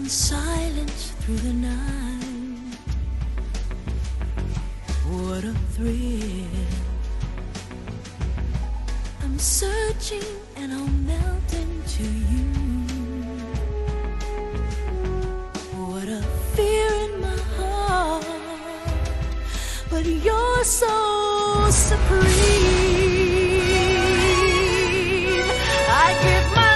and silence through the night. What a thrill. I'm searching and I'll melt into you. What a fear in my heart, but you're so supreme. I give my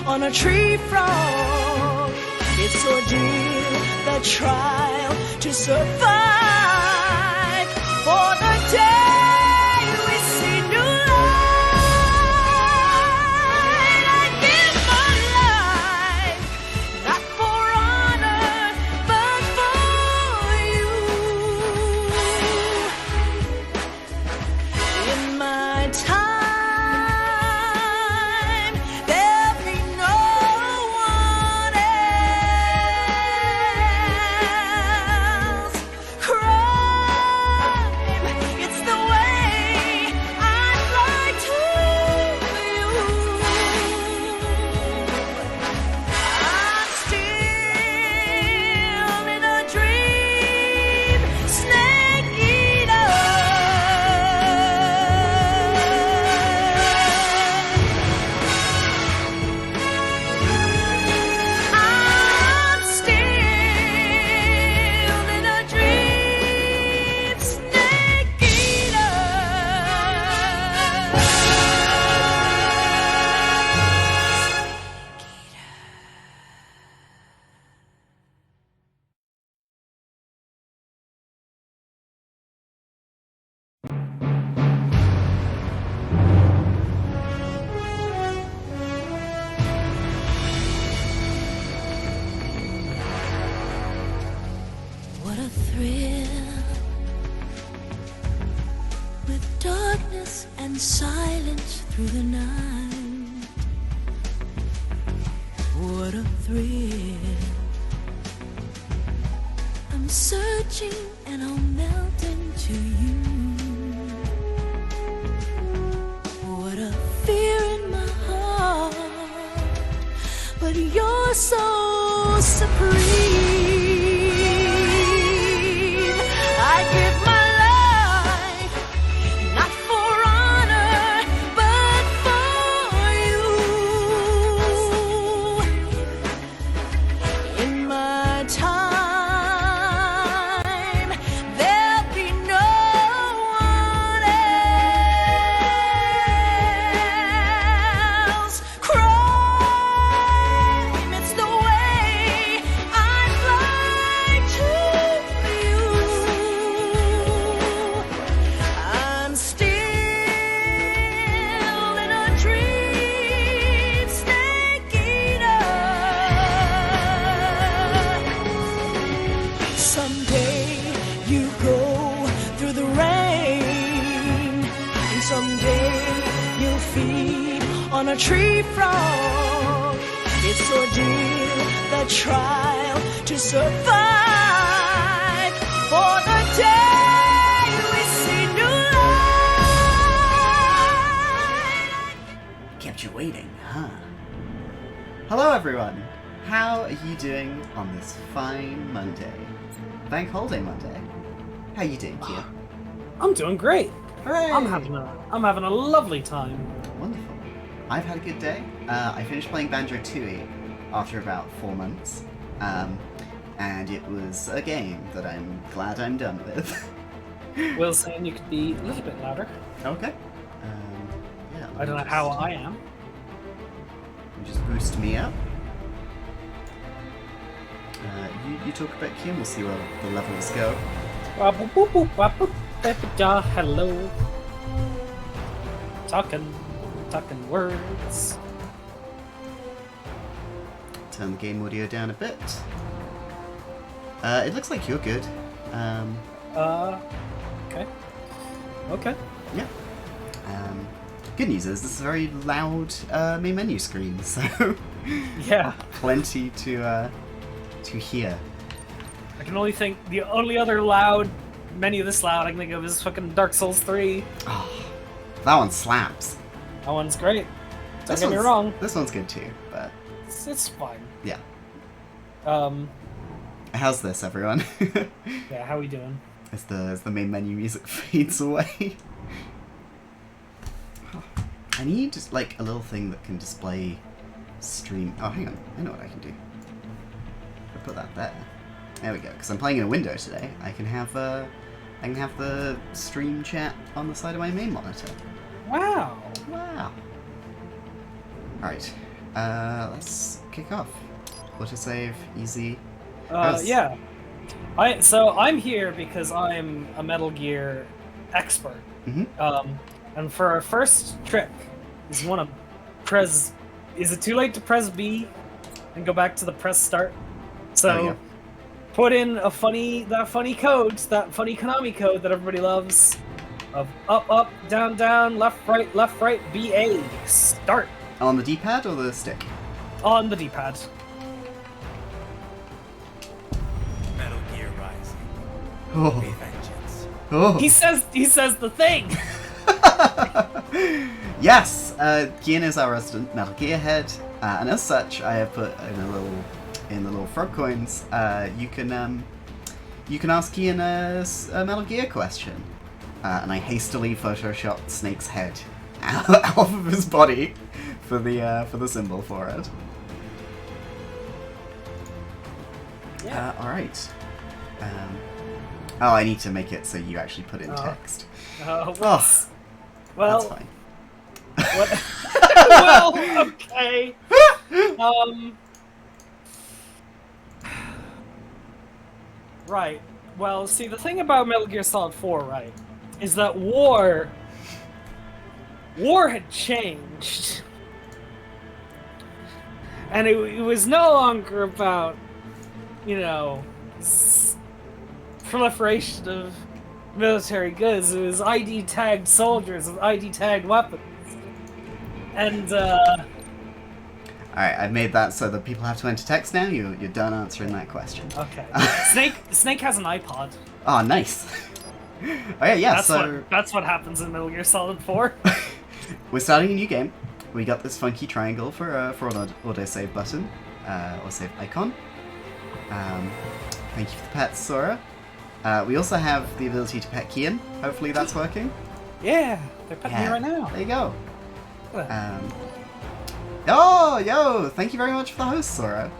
on a tree frog. It's ordeal, the trial to survive for the day we see new light. I give my life, not for honor, but for you. In my time, and silence through the night. What a thrill. I'm searching and I'll melt into you. What a fear in my heart, but you're so supreme. I give my on a tree frog. It's ordeal, the trial to survive for the day we see new light. Kept you waiting, huh? Hello everyone! How are you doing on this fine Monday? Bank holiday Monday. How you doing, Kia? I'm doing great. Hooray! I'm having a lovely time. Wonderful. I've had a good day. I finished playing Banjo-Tooie after about 4 months, and it was a game that I'm glad I'm done with. Will saying you could be a little bit louder. Okay. Yeah, I don't know how I am. You just boost me up. You talk about Kim, we'll see where the levels go. Hello. Talking words. Turn the game audio down a bit. It looks like you're good. Okay. Okay. Yeah. Good news is this is a very loud main menu screen, so Yeah. plenty to hear. I can only think the only other loud menu this loud I can think of is fucking Dark Souls 3. Oh, that one slaps. That one's great. Don't This get me one's- wrong. This one's good too, but It's fine. yeah. How's this, everyone? Yeah, how we doing? as the main menu music fades away. I need like a little thing that can display stream. Oh, hang on. I know what I can do. I'll put that there. There we go. Because I'm playing in a window today. I can have the stream chat on the side of my main monitor. Wow. Wow. All right. Let's kick off. Autosave, easy. Yeah. I'm here because I'm a Metal Gear expert. Mm-hmm. And for our first trick, is you want to press. Is it too late to press B and go back to the press start? So yeah. put in that funny code, that funny Konami code that everybody loves, of up, down, left, right, BA. Start On the D-pad or the stick? on the D-pad. Metal Gear Rising. Oh. Revengeance. Oh. He says the thing. Yes, Kian is our resident Metal Gear head, and as such, I have put in the little frog coins. You can ask Kian a Metal Gear question, and I hastily photoshopped Snake's head out of his body for the symbol for it. Yeah. All right. Oh, I need to make it so you actually put in text. Well, That's fine. What? Well, okay. Right. Well, see, the thing about Metal Gear Solid 4, right, is that war had changed. And it was no longer about, proliferation of military goods. It was ID tagged soldiers with ID tagged weapons. And Alright, I've made that so that people have to enter text now. You're done answering that question. okay. Snake has an iPod. Oh, nice. Okay, yeah, That's what happens in Metal Gear Solid 4. we're starting a new game. We got this funky triangle for an autosave button, or save icon. Thank you for the pets, Sora. We also have the ability to pet Kian. Hopefully that's working. Yeah, they're petting me right now. There you go. Look at that. Oh, yo! Thank you very much for the host, Sora.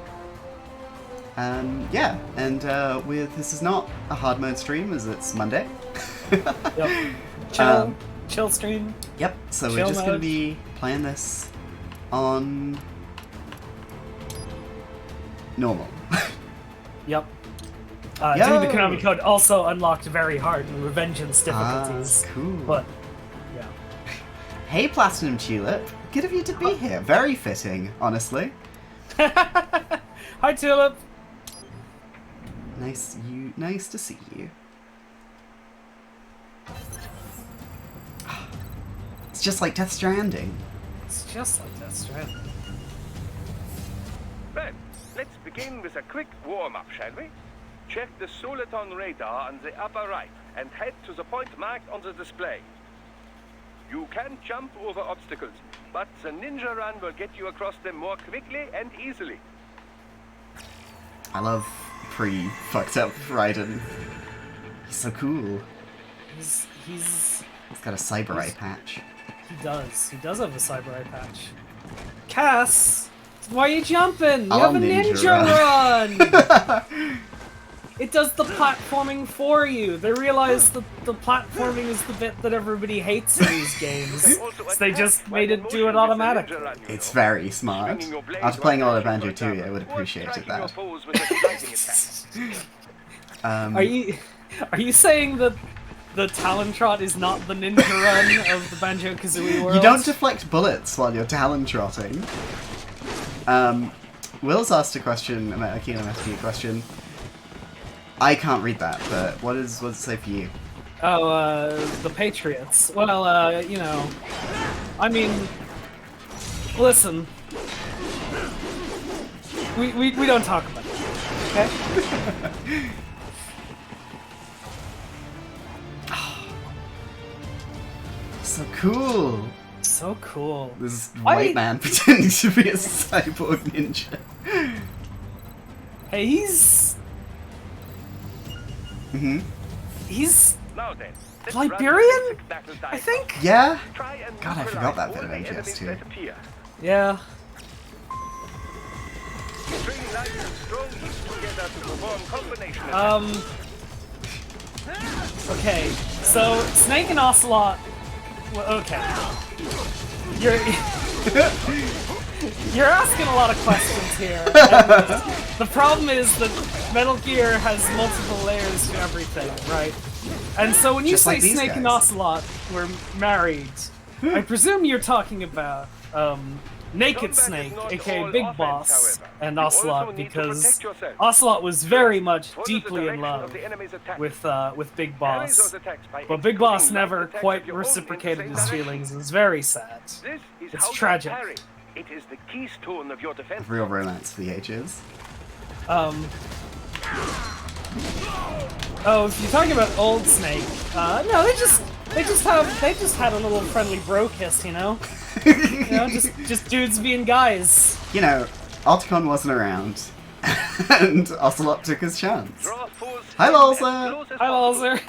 Yeah, and this is not a hard mode stream as it's Monday. Yep. Chill stream. Yep. So Chill we're just going to mode. be playing this on normal. Yep. Yo! Doing the Konami code also unlocked very hard in Revengeance difficulties. Cool. But, yeah. Hey, Platinum Tulip. Good of you to be here. Very fitting, honestly. Hi, Tulip. Nice to see you. It's just like Death Stranding. It's just like Death Stranding. Well, let's begin with a quick warm-up, shall we? Check the Soliton radar on the upper right and head to the point marked on the display. You can jump over obstacles, but the ninja run will get you across them more quickly and easily. I love pre-fucked up Raiden. He's so cool. He's He's got a cyber eye patch. He does have a cyber eye patch. Cass! Why are you jumping? You I'll have a ninja ninja run! it does the platforming for you. They realize that the platforming is the bit that everybody hates in these games. So they just made it do it automatically. It's very smart. After playing a lot of Banjo Tooie, I would appreciate that. Are you saying that the Talon Trot is not the ninja run of the Banjo-Kazooie world? You don't deflect bullets while you're Talon trotting. Will's asked a question, Akina asked me a question. I can't read that, but what does it say for you? Oh, the Patriots. Well, you know, I mean, listen, we don't talk about it, okay? So cool! So cool. This white man pretending to be a cyborg ninja. Hey, he's Now then, Liberian, I think? Yeah? God, I forgot that bit of Revengeance too. Yeah. Okay, so Snake and Ocelot. Well, okay. You're asking a lot of questions here. And the problem is that Metal Gear has multiple layers to everything, right? And so when you Just say like these Snake and guys. Ocelot were married, I presume you're talking about Naked Snake, aka Big Boss, and Ocelot, because Ocelot was very much deeply in love with Big Boss, but Big Boss never quite reciprocated his feelings. It's very sad. It's tragic. It is the keystone of your defense. Real romance for the ages. Oh, if you're talking about Old Snake, no, they just had a little friendly bro kiss, you know? You know, just dudes being guys. You know, Alticon wasn't around, and Ocelot took his chance. Hi, Lolzer! Hi, Lolzer.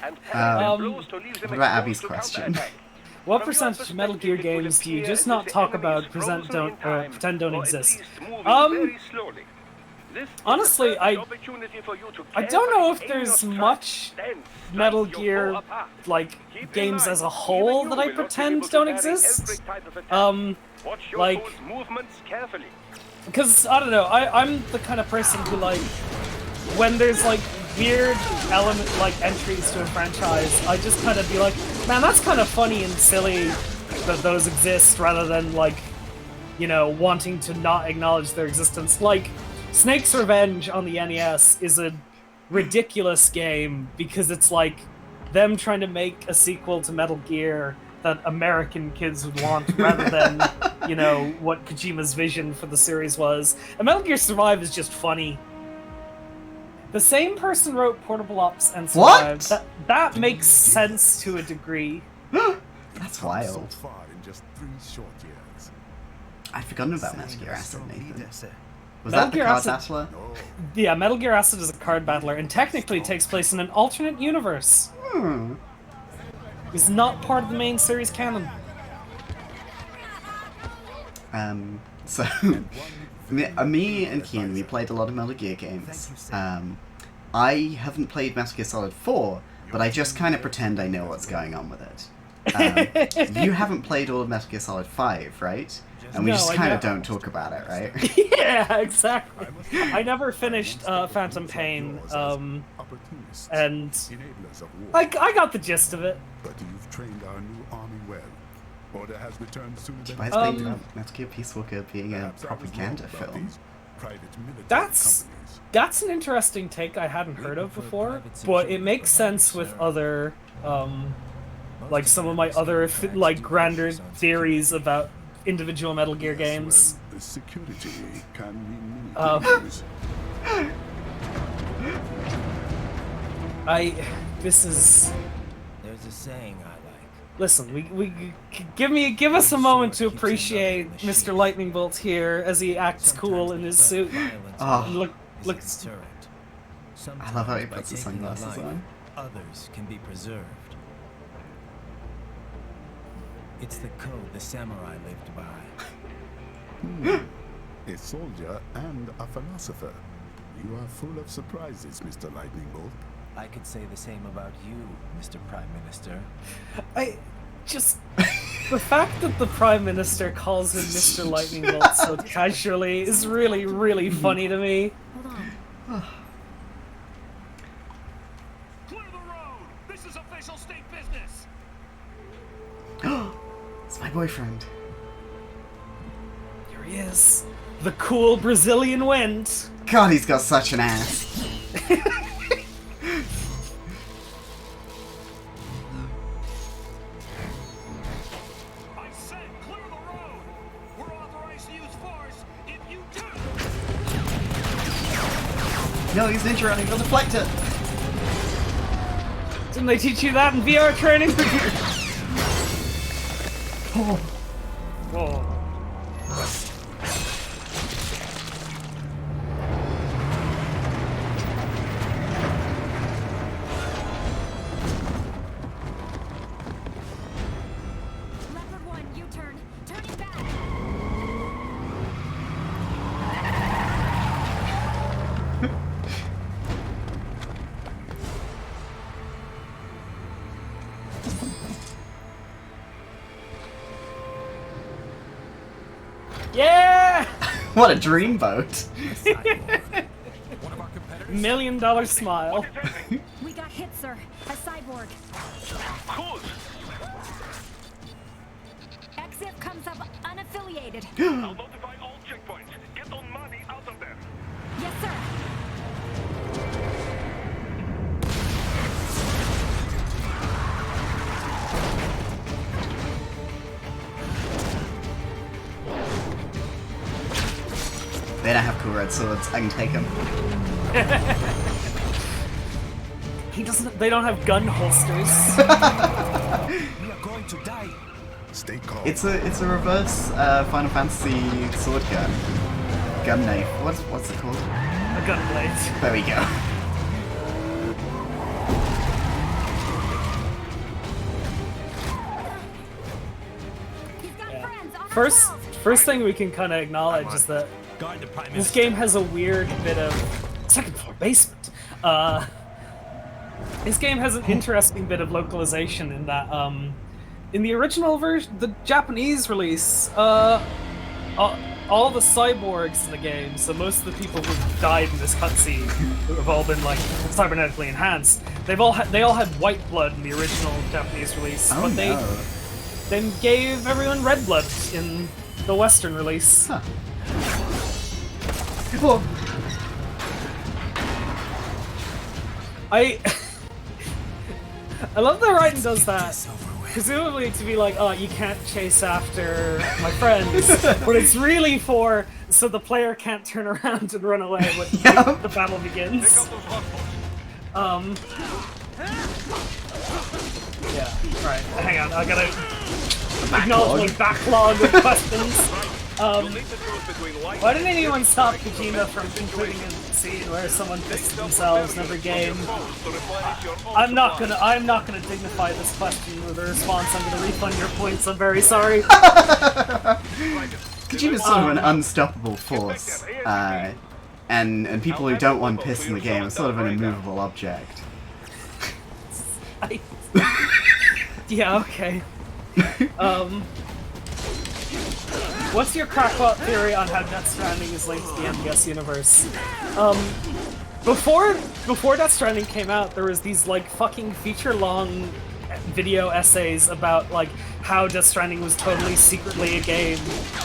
What about Abby's question? What percentage of Metal Gear games do you just not talk about, pretend don't exist? Honestly, I don't know if there's much Metal Gear, like, games as a whole that I pretend don't exist. Like, because, I don't know, I'm the kind of person who, like, when there's, like, weird element, like, entries to a franchise, I just kind of be like, man, that's kind of funny and silly that those exist, rather than, like, you know, wanting to not acknowledge their existence. Like, Snake's Revenge on the NES is a ridiculous game because it's like them trying to make a sequel to Metal Gear that American kids would want rather than, you know, what Kojima's vision for the series was. And Metal Gear Survive is just funny. The same person wrote Portable Ops and Survive. What? That makes sense to a degree. That's wild. So far in just 3 short years. I'd forgotten about Metal Gear Acid, Nathan. Was Metal that the Gear card Acid- battler? Yeah, Metal Gear Acid is a card battler and technically takes place in an alternate universe. It's not part of the main series canon. So, me and Kian, we played a lot of Metal Gear games. I haven't played Metal Gear Solid 4, but I just kind of pretend I know what's going on with it. You haven't played all of Metal Gear Solid 5, right? And we No, just I kind of never- don't talk about it, right? Yeah, exactly. I never finished Phantom Pain, and I got the gist of it. But you've trained our new army well. Order has returned sooner than Why is Um, Metal Gear Peace Walker being a Perhaps I was propaganda wrong about film? these private military That's companies. that's an interesting take I hadn't heard of before, but it makes sense with other, like some of my other like grander theories about individual Metal Gear games. Well, the security can mean many Um, things. This is. There's a saying I like. Listen, we give us a moment to appreciate Mr. Lightning Bolt here as he acts cool in his suit. Oh. And look, I love how he puts the sunglasses on. Others can be preserved. It's the code the samurai lived by. A soldier and a philosopher. You are full of surprises, Mr. Lightning Bolt. I could say the same about you, Mr. Prime Minister. I just the fact that the Prime Minister calls him Mr. Lightning Bolt so casually is really, really funny to me. Hold on. Clear the road! This is official state business! It's my boyfriend. Here he is. The cool Brazilian wind. God, he's got such an ass. I said clear the road! We're authorized to use force if you do! No, he's ninja running. He'll deflect it. Didn't they teach you that in VR training? Oh. Whoa. Leopard 1, U-turn. Turning back. Yeah! What a dreamboat. One of our competitors? $1 million smile. We got hit, sir. A cyborg. Cool! Exif comes up unaffiliated. I'll notify all checkpoints. Get on money out of there. Yes, sir. They don't have cool red swords. I can take them. He doesn't. They don't have gun holsters. We are going to die. Stay calm. It's a reverse Final Fantasy sword gun. Gun knife. What's it called? A gun blade. There we go. He's got friends on our First, 12. first thing we can kind of acknowledge is that Guard the Prime this Minister. game has a weird bit of second floor basement. This game has an interesting bit of localization in that, in the original version, the Japanese release, all the cyborgs in the game, so most of the people who died in this cutscene, who have all been like cybernetically enhanced, they all had white blood in the original Japanese release, Oh but they no. then gave everyone red blood in the Western release. Huh. Whoa. I love that Raiden does that. Presumably to be like, oh, you can't chase after my friends, but it's really for so the player can't turn around and run away when Yep. the battle begins. Yeah, right. Hang on, I gotta acknowledge my backlog of questions. Why didn't anyone stop Kojima from concluding a scene where someone pisses themselves in every game? I'm not gonna dignify this question with a response. I'm gonna refund your points. I'm very sorry. Kojima's sort of an unstoppable force, and people who don't want piss in the game are sort of an immovable object. Yeah, okay. What's your crackpot theory on how Death Stranding is linked to the MGS universe? Before Death Stranding came out, there was these like fucking feature-long video essays about like how Death Stranding was totally secretly a game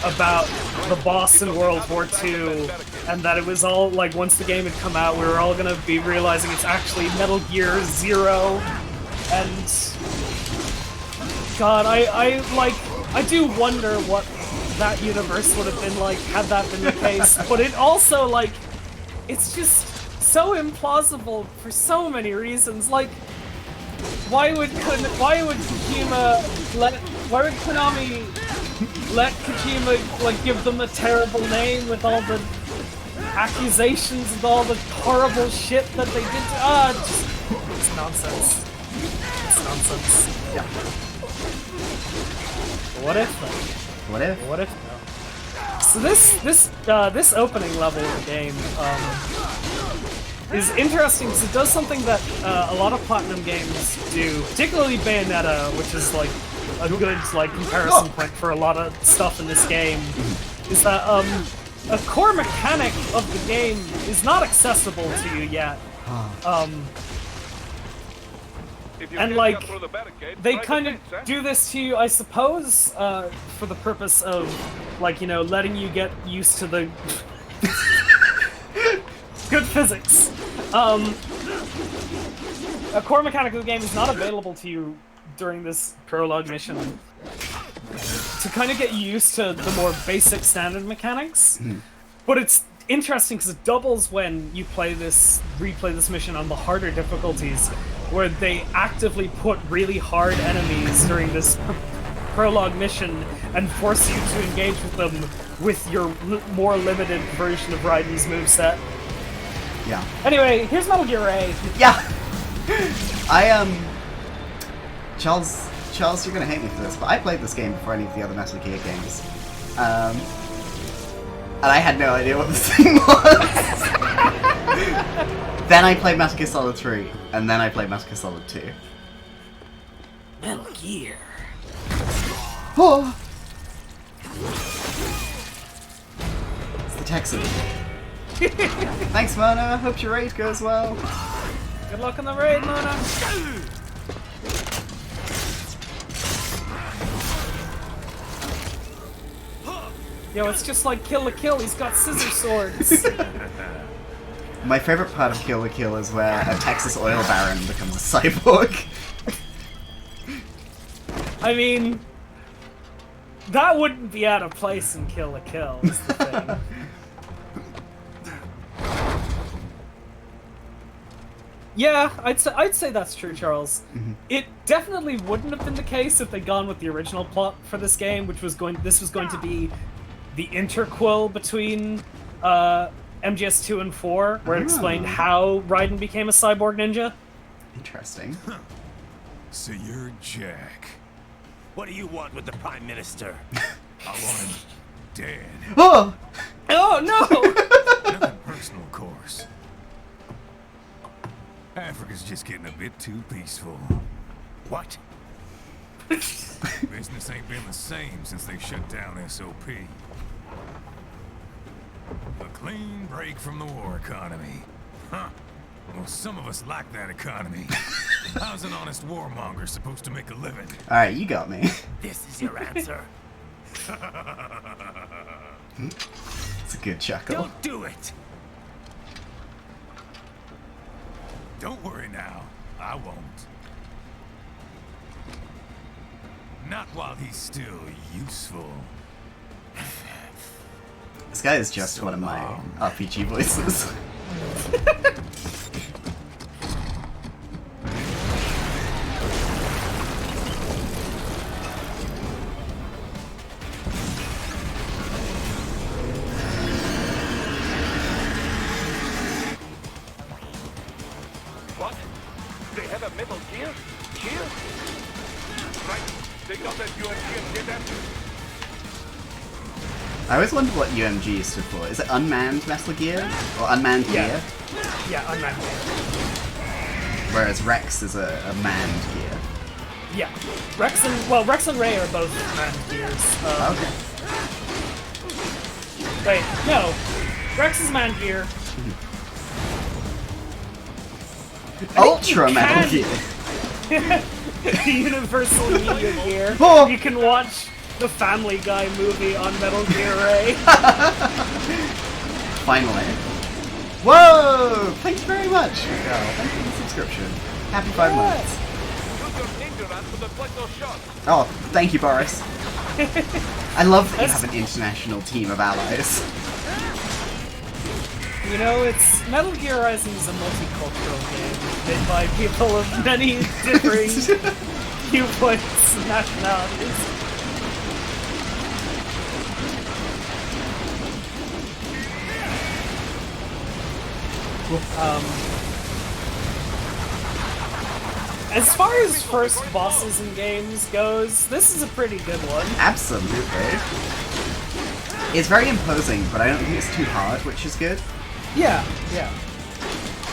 about the boss in World War II, and that it was all like once the game had come out, we were all gonna be realizing it's actually Metal Gear Zero, and God, I do wonder what that universe would have been like had that been the case, but it also like it's just so implausible for so many reasons. Like, why would Konami let Kojima like give them a terrible name with all the accusations and all the horrible shit that they did? It's nonsense. It's nonsense. Yeah. What if though? What if? What if though? So this opening level of the game is interesting because it does something that a lot of Platinum games do, particularly Bayonetta, which is like a good comparison point for a lot of stuff in this game. Is that a core mechanic of the game is not accessible to you yet. And like, they kind of do this to you, I suppose, for the purpose of, like, you know, letting you get used to the good physics. A core mechanic of the game is not available to you during this prologue mission. To kind of get used to the more basic standard mechanics, but it's interesting because it doubles when you replay this mission on the harder difficulties, where they actively put really hard enemies during this prologue mission and force you to engage with them with your more limited version of Raiden's moveset. Yeah. Anyway, here's Metal Gear Ray. Yeah. Charles, you're gonna hate me for this, but I played this game before any of the other Metal Gear games. And I had no idea what this thing was. Then I played Metal Gear Solid 3, and then I played Metal Gear Solid 2. Metal Gear. Oh! It's the Texan. Thanks, Mona. Hope your raid goes well. Good luck on the raid, Mona. Yo, it's just like Kill la Kill, he's got scissor swords. My favorite part of Kill la Kill is where a Texas oil baron becomes a cyborg. I mean, that wouldn't be out of place in Kill la Kill, is the thing. Yeah, I'd say that's true, Charles. It definitely wouldn't have been the case if they'd gone with the original plot for this game, which was going to be the interquel between MGS 2 and 4, where it explained how Raiden became a cyborg ninja. Interesting. So you're Jack. What do you want with the Prime Minister? I want him dead. Oh! Oh no! Nothing personal, of course. Africa's just getting a bit too peaceful. What? Business ain't been the same since they shut down SOP. A clean break from the war economy. Huh. Well, some of us like that economy. How's an honest warmonger supposed to make a living? Alright, you got me. This is your answer. It's a good chuckle. Don't do it. Don't worry now. I won't. Not while he's still useful. This guy is just one of my RPG voices. What? They have a Metal Gear? Here? Right. They got that UMG and did that. I always wondered what UMG stood for. Is it Unmanned Metal Gear? Or Unmanned Gear? Yeah, unmanned gear. Whereas Rex is a manned gear. Yeah. Rex and Ray are both manned gears. Okay. Wait, no. Rex is manned gear. Ultra you Metal can- Gear! The Universal Media Gear. Oh! You can watch the Family Guy movie on Metal Gear Ray. Finally. Whoa! Thank you very much, Carl. Thank you for the subscription. Happy 5 months. Use your ninja rat for the final shot. Oh, thank you, Boris. I love that you have an international team of allies. You know, it's Metal Gear Rising is a multicultural game made by people of many differing viewpoints and nationalities. As far as first bosses in games goes, this is a pretty good one. Absolutely. It's very imposing, but I don't think it's too hard, which is good. Yeah, yeah.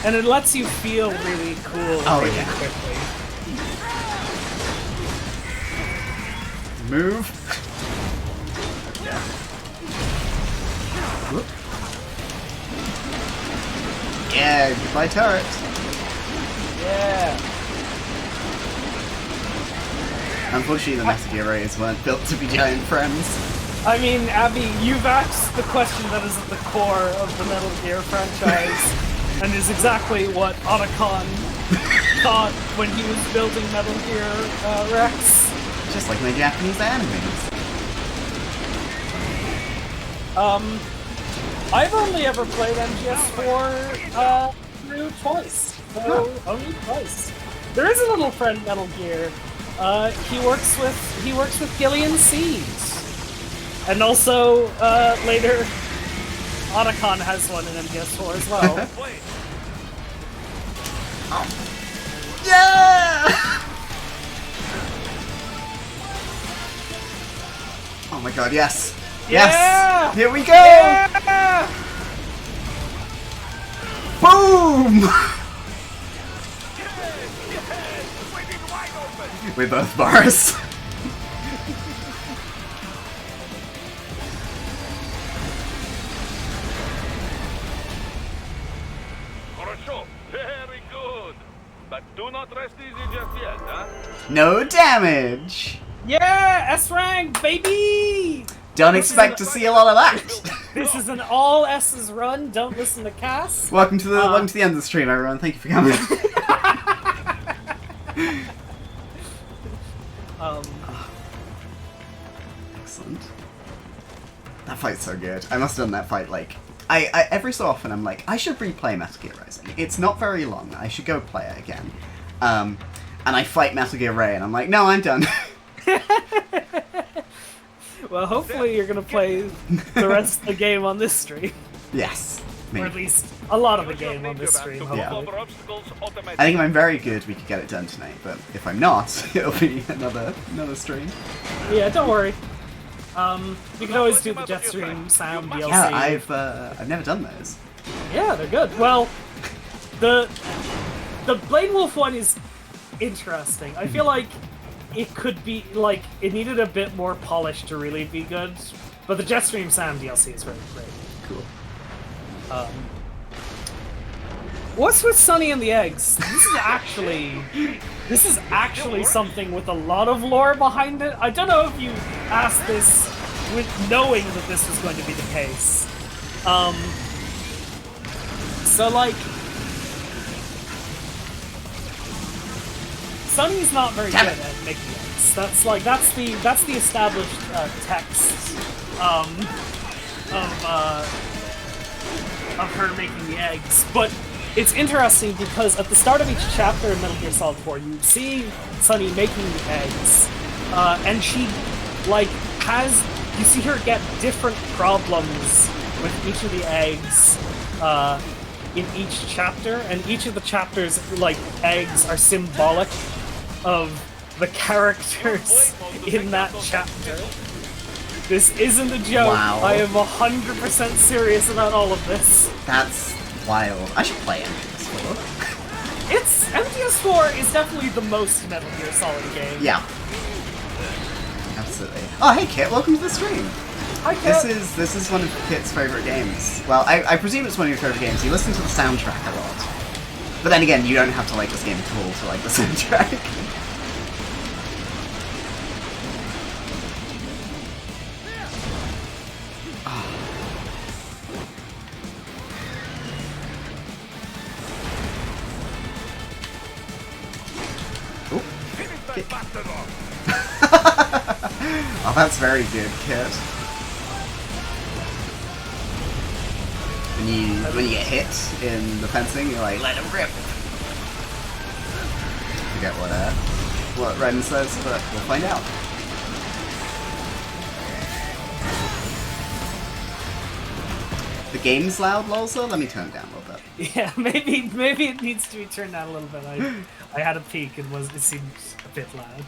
And it lets you feel really cool Oh, really yeah. quickly. Move. Yeah. Whoop. Yeah, goodbye turret. Yeah. Unfortunately, the Metal Gear Rays weren't built to be giant friends. I mean, Abby, you've asked the question that is at the core of the Metal Gear franchise, and is exactly what Otacon thought when he was building Metal Gear Rex. Just like my Japanese animes. I've only ever played MGS4 through twice. So only twice. There is a little friend Metal Gear. He works with Gillian Seed. And also later Otacon has one in MGS4 as well. Yeah! Oh my god, yes! Yeah! Yes! Here we go! Yeah! Boom! With both bars. Хорошо. Very good. But do not rest easy just yet, huh? No damage! Yeah! S rank, baby! Don't expect to see a lot of that. This is an all S's run. Don't listen to Cass. Welcome to the end of the stream, everyone. Thank you for coming. Excellent. That fight's so good. I must have done that fight like I every so often I'm like, I should replay Metal Gear Rising. It's not very long. I should go play it again. And I fight Metal Gear Ray, and I'm like, no, I'm done. Well, hopefully you're gonna play the rest of the game on this stream. Yes. Or at least a lot of the game on this stream, Yeah. hopefully. I think if I'm very good, we could get it done tonight. But if I'm not, it'll be another stream. Yeah, don't worry. You can always do the Jetstream Sound DLC. Yeah, I've never done those. Yeah, they're good. Well, the Blade Wolf one is interesting. I feel like it could be, like, it needed a bit more polish to really be good, but the Jetstream Sound DLC is really great. Cool. What's with Sonny and the Eggs? This is actually something with a lot of lore behind it. I don't know if you asked this with knowing that this was going to be the case. So like, Sonny's not very good at making eggs. That's the established text of her making the eggs. But it's interesting because at the start of each chapter in Metal Gear Solid 4, you see Sonny making the eggs, and she you see her get different problems with each of the eggs in each chapter, and each of the chapters, like, eggs are symbolic of the characters in that chapter. This isn't a joke. Wow. I am 100% serious about all of this. That's wild. I should play MGS4. MGS4 is definitely the most Metal Gear Solid game. Yeah. Absolutely. Oh, hey Kit, welcome to the stream. Hi, Kit. This is one of Kit's favorite games. Well, I presume it's one of your favorite games. You listen to the soundtrack a lot. But then again, you don't have to like this game at all to like the soundtrack. Oh, that's very good, Kit. When you get hit in the fencing, you're like, let him rip. I forget what Ren says, but we'll find out. The game's loud, Lolza? Let me turn it down a little bit. Yeah, maybe it needs to be turned down a little bit. I had a peek and it seemed a bit loud.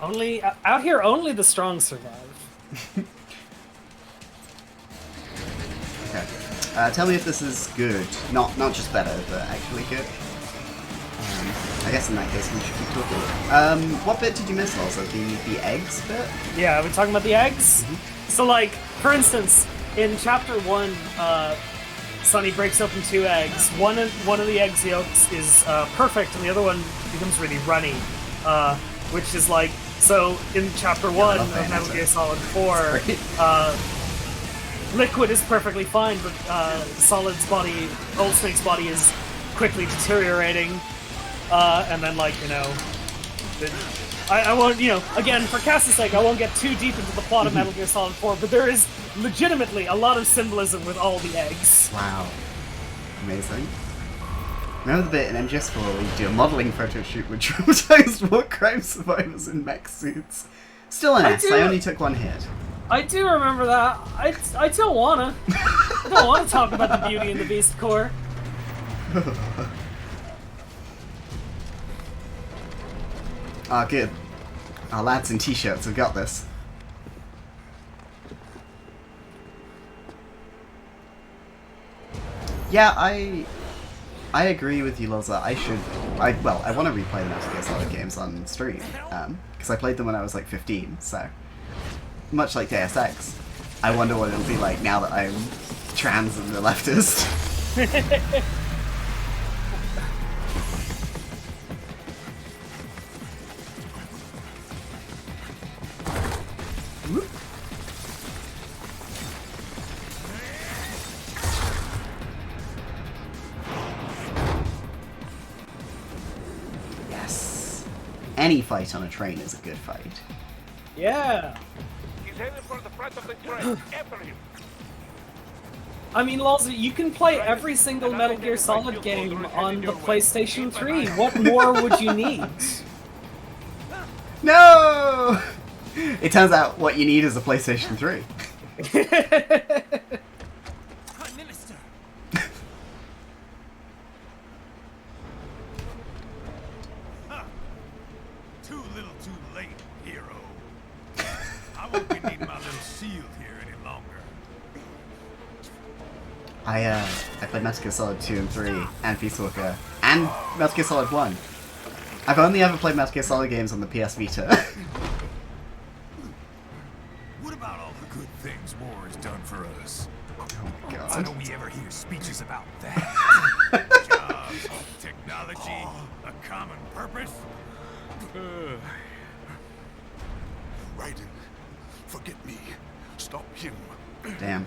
Only out here, only the strong survive. Okay. Tell me if this is good. Not just better, but actually good. I guess in that case we should keep talking. What bit did you miss also? The eggs bit? Yeah, are we talking about the eggs? So, like, for instance, in chapter 1, Sonny breaks open 2 eggs. One of the eggs yolks is perfect, and the other one becomes really runny. Which is like, so in chapter 1 of Metal Gear Solid 4, Liquid is perfectly fine, but Solid's body, Old Snake's body is quickly deteriorating. And then, like, you know, I won't, you know, again, for Cass's sake, I won't get too deep into the plot of Metal Gear Solid 4, but there is legitimately a lot of symbolism with all the eggs. Wow. Amazing. Remember the bit in MGS4 where we do a modelling photo shoot with traumatized war crime survivors in mech suits? Still an S, I only took 1 hit. I do remember that. I don't wanna. I don't want to talk about the Beauty and the Beast core. Ah, good. Our lads in t-shirts have got this. Yeah, I agree with you, Loza. I want to replay the Metal Gear Solid games on stream, because I played them when I was like 15, so much like Deus Ex, I wonder what it'll be like now that I'm trans and a leftist. Yes. Any fight on a train is a good fight. Yeah. He's headed for the front of the train. After him. I mean, Loza, you can play every single Metal Gear Solid game on the PlayStation 3. What more would you need? No! It turns out what you need is a PlayStation 3. Prime Minister. Too little, too late, hero. I won't be needing my little shield here any longer. I played Metal Gear Solid 2 and 3, and Peace Walker, and Metal Gear Solid 1. I've only ever played Metal Gear Solid games on the PS Vita. What about all the good things war has done for us? Oh my Why god. don't we ever hear speeches about that? Jobs, technology, a common purpose? Raiden, forget me. Stop him. Damn.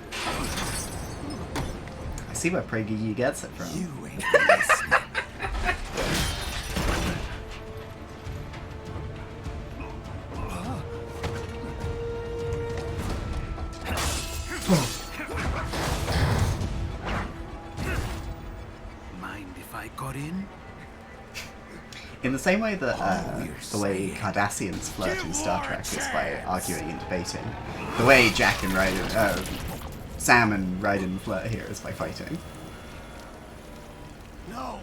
I see where PragerU gets it from. You ain't listening. Mind if I got in? In the same way that the way Cardassians flirt in Star Trek is by arguing and debating, the way Jack and Raiden, Sam and Raiden flirt here is by fighting. No.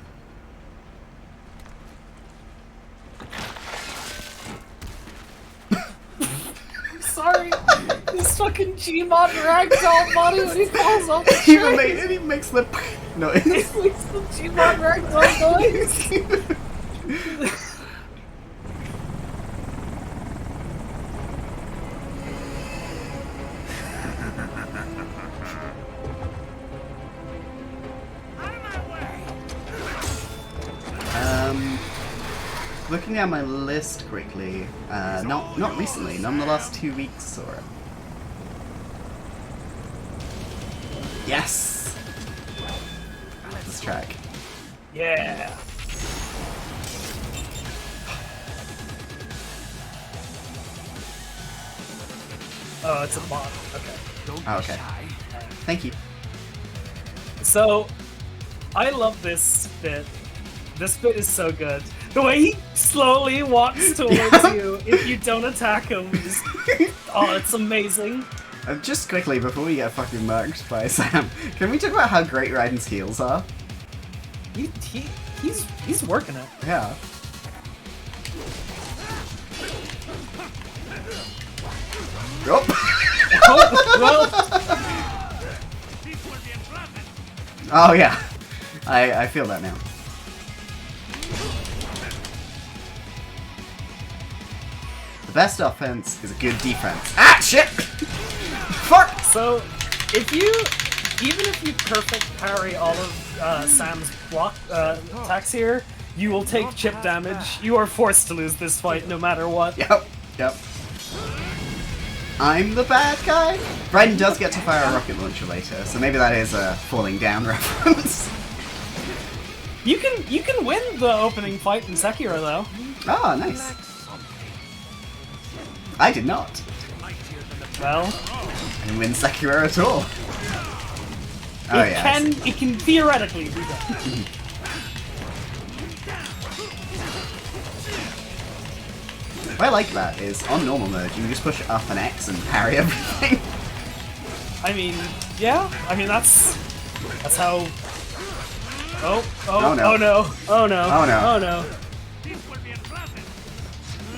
Sorry. This fucking Gmod ragdoll body when he falls off the He train. even he makes the noise. He makes the Gmod ragdoll noise. Looking at my list quickly, not recently, not in the last 2 weeks or. Yes! I love this track. Yeah. Oh, it's a bot. Okay. Oh, okay. Thank you. So, I love this bit. This bit is so good. The way he slowly walks towards you if you don't attack him is... Oh, it's amazing. Just quickly, before we get fucking murked by Sam, can we talk about how great Raiden's heals are? He's working it. Yeah. Oh. Well, Oh yeah, I feel that now. The best offense is a good defense. Ah, shit! Fuck! so even if you perfect parry all of Sam's block attacks here, you will take chip damage. You are forced to lose this fight no matter what. Yep, yep. I'm the bad guy? Raiden does get to fire a rocket launcher later, so maybe that is a falling down reference. You can win the opening fight in Sekiro though. Oh, nice. I did not. Well, I didn't win Sekiro at all. Oh, yeah, I see. it can theoretically be done. What I like that is, on normal mode, you can just push up and X and parry everything. I mean, yeah. I mean that's how. Oh, no. Oh no! Oh no! Oh, no. Oh no!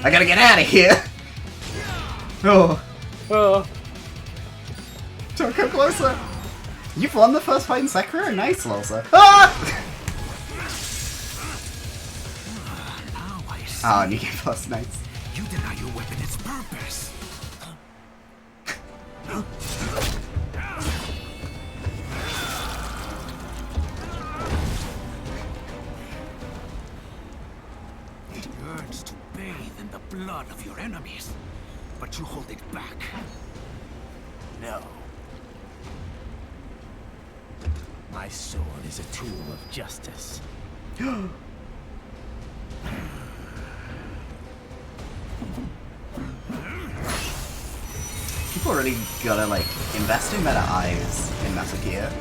I gotta get out of here! Oh, Oh, don't come closer! You've won the first fight in Sekiro? Nice, Lalsa. Ah! Now I see. Oh, new game plus, nice. You deny your weapon its purpose. It yearns to bathe in the blood of your enemies, but you hold it back. No. My sword is a tool of justice. People really gotta, like, invest in better eyes in Metal Gear.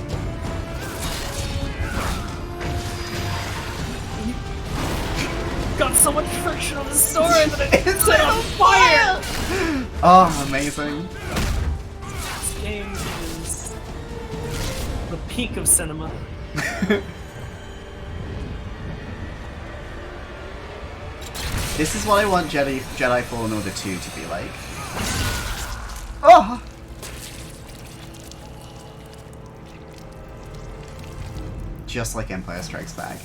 got so much friction on the sword that it set on fire. Oh, amazing. This game is the peak of cinema. This is what I want Jedi Fallen Order 2 to be like. Oh! Just like Empire Strikes Back.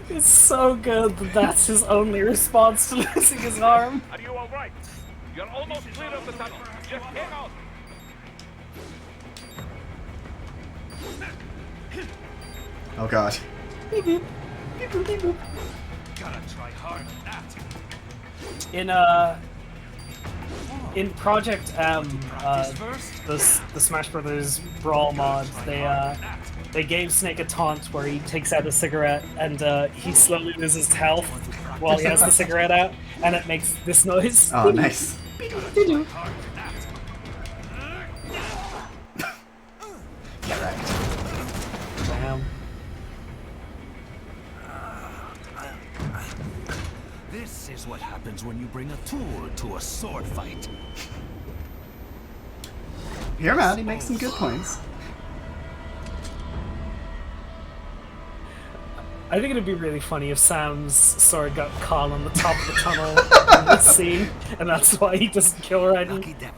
It's so good that that's his only response to losing his arm. Are you all right? You're almost clear of the tunnel. Just hang on. Oh god. Gotta try hard at that. In Project M, the Smash Brothers Brawl mod, they gave Snake a taunt where he takes out a cigarette and he slowly loses health while he has the cigarette out, and it makes this noise. Oh, nice. Get wrecked. Damn. This is what happens when you bring a tool to a sword fight. Hear him out, he makes some good points. I think it'd be really funny if Sam's sword got caught on the top of the tunnel in this scene, and that's why he doesn't kill Raiden. Lucky devil.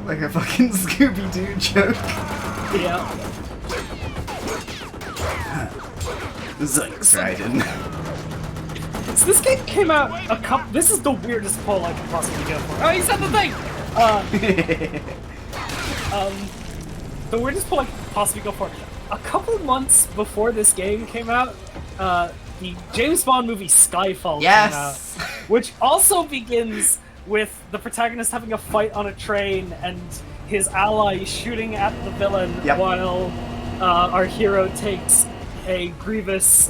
Like a fucking Scooby-Doo joke. Yeah. Zucks Raiden. So this game came out a couple. This is the weirdest poll I could possibly go for. Oh, he said the thing. The weirdest poll I could possibly go for. A couple months before this game came out, the James Bond movie Skyfall came out, Yes! which also begins with the protagonist having a fight on a train and his ally shooting at the villain while our hero takes a grievous,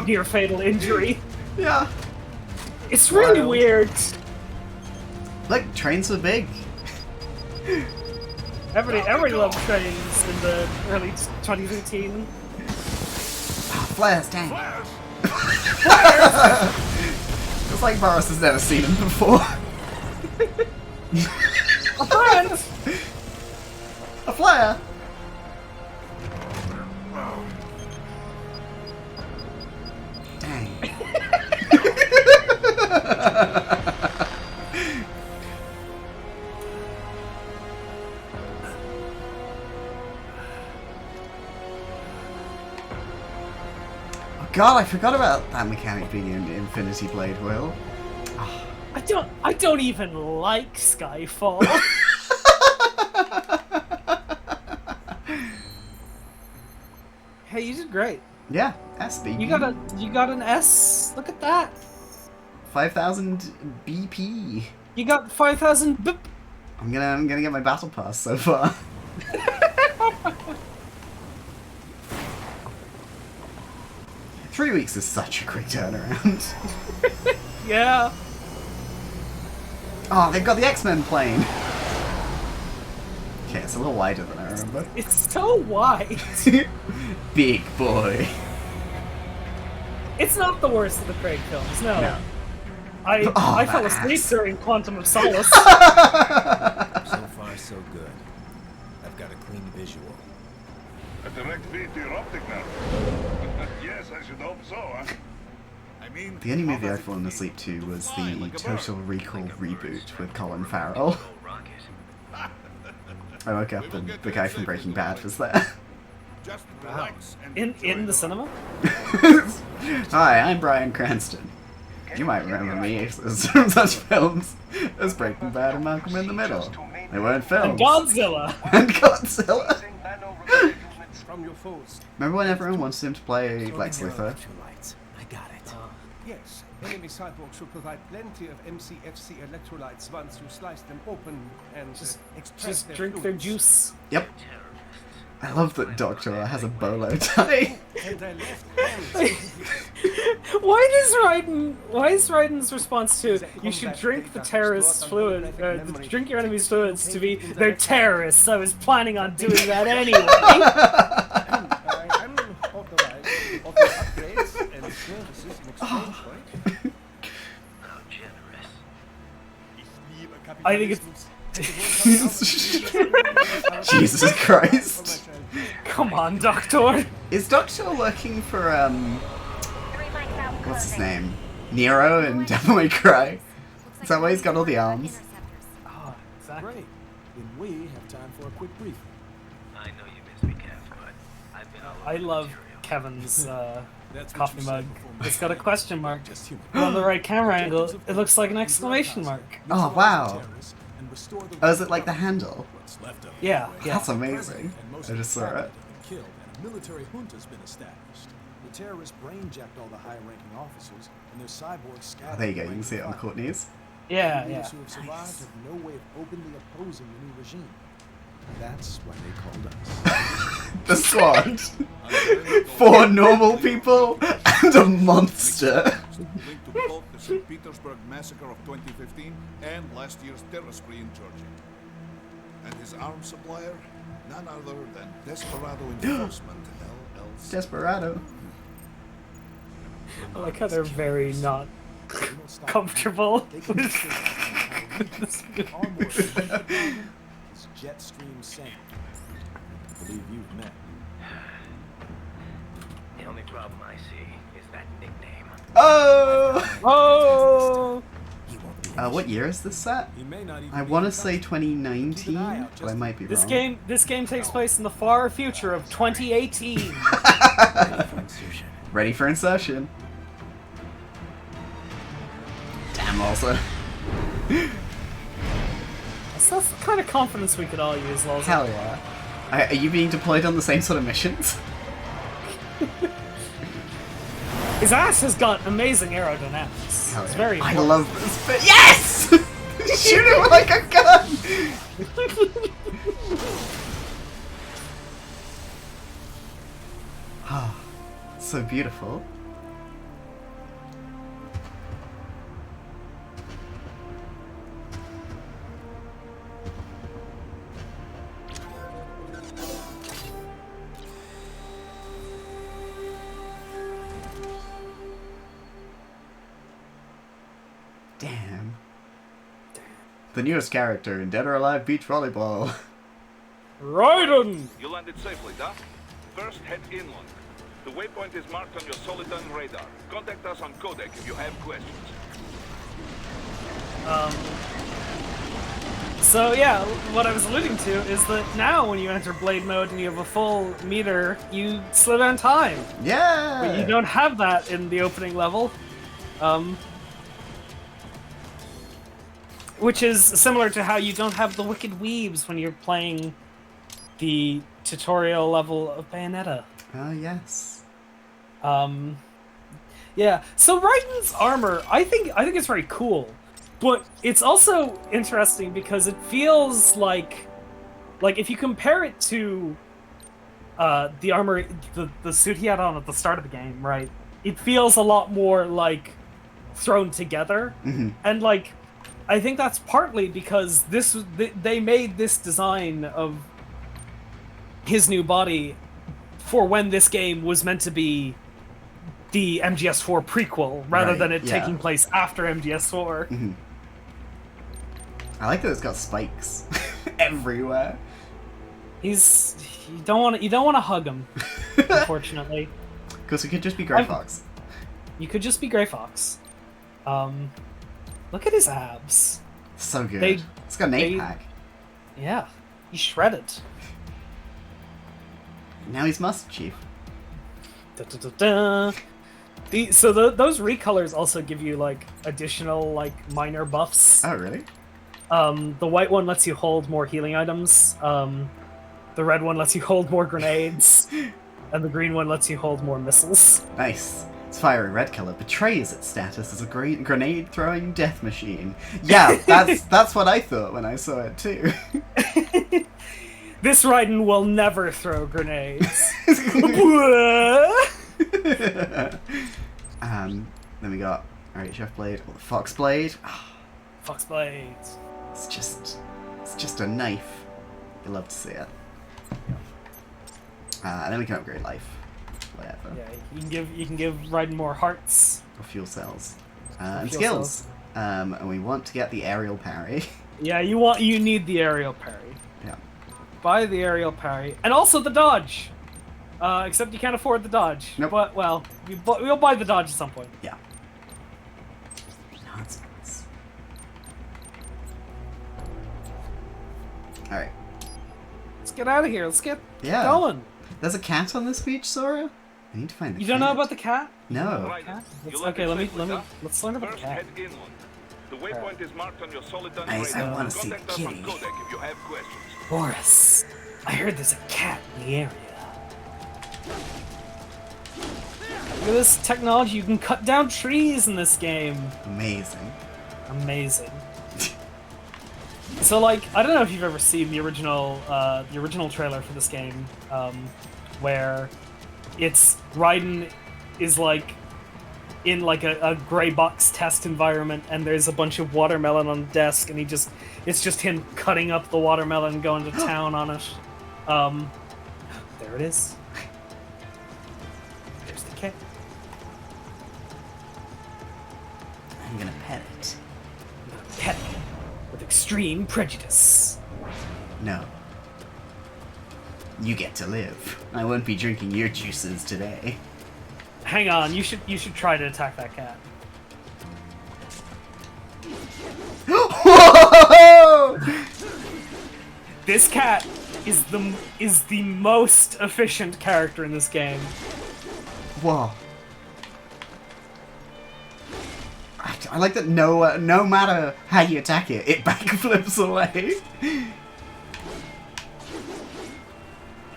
near fatal injury. Yeah. It's really Wild. weird. Look, trains are big. Everybody loved trains in the early 2013. Flares, dang. It's like Boris has never seen him before. A friend! A flyer! Dang. Oh god, I forgot about that mechanic being in Infinity Blade, Will. I don't even like Skyfall. Hey, you did great. Yeah, S, baby. You got an S. Look at that. 5,000 BP. You got 5,000 bip. I'm gonna get my battle pass so far. Three weeks is such a quick turnaround. Yeah. Oh, they've got the X-Men plane. Okay, it's a little wider than I remember. It's so wide. Big boy. It's not the worst of the Craig films, no. No. I fell that asleep ass. during Quantum of Solace. So far, so good. I've got a clean visual. A direct feed to your optic nerve. Yes, I should hope so, huh? I mean, The only movie I've fallen asleep to was the Total Recall reboot with Colin Farrell. I woke up and the guy from Breaking Bad was there. just relax and In the cinema? Hi, I'm Bryan Cranston. You might remember me from such films as Breaking Bad and Malcolm in the Middle. They weren't films. And Godzilla. And Godzilla. From your foes. Remember when everyone wanted him to play Lex Luthor? Electrolytes. I got it. Yes, enemy cyborgs will provide plenty of MCFC electrolytes once you slice them open and extract Just their drink their fluids. juice. Yep. I love that Doctor has a bolo tie. And their left hands. Why is Raiden's response to you should drink the terrorist's fluid, drink your enemy's fluids to be they're terrorists? I was planning on doing that anyway. I'm authorized to offer upgrades and services in exchange for it. I think it's Jesus Christ. come on, Doctor. Is Doctor working for, what's his name? Nero and Devil May Cry? Is that why he's got all the arms? Oh, exactly. Great. Then we have time for a quick briefing. I know you miss me, Kev, but I've been all over I love material. Kevin's That's what coffee you said mug. before my It's got a question mark. just human. But on the right camera angle, it looks like an exclamation mark. Oh, wow. And restore the Oh, is it like the handle? what's left of it. Yeah, yeah. That's amazing. I just saw it. Killed and a military junta's been established. The terrorists brainjacked all the high-ranking officers, and their cyborgs Oh, scattered. there you go, you can see it on Courtney's. Yeah, Those yeah. who have survived have no way of openly opposing the new regime. That's why they called us. The squad. 4 normal people and a monster. linked to both the St. Petersburg massacre of 2015 and last year's terror spree in Georgia. And his arms supplier, none other than Desperado Enforcement, LLC. Desperado. I like how they're very not comfortable with this. Almost 20,000 is Jetstream Sam. I believe you've met. The only problem I see is that nickname. Oh! Oh! He won't be What year is this set? He may not even I be want to in say touch. Keep an eye 2019, out, but I might be wrong. This game takes place in the far future of 2018. for insertion. Ready for insertion. Damn, also. That's the kind of confidence we could all use, Loza. Hell yeah. Are you being deployed on the same sort of missions? His ass has got amazing aerodynamics. Hell It's yeah. very I important. love this bit. Yes! Shoot him like a gun! Ah, so beautiful. Damn. The newest character in Dead or Alive Beach Volleyball. Raiden! You landed safely, Doc. First, head inland. The waypoint is marked on your Soliton radar. Contact us on Codec if you have questions. So yeah, what I was alluding to is that now when you enter Blade mode and you have a full meter, you slow down time. Yeah! But you don't have that in the opening level. Which is similar to how you don't have the Wicked Weebs when you're playing the tutorial level of Bayonetta. Oh, yes. Yeah, so Raiden's armor, I think it's very cool. But it's also interesting because it feels like if you compare it to the armor, the suit he had on at the start of the game, right? It feels a lot more like thrown together, and like I think that's partly because they made this design of his new body for when this game was meant to be the MGS4 prequel, rather than it taking place after MGS4. I like that it's got spikes everywhere. You don't want to hug him, unfortunately. Because it could just be Grey Fox. You could just be Grey Fox. Look at his abs. So good. It's got an 8-pack. Yeah, he's shredded. Now he's Master Chief. Da-da-da-da. Those recolors also give you like additional like minor buffs. Oh really? The white one lets you hold more healing items. The red one lets you hold more grenades, and the green one lets you hold more missiles. Nice. Its fiery red color betrays its status as a grenade-throwing death machine. Yeah, that's what I thought when I saw it too. This Raiden will never throw grenades. Then we got RHF Blade, or the Fox Blade. Fox Blades. It's just a knife. You love to see it. And then we can upgrade life. Whatever. Yeah, you can give Raiden more hearts. Or fuel cells. Or And fuel skills. cells. And we want to get the aerial parry. Yeah, you need the aerial parry. Yeah. Buy the aerial parry. And also the dodge! Except you can't afford the dodge. Nope. But, well, we'll buy the dodge at some point. Yeah. Nonsense. Alright. Let's get out of here. Let's get Yeah. going. There's a cat on this beach, Sora? I need to find the You cat. don't know about the cat? No. Okay, let's learn about the cat. Head inland. The waypoint is marked on your Soliton I radar. wanna see the Contact us on kitty. Codec if you have questions. Boris, I heard there's a cat in the area. Look at this technology. You can cut down trees in this game. Amazing. Amazing. So, like, I don't know if you've ever seen the original trailer for this game, where it's Raiden is like in like a gray box test environment, and there's a bunch of watermelon on the desk, and it's just him cutting up the watermelon and going to town on it. There it is. There's the cat. I'm gonna pet it. I'm gonna pet it with extreme prejudice. No. You get to live. I won't be drinking your juices today. Hang on, you should try to attack that cat. Whoa! This cat is the most efficient character in this game. Whoa. I like that no matter how you attack it, it backflips away.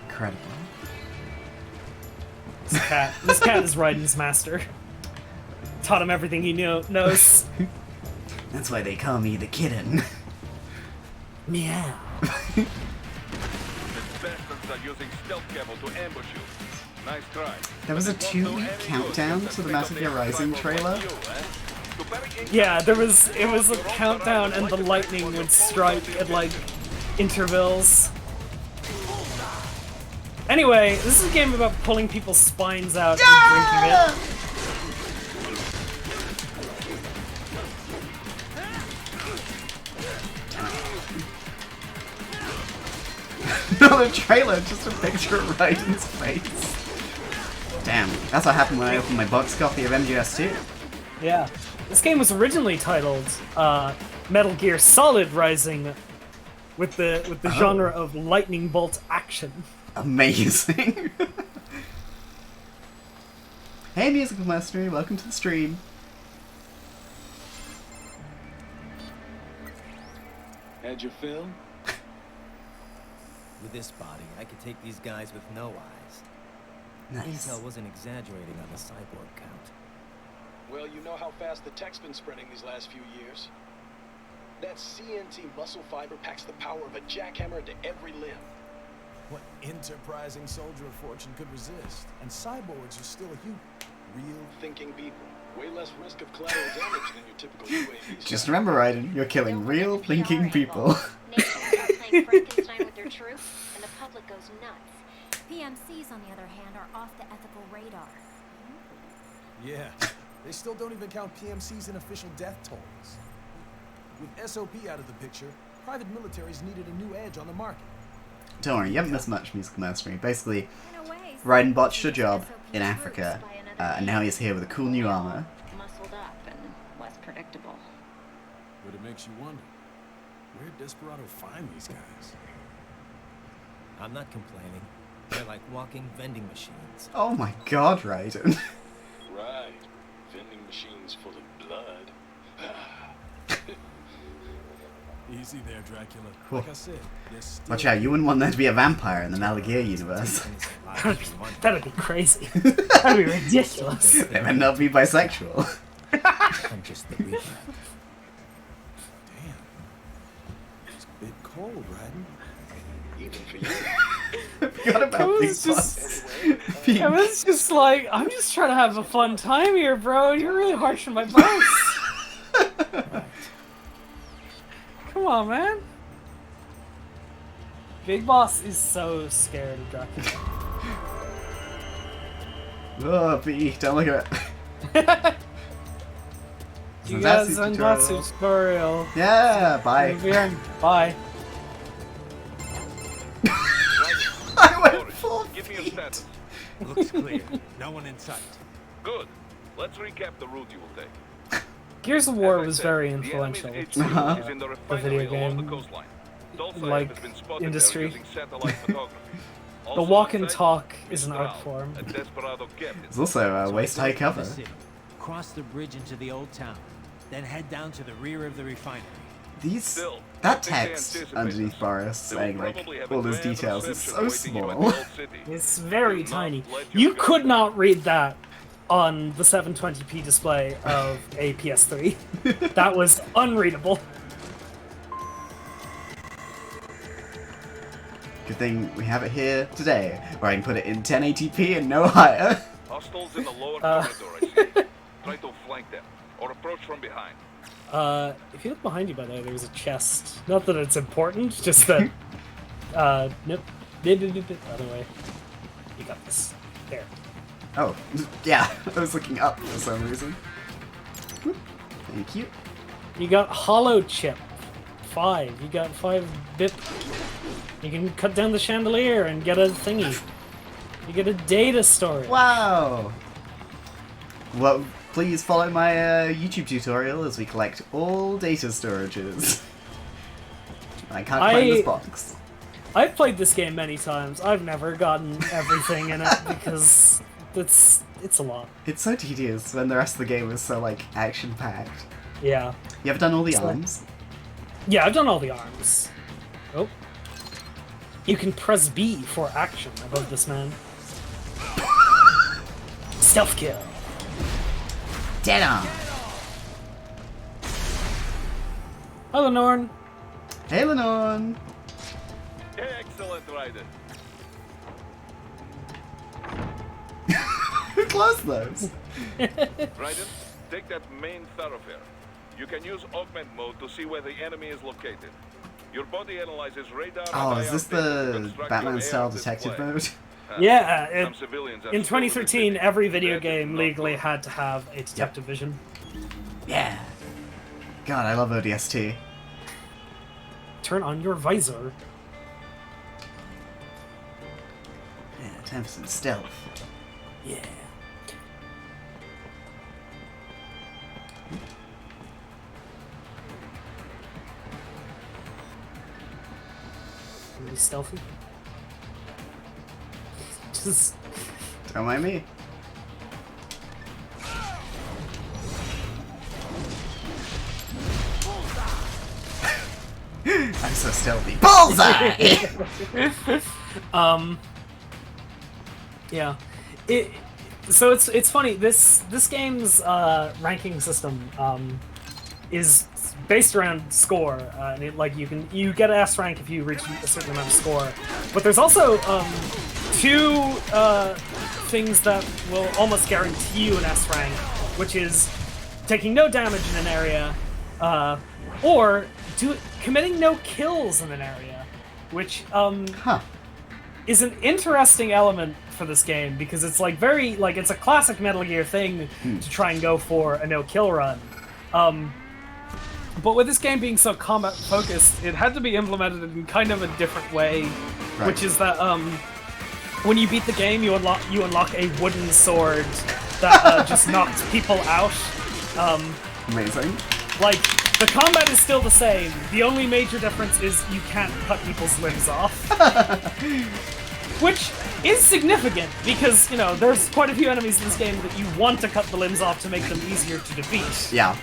Incredible. This cat is Raiden's master. Taught him everything he knows. That's why they call me the kitten. Meow. The bastards are using stealth camo to ambush you. Nice try. There was a 2-week countdown to the Metal Gear Rising trailer. Yeah, it was a countdown, and the lightning would strike at like intervals. Anyway, this is a game about pulling people's spines out and drinking it. No! not a trailer, just a picture of Raiden's face. Damn, that's what happened when I opened my box copy of MGS 2. Yeah. This game was originally titled Metal Gear Solid Rising with the genre of lightning bolt action. Amazing. Hey, Musical Mastery, welcome to the stream. Had your fill? With this body, I could take these guys with no eyes. Nice. Intel wasn't exaggerating on the cyborg count. Well, you know how fast the tech's been spreading these last few years. That CNT muscle fiber packs the power of a jackhammer into every limb. What enterprising soldier of fortune could resist? And cyborgs are still human. Real thinking people. Way less risk of collateral damage than your typical UAVs. Just remember, Raiden, you're killing real thinking people. Nations start playing Frankenstein with their troops, and the public goes nuts. PMCs, on the other hand, are off the ethical radar. Yeah, they still don't even count PMCs in official death tolls. With SOP out of the picture, private militaries needed a new edge on the market. Don't worry, you haven't missed much Musical Mastery. Basically, In a way, Raiden botched a job SOP in troops Africa, by another and now he's here with a cool new armor. muscled up and less predictable. But it makes you wonder, where'd Desperado find these guys? I'm not complaining. They're like walking vending machines. Oh my god, Raiden. Right. Vending machines full of blood. Easy there, Dracula. Like I said, there's still... Watch out, you wouldn't want there to be a vampire in the Metal Gear universe. That'd be crazy. That'd be ridiculous. They might not be bisexual. I'm just the Reaper. Damn. It's a bit cold, Raiden. Even for you. Forgot about It Big was Boss. It was just like, I'm just trying to have a fun time here, bro. You're really harsh on my boss. Come on, man. Big Boss is so scared of Dracula. Oh, B, don't look at it. You guys Zangatsu tutorial. Yeah, bye. Bye. I went full Give me your status. Looks clear. No one in sight. Good. Let's recap the route you will take. Gears of War As I was said, very the enemy's influential HQ to is in the the refinery video along the game coastline. Dulce like has been spotted industry. there using satellite photography. The Also walk and inside, talk is an Mr. art Al, form. a Desperado captain. It's also a waist-high cover. Cross the bridge into the old town, then head down to the rear of the refinery. These... Still, That I think they text anticipate underneath us. Boris They will saying, like, probably have all a those grand details is reception so awaiting you at the small. old city. It's very Do not tiny. let your You guard could down. not read that on the 720p display of a PS3. That was unreadable. Good thing we have it here today, where I can put it in 1080p and no higher. Hostiles in the lower corridor, I see. Try to flank them, or approach from behind. If you look behind you, by the way, there's a chest. Not that it's important, just that... nope. Other way. You got this. There. Oh, yeah, I was looking up for some reason. Whoop. Thank you. You got hollow chip. 5. You got 5 bit. You can cut down the chandelier and get a thingy. You get a data storage. Wow! Well, please follow my YouTube tutorial as we collect all data storages. I can't find this box. I've played this game many times. I've never gotten everything in it because it's a lot. It's so tedious when the rest of the game is so, like, action-packed. Yeah. You ever done all the So- arms? Yeah, I've done all the arms. Oh. You can press B for action above this man. Stealth kill. Dead on! Hello, Norn. Hey, Lenore! Excellent, Raiden. Who closed those? Raiden, take that main thoroughfare. You can use augment mode to see where the enemy is located. Your body analyzes radar. Oh, and is this IR data to the construct Batman-style your AR detective display. mode? Yeah, Some civilians have in stolen the 2013, city. every video That is game not legally good. had to have a detective vision. Yeah. God, I love ODST. Turn on your visor. Time for some stealth. Yeah. Really stealthy. Just Don't mind me. I'm so stealthy. Bullseye! Yeah. So it's funny. This game's ranking system is based around score, and you get S rank if you reach a certain amount of score. But there's also two things that will almost guarantee you an S rank, which is taking no damage in an area, or committing no kills in an area, which is an interesting element for this game, because it's it's a classic Metal Gear thing to try and go for a no-kill run. But with this game being so combat focused, it had to be implemented in kind of a different way, which is that when you beat the game, you unlock a wooden sword that just knocks people out. Amazing. Like, the combat is still the same. The only major difference is you can't cut people's limbs off. Which is significant, because, you know, there's quite a few enemies in this game that you want to cut the limbs off to make them easier to defeat. Yeah.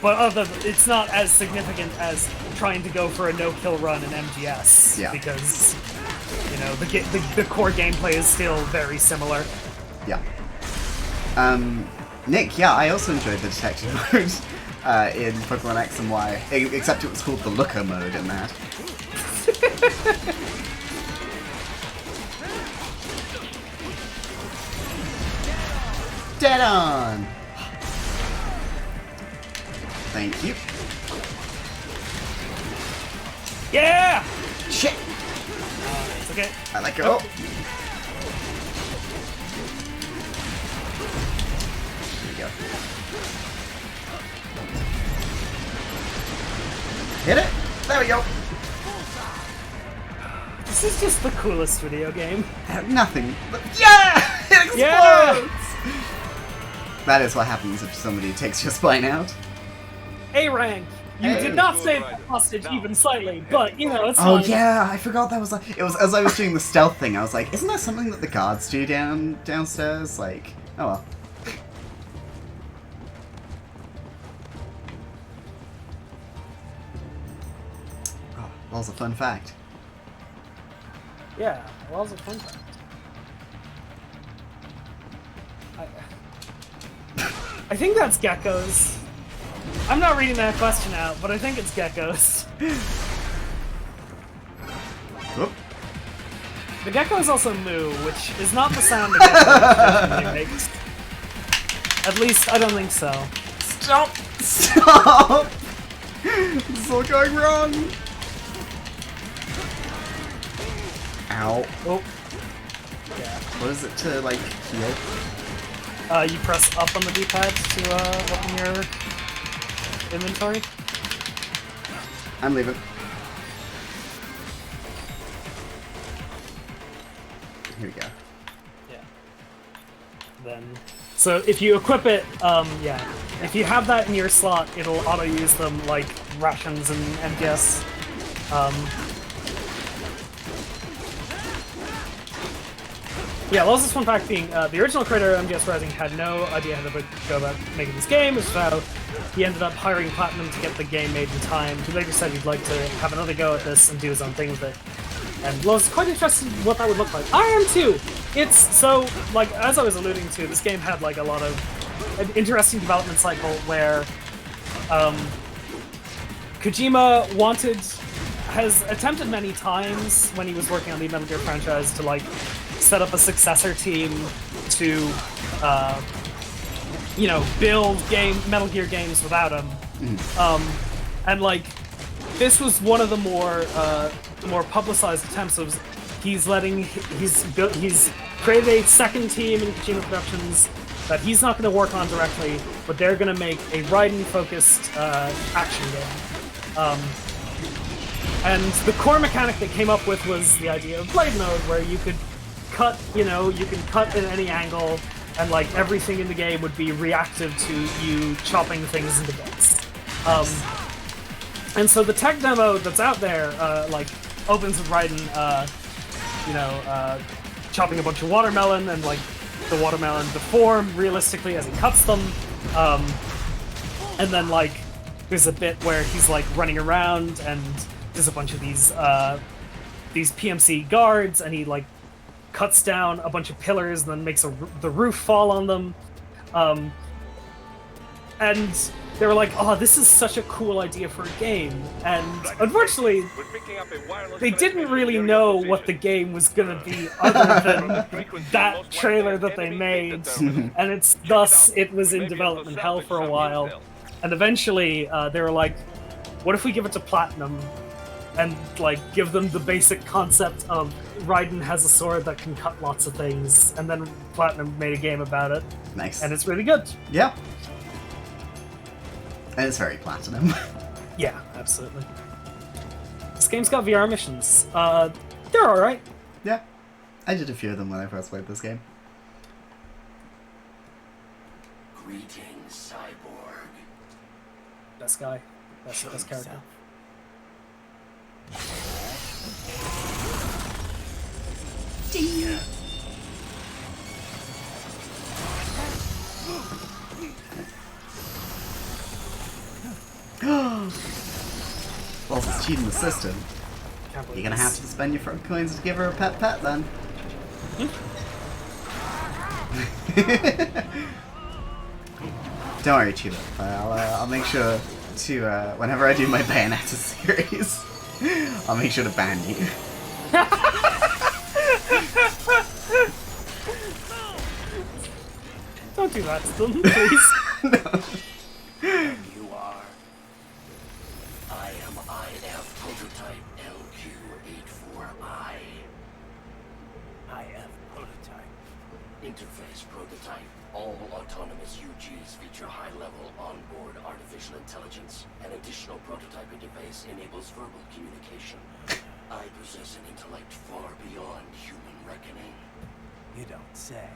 But it's not as significant as trying to go for a no-kill run in MGS. Yeah. Because, you know, the core gameplay is still very similar. Yeah. Nick, yeah, I also enjoyed the detective mode in Pokemon X and Y, except it was called the Looker mode in that. Dead on! Thank you. Yeah! Shit! It's okay. I let go. There we go. Hit it! There we go! This is just the coolest video game. Nothing. Yeah! It explodes! Yeah! That is what happens if somebody takes your spine out. A rank. You Hey. did not save the hostage even slightly, but you know it's Oh fine. yeah, I forgot that was like. It was as I was doing the stealth thing. I was like, isn't that something that the guards do downstairs? Like, oh well. Oh, that was a fun fact. Yeah, well, it's a fun fact. I think that's geckos. I'm not reading that question out, but I think it's geckos. Whoop. The gecko is also moo, which is not the sound a gecko usually makes. At least, I don't think so. Stop! Stop! This is all going wrong! Ow. Oh. Yeah. What is it to, like, heal? You press up on the D-pad to open your inventory. I'm leaving. Here we go. Yeah. Then, so if you equip it, yeah, if you have that in your slot, it'll auto-use them like rations and MGS. Yeah, well, this fun fact being, the original creator of MGS Rising had no idea how to go about making this game, which is how he ended up hiring Platinum to get the game made in time. He later said he'd like to have another go at this and do his own thing with it. And well, I was quite interested in what that would look like. I am too! It's so, like, as I was alluding to, this game had, like, a lot of an interesting development cycle where, Kojima has attempted many times when he was working on the Metal Gear franchise to, like, set up a successor team to, you know, build Metal Gear games without him. And like, this was one of the more publicized attempts. Of he's created a second team in Kojima Productions that he's not going to work on directly, but they're going to make a Raiden-focused action game. And the core mechanic they came up with was the idea of Blade Mode, where you could cut, you can cut at any angle, and like everything in the game would be reactive to you chopping things into bits. And so the tech demo that's out there, like, opens with Raiden, chopping a bunch of watermelon, and like the watermelon deform realistically as he cuts them. And then like there's a bit where he's like running around, and there's a bunch of these PMC guards, and he like cuts down a bunch of pillars and then makes the roof fall on them. And they were like, oh, this is such a cool idea for a game. And unfortunately, they didn't really know what the game was going to be other than that trailer that they made. And it was in development hell for a while. And eventually, they were like, what if we give it to Platinum and like give them the basic concept of Raiden has a sword that can cut lots of things, and then Platinum made a game about it. Nice. And it's really good. Yeah. And it's very Platinum. Yeah, absolutely. This game's got VR missions. They're alright. Yeah. I did a few of them when I first played this game. Greetings, cyborg. Best guy. Best character. Well, it's cheating the system. You're gonna have to spend your front coins to give her a pet then. Don't worry, Cheetah. I'll make sure to, whenever I do my Bayonetta series, I'll make sure to ban you. Don't do that to them, please. No. You are. I am IF prototype LQ84I. IF prototype. Interface prototype. All autonomous UGs feature high-level onboard artificial intelligence. An additional prototype interface enables verbal communication. I possess an intellect far beyond human reckoning. You don't say.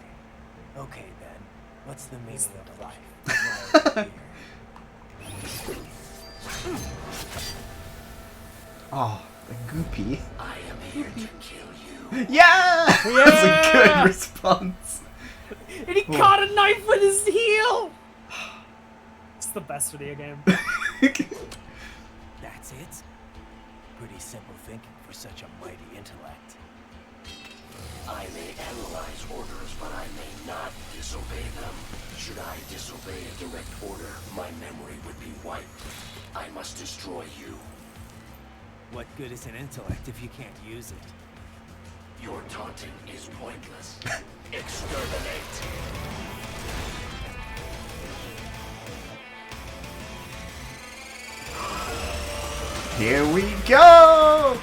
Okay then, what's the meaning of life? Oh, the goopy. I am here to kill you. Yeah! That's a good response. And he caught a knife with his heel! It's the best video game. That's it? Pretty simple thinking for such a mighty intellect. I may analyze orders, but I may not disobey them. Should I disobey a direct order, my memory would be wiped. I must destroy you. What good is an intellect if you can't use it? Your taunting is pointless. Exterminate. Here we go!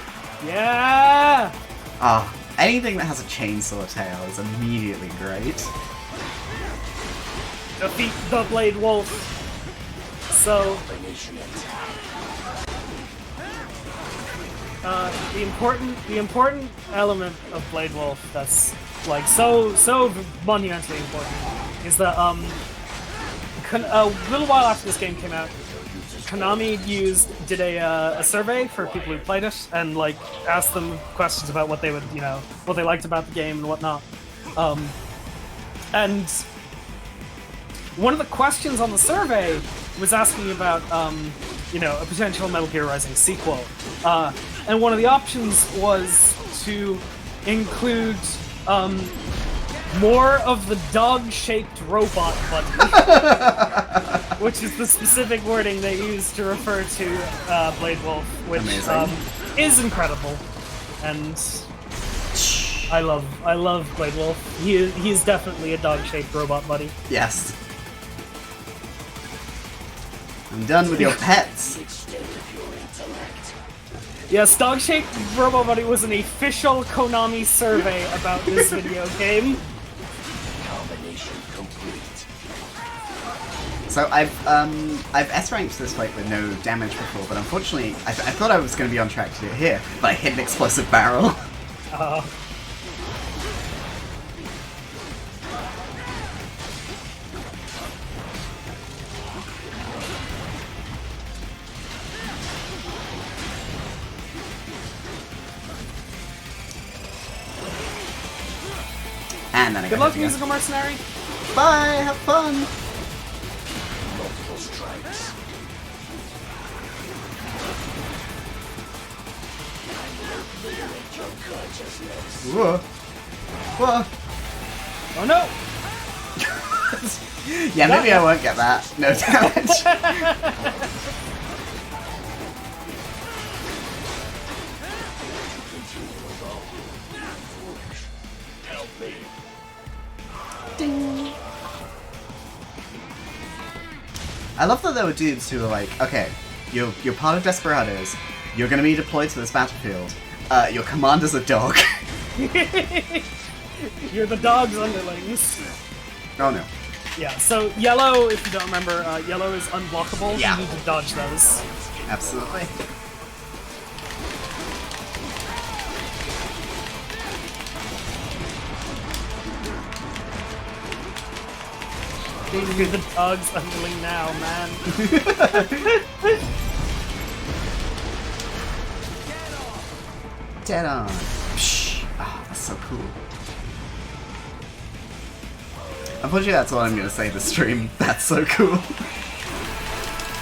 Yeah! Ah, anything that has a chainsaw tail is immediately great. Defeat the Blade Wolf. So, the important element of Blade Wolf that's like so monumentally important is that a little while after this game came out, Konami did a survey for people who played it, and like asked them questions about what they would, what they liked about the game and whatnot. And one of the questions on the survey was asking about, a potential Metal Gear Rising sequel. And one of the options was to include more of the dog-shaped robot button, which is the specific wording they use to refer to Blade Wolf, which is incredible. And I love Blade Wolf. He is definitely a dog-shaped robot buddy. Yes. I'm done with your pets. Yes, dog-shaped robot buddy was an official Konami survey about this video game. Combination complete. So I've S-ranked this fight with no damage before, but unfortunately I thought I was going to be on track to do it here, but I hit an explosive barrel. And then I Good got luck, hit again. musical mercenary. Bye, have fun! Multiple strikes. Your consciousness. Whoa. Whoa. Oh no! Yeah, maybe I won't get that. No damage. Help me. Ding. I love that there were dudes who were like, okay, you're part of Desperados, you're gonna be deployed to this battlefield, your commander's a dog. You're the dog's underlings. Oh no. Yeah, so yellow, if you don't remember, yellow is unblockable. Yeah. You need to dodge those. Absolutely. You're the dog's underling now, man. Dead on. Psh. Oh, that's so cool. Unfortunately, that's all I'm gonna say this stream. That's so cool.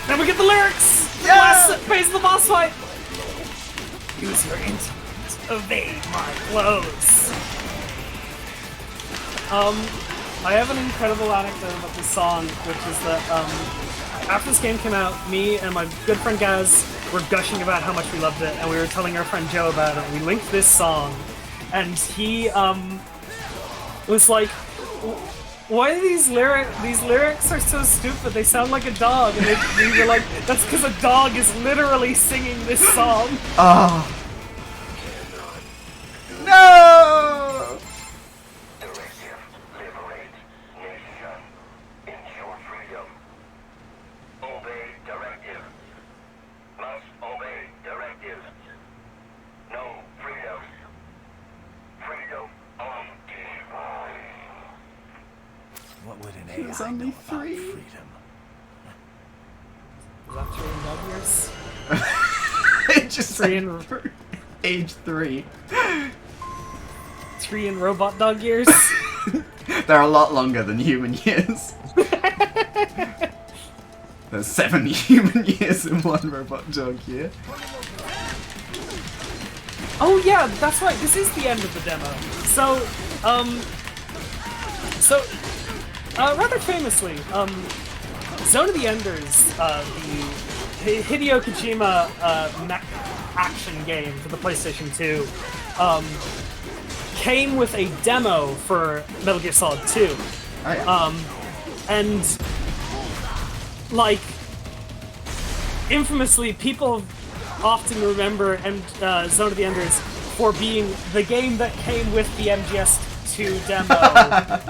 Then we get the lyrics! Yeah! Last phase of the boss fight! Use your intellect. Evade my blows. I have an incredible anecdote about this song, which is that, after this game came out, me and my good friend Gaz were gushing about how much we loved it, and we were telling our friend Joe about it, and we linked this song, and he, was like, why are these lyrics are so stupid, they sound like a dog, and we were like, that's because a dog is literally singing this song. Oh. No! Directive. Liberate. Nation. Ensure freedom. Obey directive. Must obey directive. No freedom. Freedom on divine. What would an It's AI only know about 3. freedom? Is that 3 in dog years? It just 3 in age 3. 3 in robot dog years? They're a lot longer than human years. There's 7 human years in one robot dog year. Oh yeah, that's right. This is the end of the demo. So, rather famously, Zone of the Enders, the Hideo Kojima mech action game for the PlayStation 2, came with a demo for Metal Gear Solid 2. Oh, yeah. And like infamously, people often remember Zone of the Enders for being the game that came with the MGS2 demo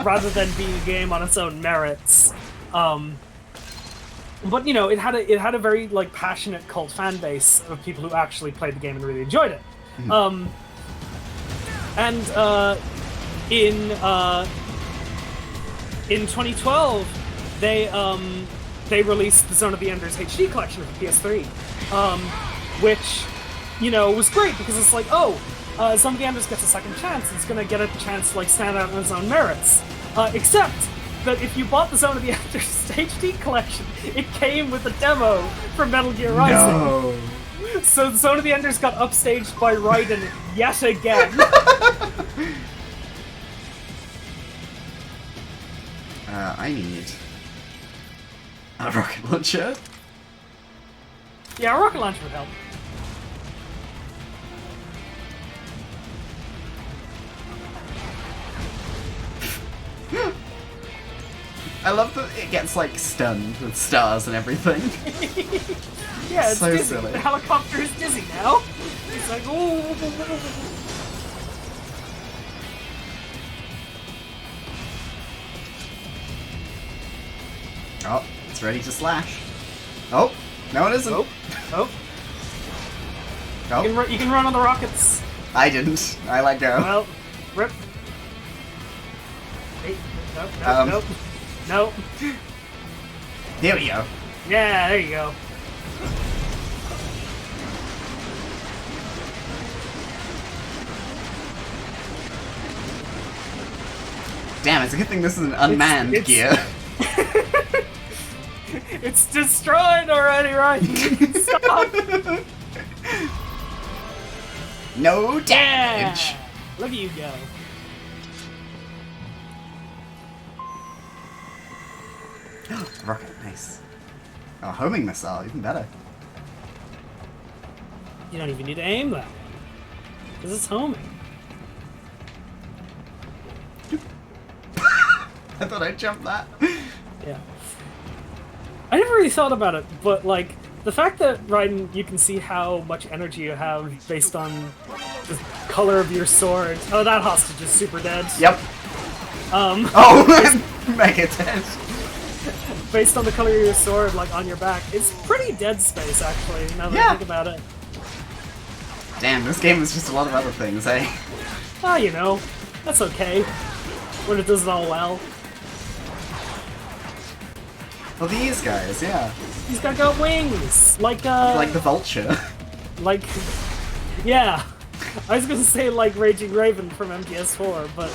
rather than being a game on its own merits. But you know, it had a very like passionate cult fan base of people who actually played the game and really enjoyed it. Mm-hmm. In 2012, they released the Zone of the Enders HD collection for PS3, which, you know, was great because it's like, oh, Zone of the Enders gets a second chance. It's gonna get a chance to like stand out on its own merits. Except that if you bought the Zone of the Enders HD collection, it came with a demo for Metal Gear Rising. No. So the Zone of the Enders got upstaged by Raiden yet again. I need a rocket launcher. Yeah, a rocket launcher would help. I love that it gets like stunned with stars and everything. Yeah, it's So dizzy. silly. The helicopter is dizzy now. It's like, ooh. Oh, it's ready to slash. Oh, no it isn't. Oh. Oh. You can run on the rockets. I didn't. I let go. Well, rip. Hey, nope, nope, nope. Nope. Here we go. Yeah, there you go. Damn, it's a good thing this is an unmanned gear. It's destroyed already, right? Stop! No damage! Yeah. Look at you go. Rocket, nice. Oh, homing missile, even better. You don't even need to aim that way. Because it's homing. I thought I'd jump that. Yeah. I never really thought about it, but like, the fact that, Raiden, you can see how much energy you have based on the color of your sword. Oh, that hostage is super dead. Yep. Oh, mega dead. Based on the color of your sword, like, on your back, it's pretty Dead Space, actually, now that I think about it. Damn, this game is just a lot of other things, eh? Ah, you know, that's okay. When it does it all well. Well, these guys, yeah. These guys got wings! Like the vulture. Like, yeah. I was gonna say like Raging Raven from MGS4, but,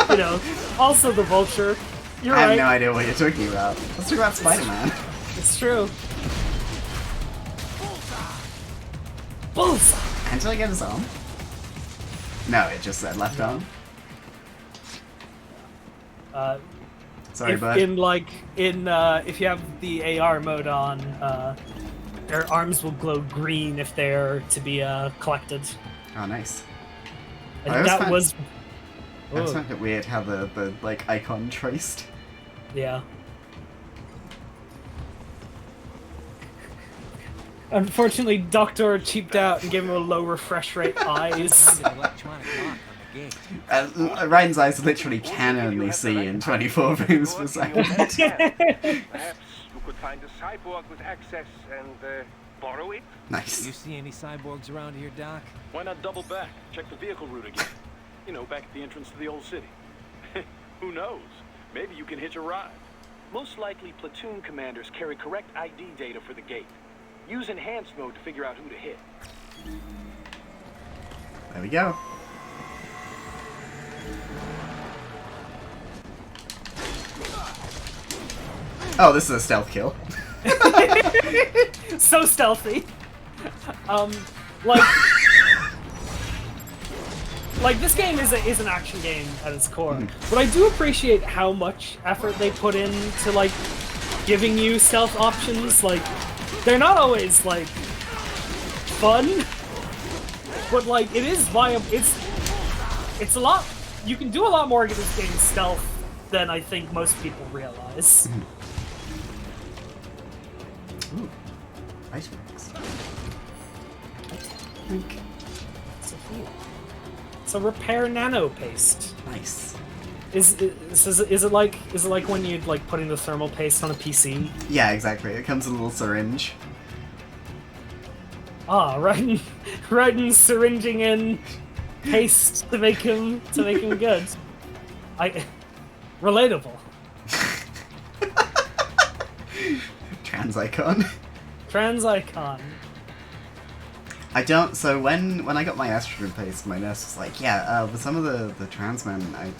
you know, also the vulture. You're right. I have no idea what you're talking about. Let's talk about Spider-Man. It's true. Bullseye! And did I get his arm? No, it just said left arm. Sorry, bud. If you have the AR mode on, their arms will glow green if they're to be collected. Oh, nice. And that was. I just found it weird how the like icon traced. Yeah. Unfortunately, Doctor cheaped out and gave him a low refresh rate eyes. Ryan's eyes literally can only see in 24 frames per second. Perhaps you could find a cyborg with access and borrow it? Nice. You see any cyborgs around here, Doc? Why not double back? Check the vehicle route again. You know, back at the entrance to the old city. Who knows? Maybe you can hitch a ride. Most likely, platoon commanders carry correct ID data for the gate. Use enhanced mode to figure out who to hit. There we go. Oh, this is a stealth kill. So stealthy. Like this game is an action game at its core, but I do appreciate how much effort they put into like giving you stealth options. Like they're not always like fun, but like it is viable. It's a lot. You can do a lot more in this game stealth than I think most people realize. Ooh, ice rings. So repair nano paste. Nice. Is it like when you'd like putting the thermal paste on a PC? Yeah, exactly. It comes in a little syringe. Ah, Raiden syringing in paste to make him good. Relatable. Trans icon. Trans icon. I don't. So when I got my estrogen paste, my nurse was like, "Yeah, with some of the trans men I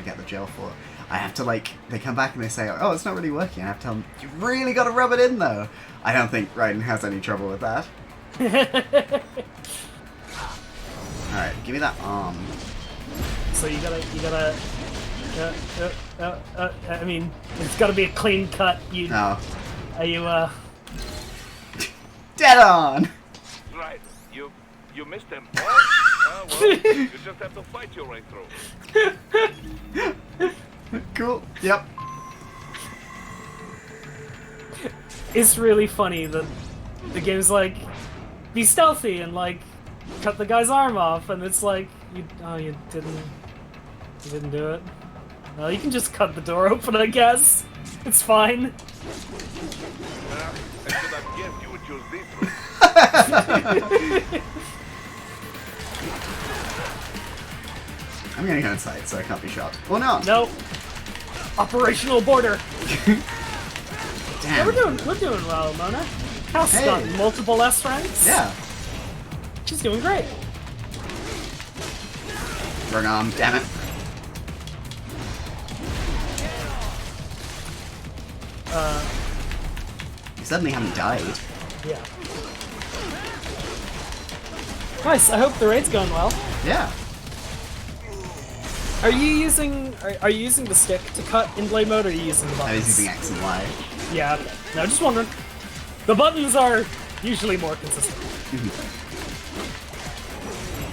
get the gel for, I have to like they come back and they say, oh, it's not really working. I have to tell them you really got to rub it in though." I don't think Raiden has any trouble with that. All right, give me that arm. So you gotta. I mean, it's gotta be a clean cut. No. Are you Dead on. Right, you missed them. Oh, well, you just have to fight your way through. Cool. Yep. It's really funny that the game's like, be stealthy and like cut the guy's arm off, and it's like, you didn't do it. Well, you can just cut the door open, I guess. It's fine. I should have guessed you would use this route. I'm gonna go inside so I can't be shot. Or not. Nope. Operational border. Damn. Yeah, we're doing well, Mona. House got multiple S ranks. Yeah. She's doing great. Wrong arm, damn it. You certainly haven't died. Yeah. Nice. I hope the raid's going well. Yeah. Are you using the stick to cut in blade mode, or are you using the buttons? I was using X and Y. Yeah. Okay. No, just wondering. The buttons are usually more consistent.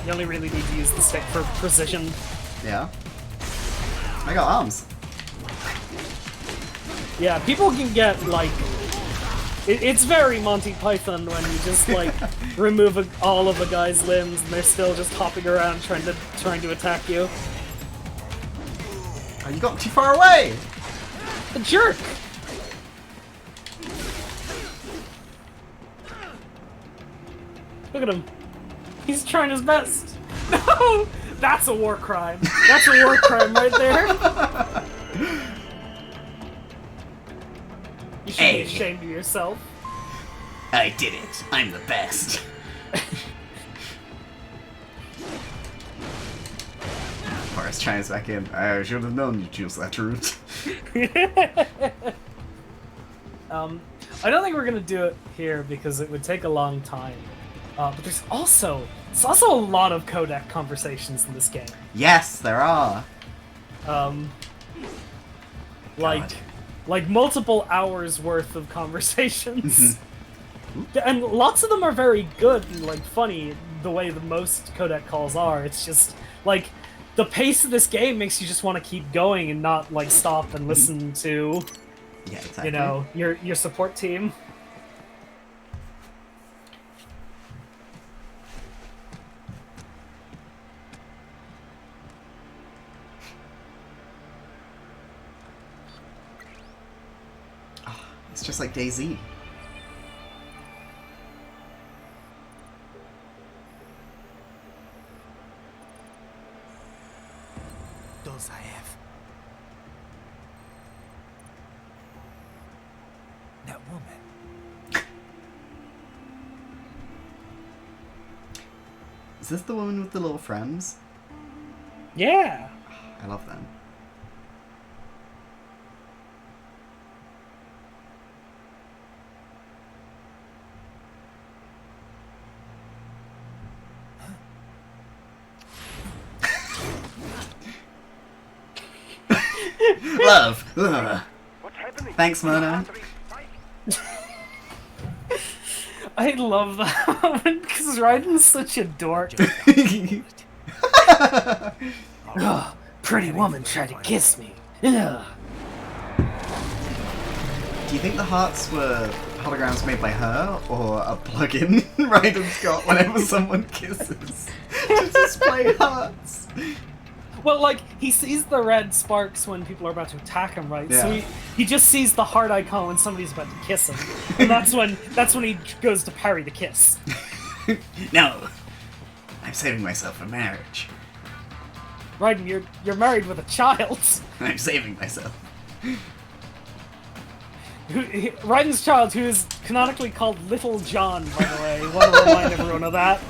You only really need to use the stick for precision. Yeah. I got arms. Yeah, people can get, like... It's very Monty Python when you just, like, remove all of a guy's limbs and they're still just hopping around trying to attack you. Oh, you got too far away! A jerk! Look at him. He's trying his best. No! That's a war crime. That's a war crime right there. You should be ashamed of yourself. I did it. I'm the best. Forrest chimes back in. I should have known you'd choose that route. I don't think we're gonna do it here because it would take a long time. But there's also a lot of codec conversations in this game. Yes, there are. Like multiple hours worth of conversations. And lots of them are very good and like funny the way the most codec calls are. It's just like the pace of this game makes you just want to keep going and not like stop and listen to you know, your support team. It's just like DayZ. Those I have. That woman. Is this the woman with the little friends? Yeah. I love them. Love. Thanks, Mona. I love that moment because Raiden's such a dork. Oh, pretty woman tried to kiss me. Ugh. Do you think the hearts were holograms made by her, or a plugin Raiden's got whenever someone kisses to display hearts? Well, like, he sees the red sparks when people are about to attack him, right? Yeah. So he just sees the heart icon when somebody's about to kiss him. And that's when he goes to parry the kiss. No. I'm saving myself for marriage. Raiden, you're married with a child. I'm saving myself. Raiden's child, who is canonically called Little John, by the way. I want to remind everyone of that.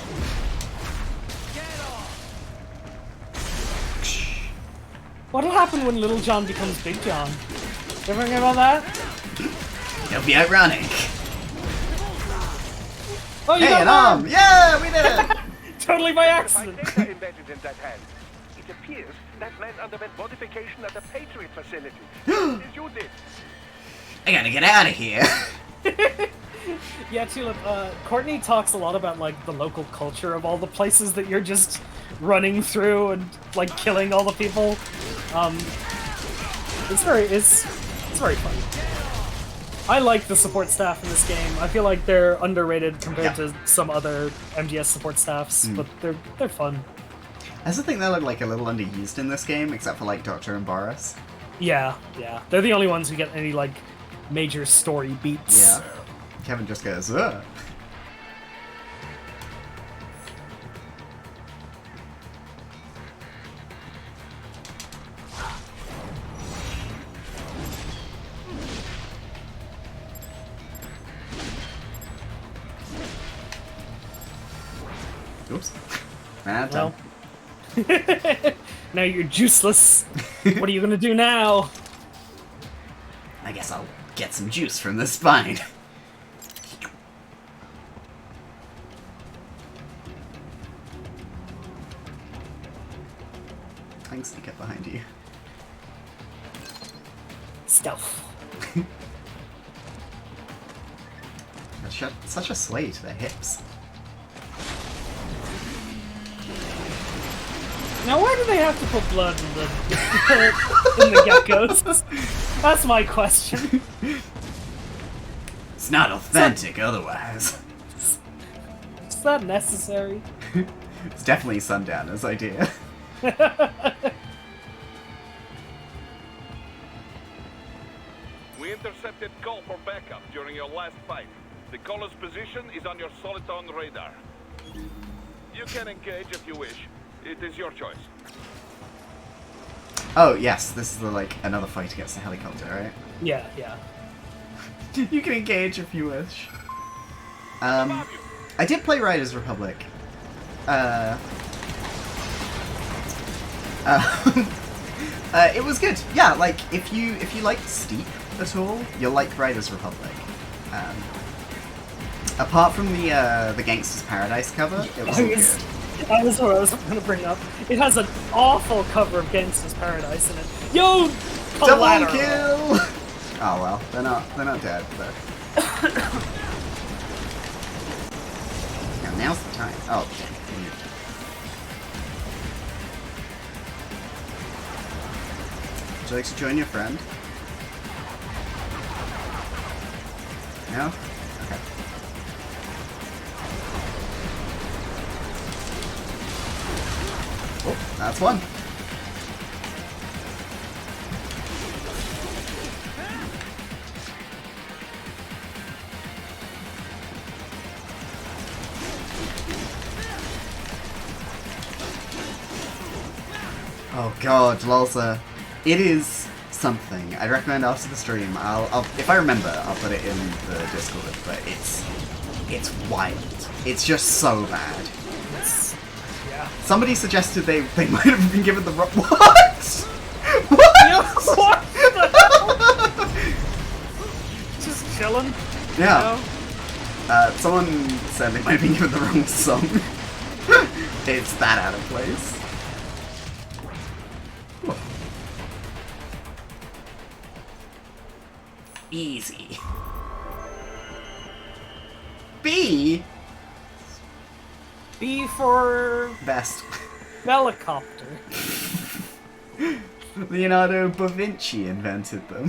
What'll happen when Little John becomes Big John? You ever think about that? It'll be ironic. Oh, you hey, got an arm! arm! Yeah, we did it! Totally by accident. Data embedded in that hand. It appears that man underwent modification at the Patriot facility. As you did. I gotta get out of here. Yeah, Tulip, Courtney talks a lot about, like, the local culture of all the places that you're just running through and, like, killing all the people. It's very fun. I like the support staff in this game. I feel like they're underrated compared to some other MGS support staffs, but they're fun. I also think they look like a little underused in this game, except for, like, Doctor and Boris. Yeah. They're the only ones who get any, like, major story beats. Yeah. Kevin just goes, ugh. Oops. Ran out of time. Now you're juiceless. What are you gonna do now? I guess I'll get some juice from the spine. Thanks to get behind you. Stealth. Such a sway to their hips. Now, why do they have to put blood in the in the geckos? That's my question. It's not authentic otherwise. Is that necessary? It's definitely Sundowner's idea. We intercepted call for backup during your last fight. The caller's position is on your Soliton radar. You can engage if you wish. It is your choice. Oh yes, this is another fight against the helicopter, right? Yeah, yeah. You can engage if you wish. I did play Riders Republic. It was good. Yeah, like if you like Steep at all, you'll like Riders Republic. Apart from the Gangster's Paradise cover, it was all good. That was what I was going to bring up. It has an awful cover of Gangster's Paradise in it. Yo, Double kill! Oh well, they're not dead, but now's the time. Oh, okay. Would you like to join your friend? No? Okay. Oh, that's one. Oh god, Lalsa. It is something. I'd recommend after the stream. I'll if I remember, I'll put it in the Discord, but it's wild. It's just so bad. Yeah. Somebody suggested they might have been given the wrong what? What? Yo, what the hell? Just chilling. Yeah. You know? Someone said they might have been given the wrong song. It's that out of place. Easy. B? B for Best. helicopter. Leonardo da Vinci invented them.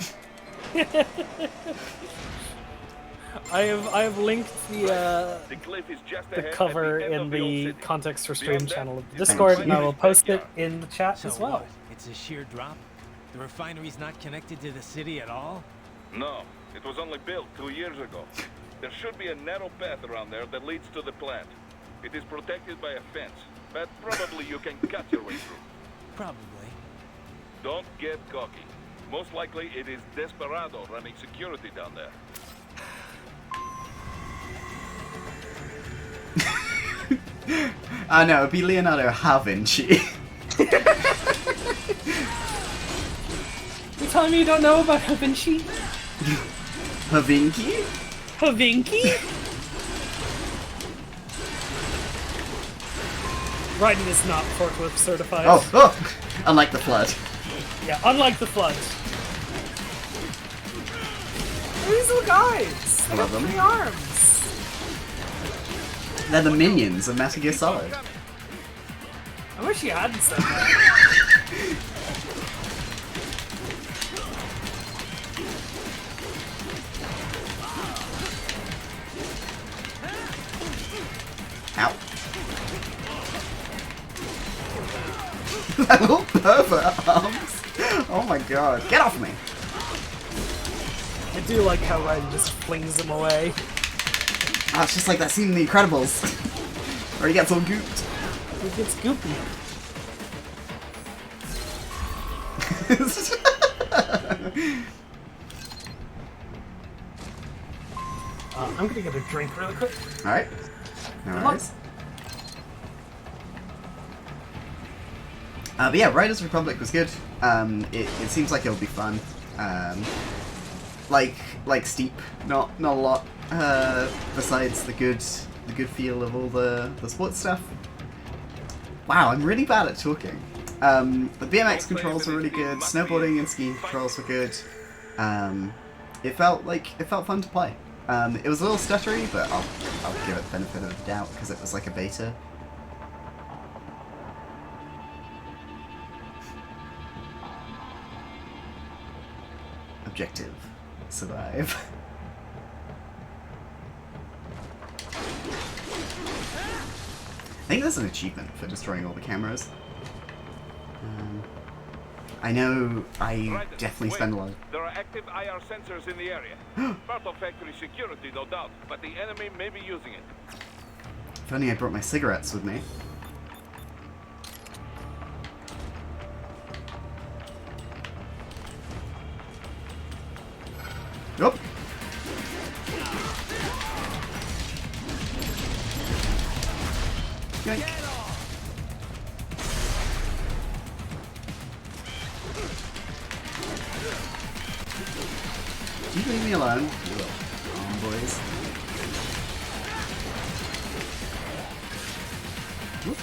I have linked the cliff is just the ahead cover at the end in of the old the city. Context for Stream Beyond that, channel of the you can Discord, find and I will the post it backyard. in the chat So as well. what? It's a sheer drop? The refinery's not connected to the city at all? No, it was only built 2 years ago. There should be a narrow path around there that leads to the plant. It is protected by a fence, but probably you can cut your way through. Probably. Don't get cocky. Most likely it is Desperado running security down there. No, it'd be Leonardo da Vinci. You telling me you don't know about Da Vinci? Da Vinci? Da Vinci? Writing is not forklift certified. Oh, unlike the Flood. Yeah, unlike the Flood. These little guys! I love them. 3 arms! They're the minions of Metal Gear Solid. I wish you hadn't said that. Ow. That little pervert arms. Oh my god. Get off me. I do like how Raiden just flings them away. Oh, it's just like that scene in The Incredibles. Where he gets all gooped. It gets goopy. I'm gonna get a drink really quick. Alright. No worries. But yeah, Riders Republic was good. It seems like it'll be fun. like steep. Not a lot. Besides the good feel of all the sports stuff. Wow, I'm really bad at talking. The BMX controls were really good. Snowboarding and skiing controls were good. It felt fun to play. It was a little stuttery, but I'll give it the benefit of the doubt because it was like a beta. Objective: survive. I think there's an achievement for destroying all the cameras. I know I definitely spend a lot of... There are active IR sensors in the area. Part of factory security, no doubt, but the enemy may be using it. If only I brought my cigarettes with me. Nope. Yoink. You leave me alone, you little boys. Whoop.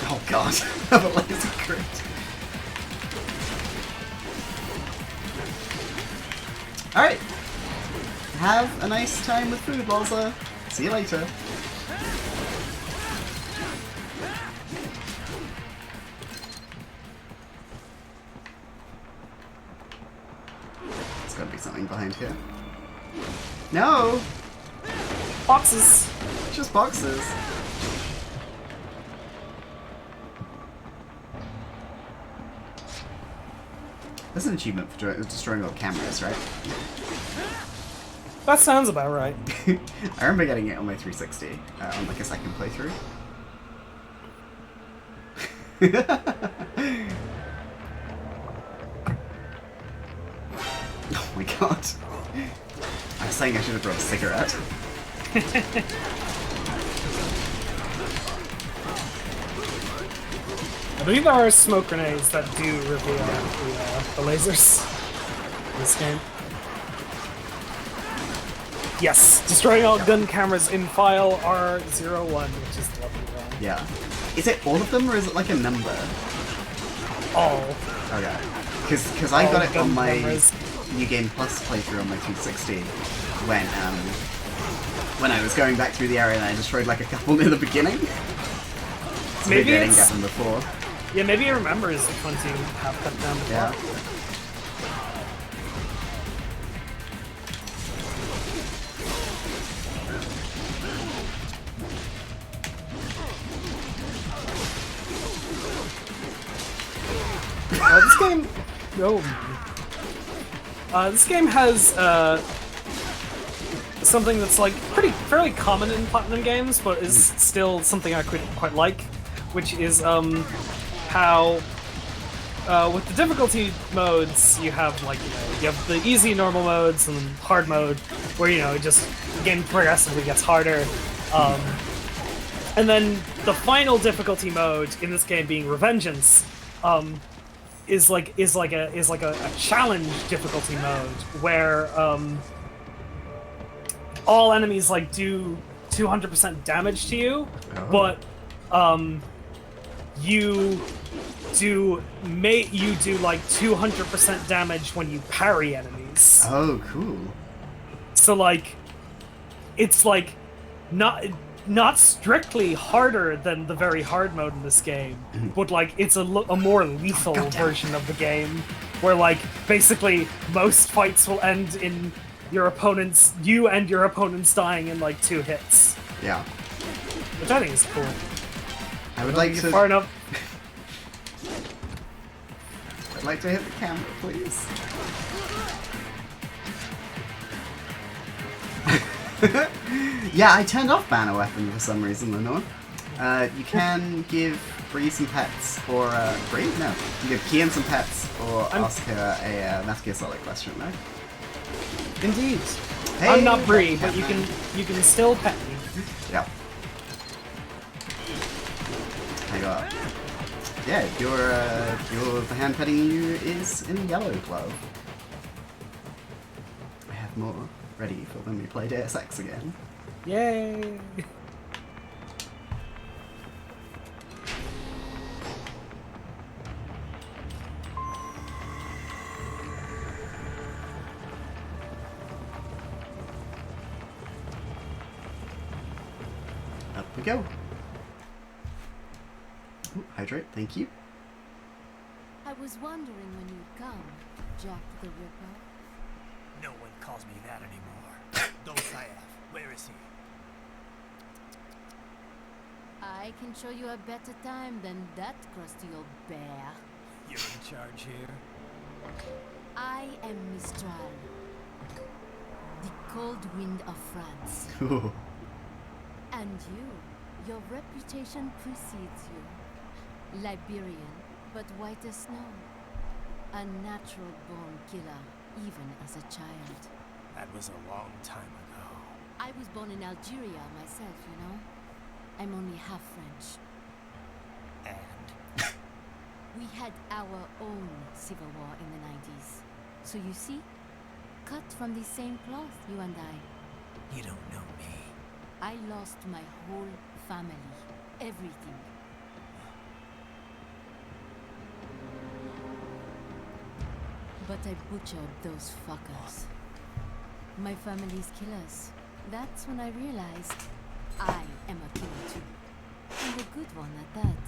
Oh god, I have a laser crit. Alright. Have a nice time with food, Loza. See you later. There's gotta be something behind here. No! Boxes! Just boxes. There's an achievement for destroying all cameras, right? That sounds about right. I remember getting it on my 360 on like a second playthrough. Oh my god. I was saying I should have brought a cigarette. I believe there are smoke grenades that do reveal the lasers in this game. Yes, destroying all gun cameras in file R01, which is the lovely one. Yeah. Is it all of them or is it like a number? All. Okay. Because I got it on my cameras. New Game Plus playthrough on my 260 when I was going back through the area and I destroyed like a couple near the beginning. So maybe I didn't get them before. Yeah, maybe he remembers which ones you have cut down before. Yeah. This game... this game has something that's like fairly common in Platinum games, but is still something I quite like, which is how with the difficulty modes you have you have the easy normal modes and hard mode, where just the game progressively gets harder, and then the final difficulty mode in this game being Revengeance. Is like a challenge difficulty mode where all enemies do 200% damage to you, but you do 200% damage when you parry enemies. Oh, cool. So it's not strictly harder than the very hard mode in this game, but it's a more lethal version of the game, where basically most fights will end in you and your opponents dying in 2 hits. Yeah. Which I think is cool. I would like to... Far enough. I'd like to hit the camera, please. Yeah, I turned off banner weapon for some reason, Lenore. You can give Bree some pets, or Bree? No, you can give Kian some pets, or ask her a Metal Gear Solid question, right? Indeed. Hey, I'm not Bree, but you can still pet me. Yeah. I got. Yeah, the hand petting you is in a yellow glove. have more ready for when we play Deus Ex again. Yay! Up we go. Ooh, hydrate, thank you. I was wondering when you'd come, Jack the Ripper. No one calls me that anymore. Dosayef, where is he? I can show you a better time than that crusty old bear. You're in charge here? I am Mistral, the cold wind of France. Ooh. And you, your reputation precedes you. Liberian, but white as snow. A natural-born killer, even as a child. That was a long time ago. I was born in Algeria myself, you know. I'm only half French. And? We had our own civil war in the 90s. So you see, cut from the same cloth, you and I. You don't know me. I lost my whole family. Everything. But I butchered those fuckers. My family's killers. That's when I realized I am a killer too. And a good one at that.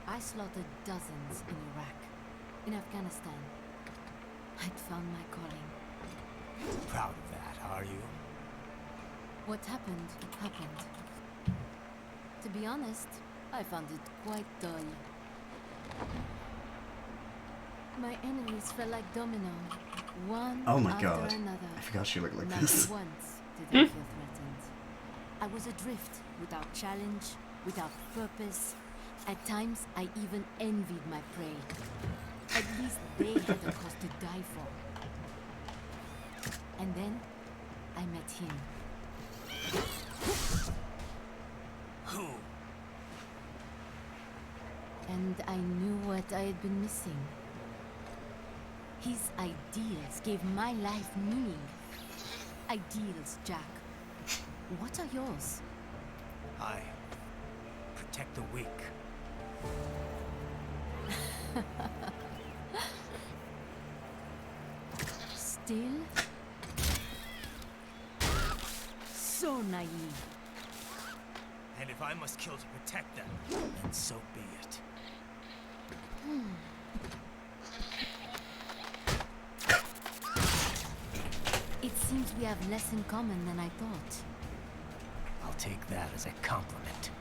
I slaughtered dozens in Iraq, in Afghanistan. I'd found my calling. Proud of that, are you? What happened, happened. To be honest, I found it quite dull. My enemies fell like domino, one Oh my after god. another. I forgot she looked like Not this. once did I feel threatened. I was adrift, without challenge, without purpose. At times, I even envied my prey. At least they had a cause to die for. And then, I met him. Who? And I knew what I had been missing. His ideals gave my life meaning. Ideals, Jack. What are yours? I protect the weak. Still? So naive. And if I must kill to protect them, then so be it. It seems we have less in common than I thought. I'll take that as a compliment.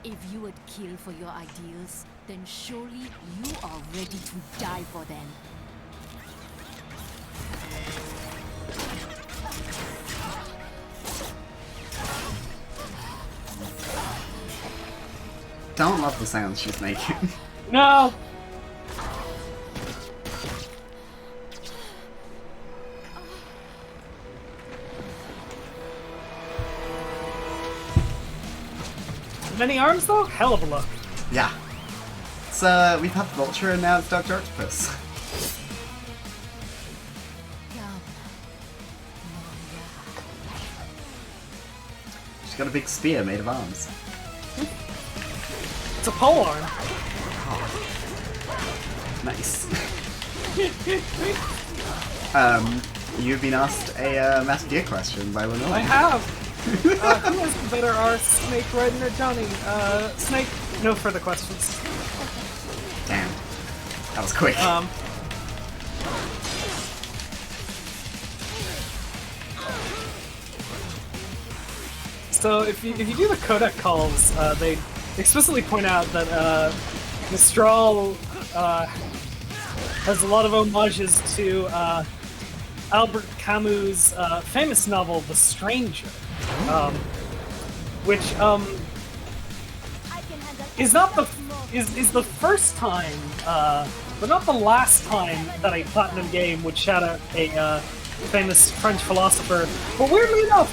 If you would kill for your ideals, then surely you are ready to die for them. Don't love the sounds she's making. No! Many arms though? Hell of a look. Yeah. So we've had Vulture and now it's Dr. Octopus. She's got a big spear made of arms. It's a pole arm. Nice. You've been asked a Master Gear question by Lenore. I have. Who has the better arse, Snake Raiden or Johnny? Snake. No further questions. Damn. That was quick. So if you do the codec calls, they explicitly point out that Mistral has a lot of homages to Albert Camus' famous novel *The Stranger*, which is not the is the first time, but not the last time that a platinum game would shout out a famous French philosopher. But weirdly enough,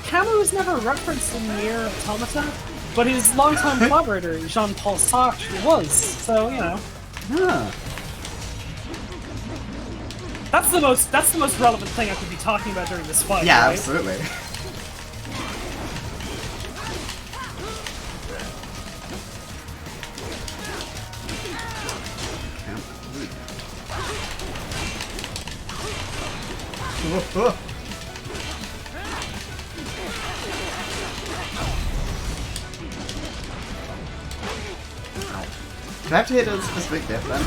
Camus is never referenced in Nier Automata, but his longtime collaborator Jean-Paul Sartre was. So you know. Huh. That's the most relevant thing I could be talking about during this fight. Yeah, right? absolutely. Do I have to hit a specific bit then?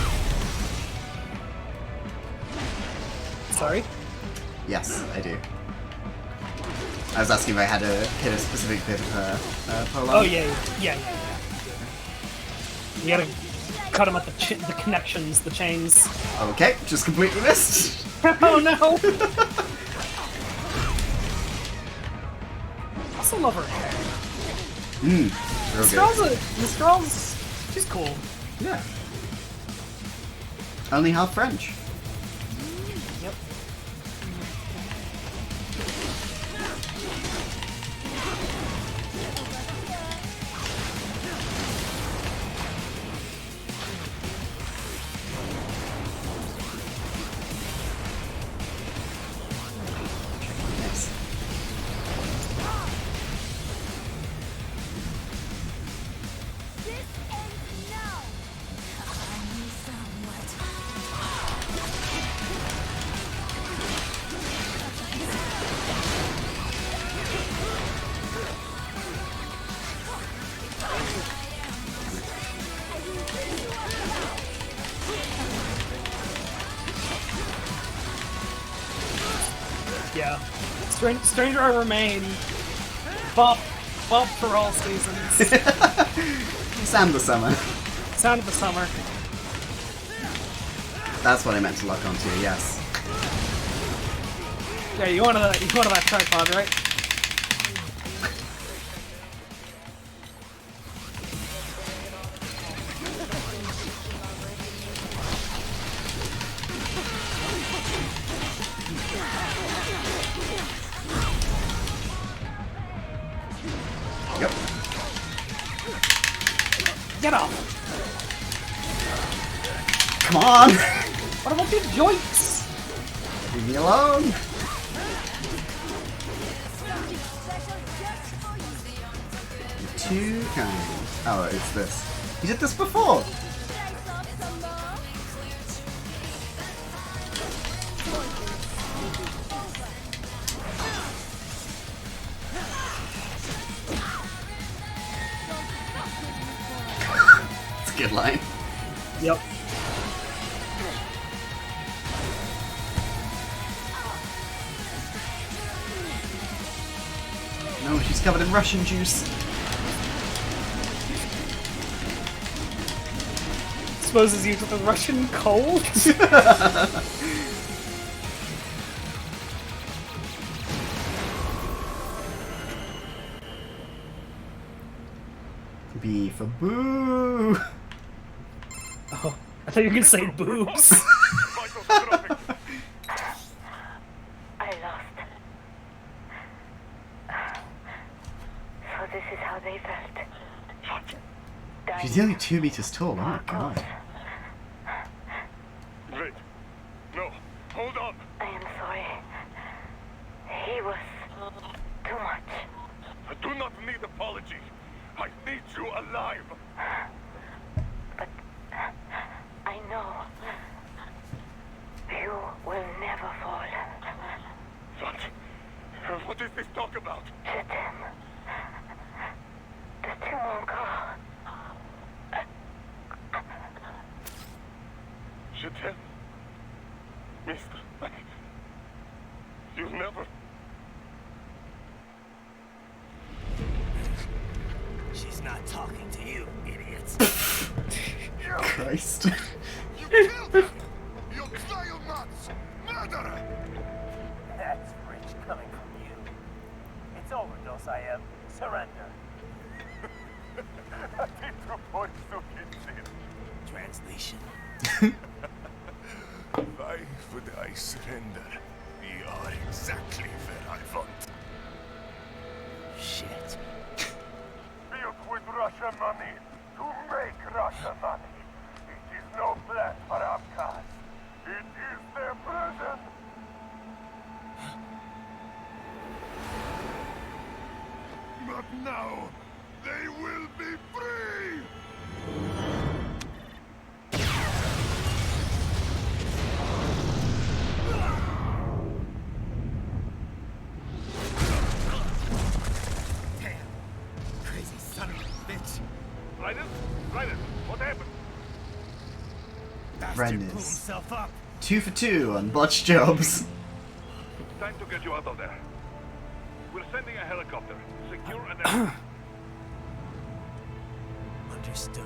Sorry? Yes, I do. I was asking if I had to hit a specific bit prolong. Oh yeah. You gotta cut him at the connections, the chains. Okay, just completely missed. Oh no! I also love her hair. Real good. This girl's, she's cool. Yeah. Only half French. Yep. Nice. Yeah. Stranger I Remain. Bop for all seasons. Sound of the summer. Sound of the summer. That's what I meant to lock onto, yes. Yeah, you wanted that tripod, right? Yep. Get off! Come on! What about your joints? Leave me alone! Too kind. Oh, it's this. You did this before! It's a good line. Yep. No, she's covered in Russian juice. Exposes you to the Russian cold? B for boo! Oh, I thought you were gonna say boobs. I lost. So this is how they felt. She's only 2 meters tall, oh my god. Wait. No. Hold on. I am sorry. He was too much. I do not need apology. I need you alive. But I know you will never fall. What is this talk about? Je t'aime. De tout mon corps. Je t'aime. Mister, you never... She's not talking to you, idiots. Christ. You killed him! You vile nuts! Murderer! That's rich coming from you. It's overdose, I am. Surrender. Translation. Why would I surrender? We are exactly where I want. Shit. Built with Russian money to make Russian money. It is no plan for Afghans. It is their present. now, they will be free! Crazy son of a bitch. Raiden? Raiden, what happened? Bastard Ren blew is himself up. 2 for 2 on botched jobs. Time to get you out of there. We're sending a helicopter. Secure and Understood.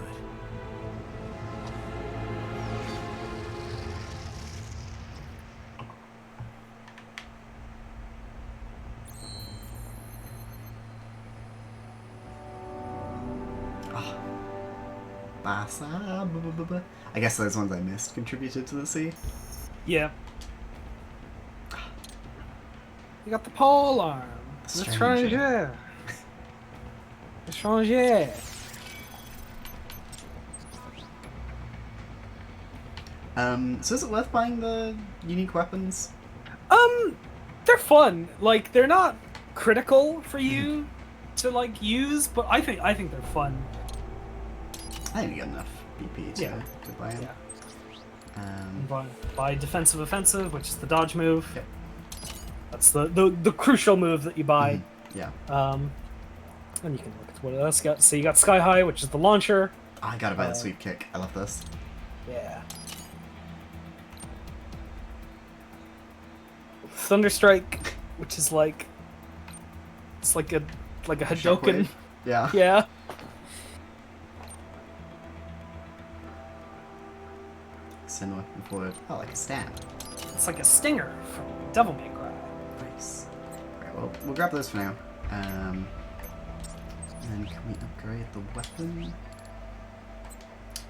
Basa, I guess those ones I missed contributed to the sea. Yeah. You got the pole arm. Stranger. Étranger. So is it worth buying the unique weapons? They're fun. Like, they're not critical for you to like use, but I think they're fun. I think you got enough BP to buy them. Yeah. Buy defensive offensive, which is the dodge move. Yep. That's the crucial move that you buy. Yeah. And you can look at what else you got. So you got Sky High, which is the launcher. I gotta buy the sweep kick. I love this. Yeah. Thunderstrike, which is like it's like a Hadouken. Shockwave. Yeah. Yeah. Send weapon forward. Oh, like a stab. It's like a stinger from Devil May Cry. Nice. Right, well, we'll grab those for now. And then can we upgrade the weapon?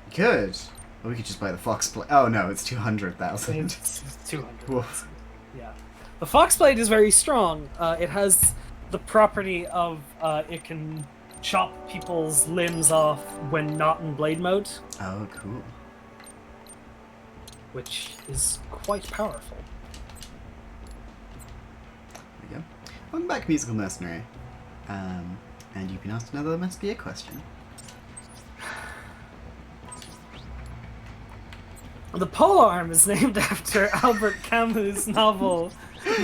We could. Or we could just buy the Fox Blade. Oh no, it's 200,000. It's 200. Woof. Yeah. The Fox Blade is very strong. It has the property of it can chop people's limbs off when not in blade mode. Oh, cool. Which is quite powerful. There we go. Welcome back, Musical Mercenary. And you've been asked another Must Be a question. The polearm is named after Albert Camus' novel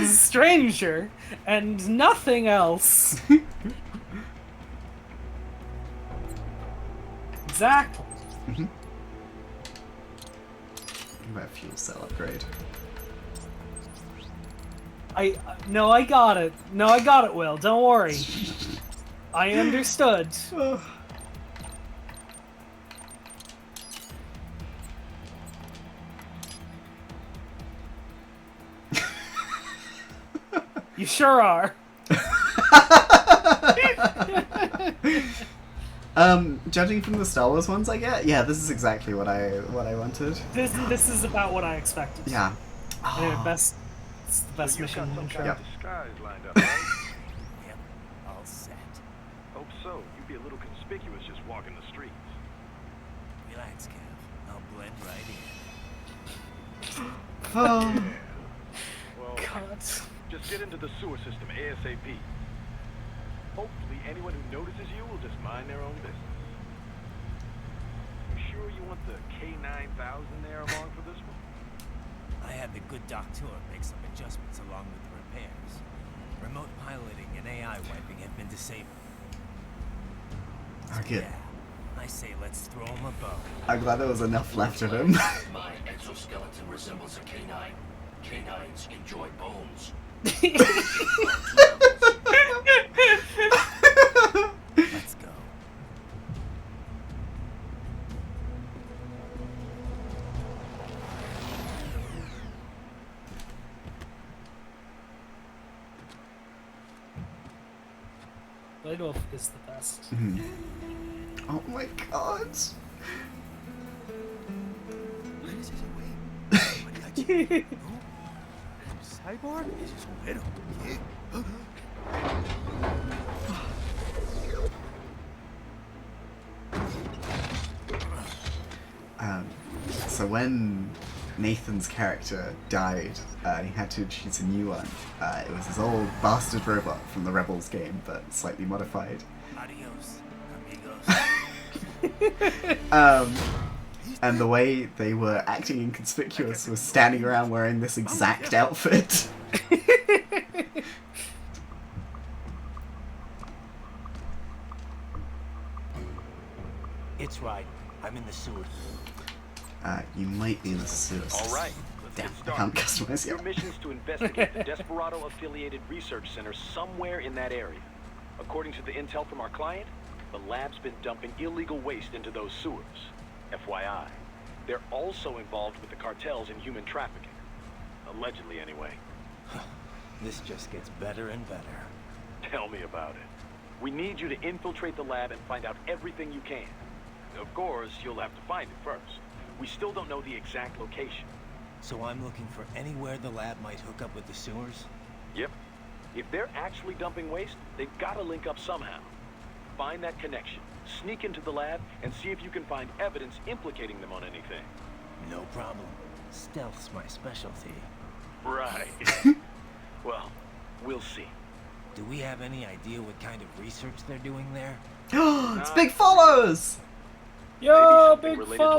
Stranger and nothing else. Exactly. What about fuel cell upgrade? No, I got it. No, I got it, Will. Don't worry. I understood. You sure are. Judging from the Star Wars ones I get, yeah, this is exactly what I wanted. This is about what I expected. Yeah. Anyway, it's the best mission intro. Yep. Disguise lined up, right? Yep, all set. Hope so. You'd be a little conspicuous just walking the streets. Relax, Kev. I'll blend right in. Oh. Well, God. just get into the sewer system ASAP. Hopefully anyone who notices you will just mind their own business. You sure you want the K9000 there along for this one? I had the good doctor make some adjustments along with the repairs. Remote piloting and AI wiping have been disabled. So Okay. yeah, I say let's throw him a bone. I'm glad there was enough left of him. My exoskeleton resembles a canine. Canines enjoy bones. Let's go. Blade Wolf is the best. Oh my god. Cyborg? So when Nathan's character died, he had to choose a new one. It was his old bastard robot from the Rebels game, but slightly modified. And the way they were acting inconspicuous was standing around wearing this exact outfit. It's right. I'm in the sewers. You might be in the sewers. All right, let's Damn, get I started. can't customize Your yet. mission's to investigate the Desperado-affiliated research center somewhere in that area. According to the intel from our client, the lab's been dumping illegal waste into those sewers. FYI, they're also involved with the cartels in human trafficking. Allegedly, anyway. This just gets better and better. Tell me about it. We need you to infiltrate the lab and find out everything you can. Of course, you'll have to find it first. We still don't know the exact location. So I'm looking for anywhere the lab might hook up with the sewers? Yep. If they're actually dumping waste, they've got to link up somehow. Find that connection, sneak into the lab, and see if you can find evidence implicating them on anything. No problem. Stealth's my specialty. Right. Well, we'll see. Do we have any idea what kind of research they're doing there? It's Big Follows! Yo, Maybe something big related to our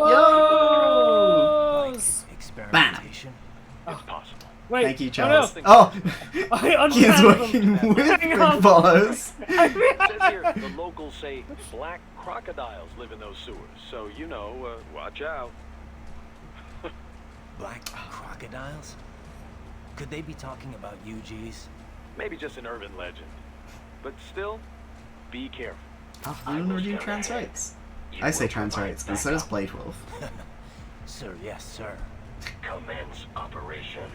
fellows! Experimentation? It's possible. Wait, Thank you, oh, Charles. no. Oh! I He is unbanned working them. with Hang Big on. Follows. It says here, the locals say black crocodiles live in those sewers, so, you know, watch out. Black crocodiles? Could they be talking about UGs? Maybe just an urban legend. But still, be careful. Oh, I don't review trans rights. I say trans rights, and so does Blade Wolf. Sir, yes, sir. Commence operation.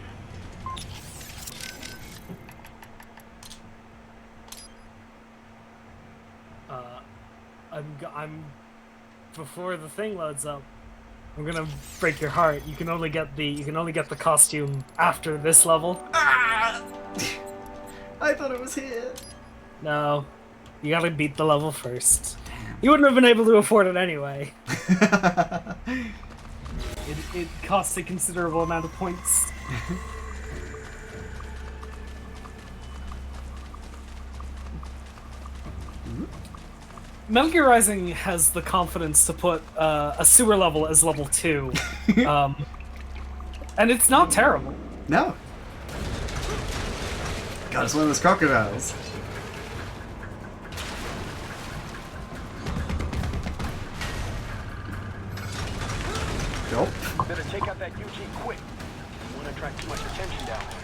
I'm before the thing loads up. I'm gonna break your heart. You can only get the costume after this level. Ah! I thought it was here. No, you gotta beat the level first. You wouldn't have been able to afford it anyway. It costs a considerable amount of points. Metal Gear Rising has the confidence to put a sewer level as level 2. And it's not terrible. No. God, it's one of those crocodiles. Nope. Better take out that UG quick. You won't attract too much attention down there.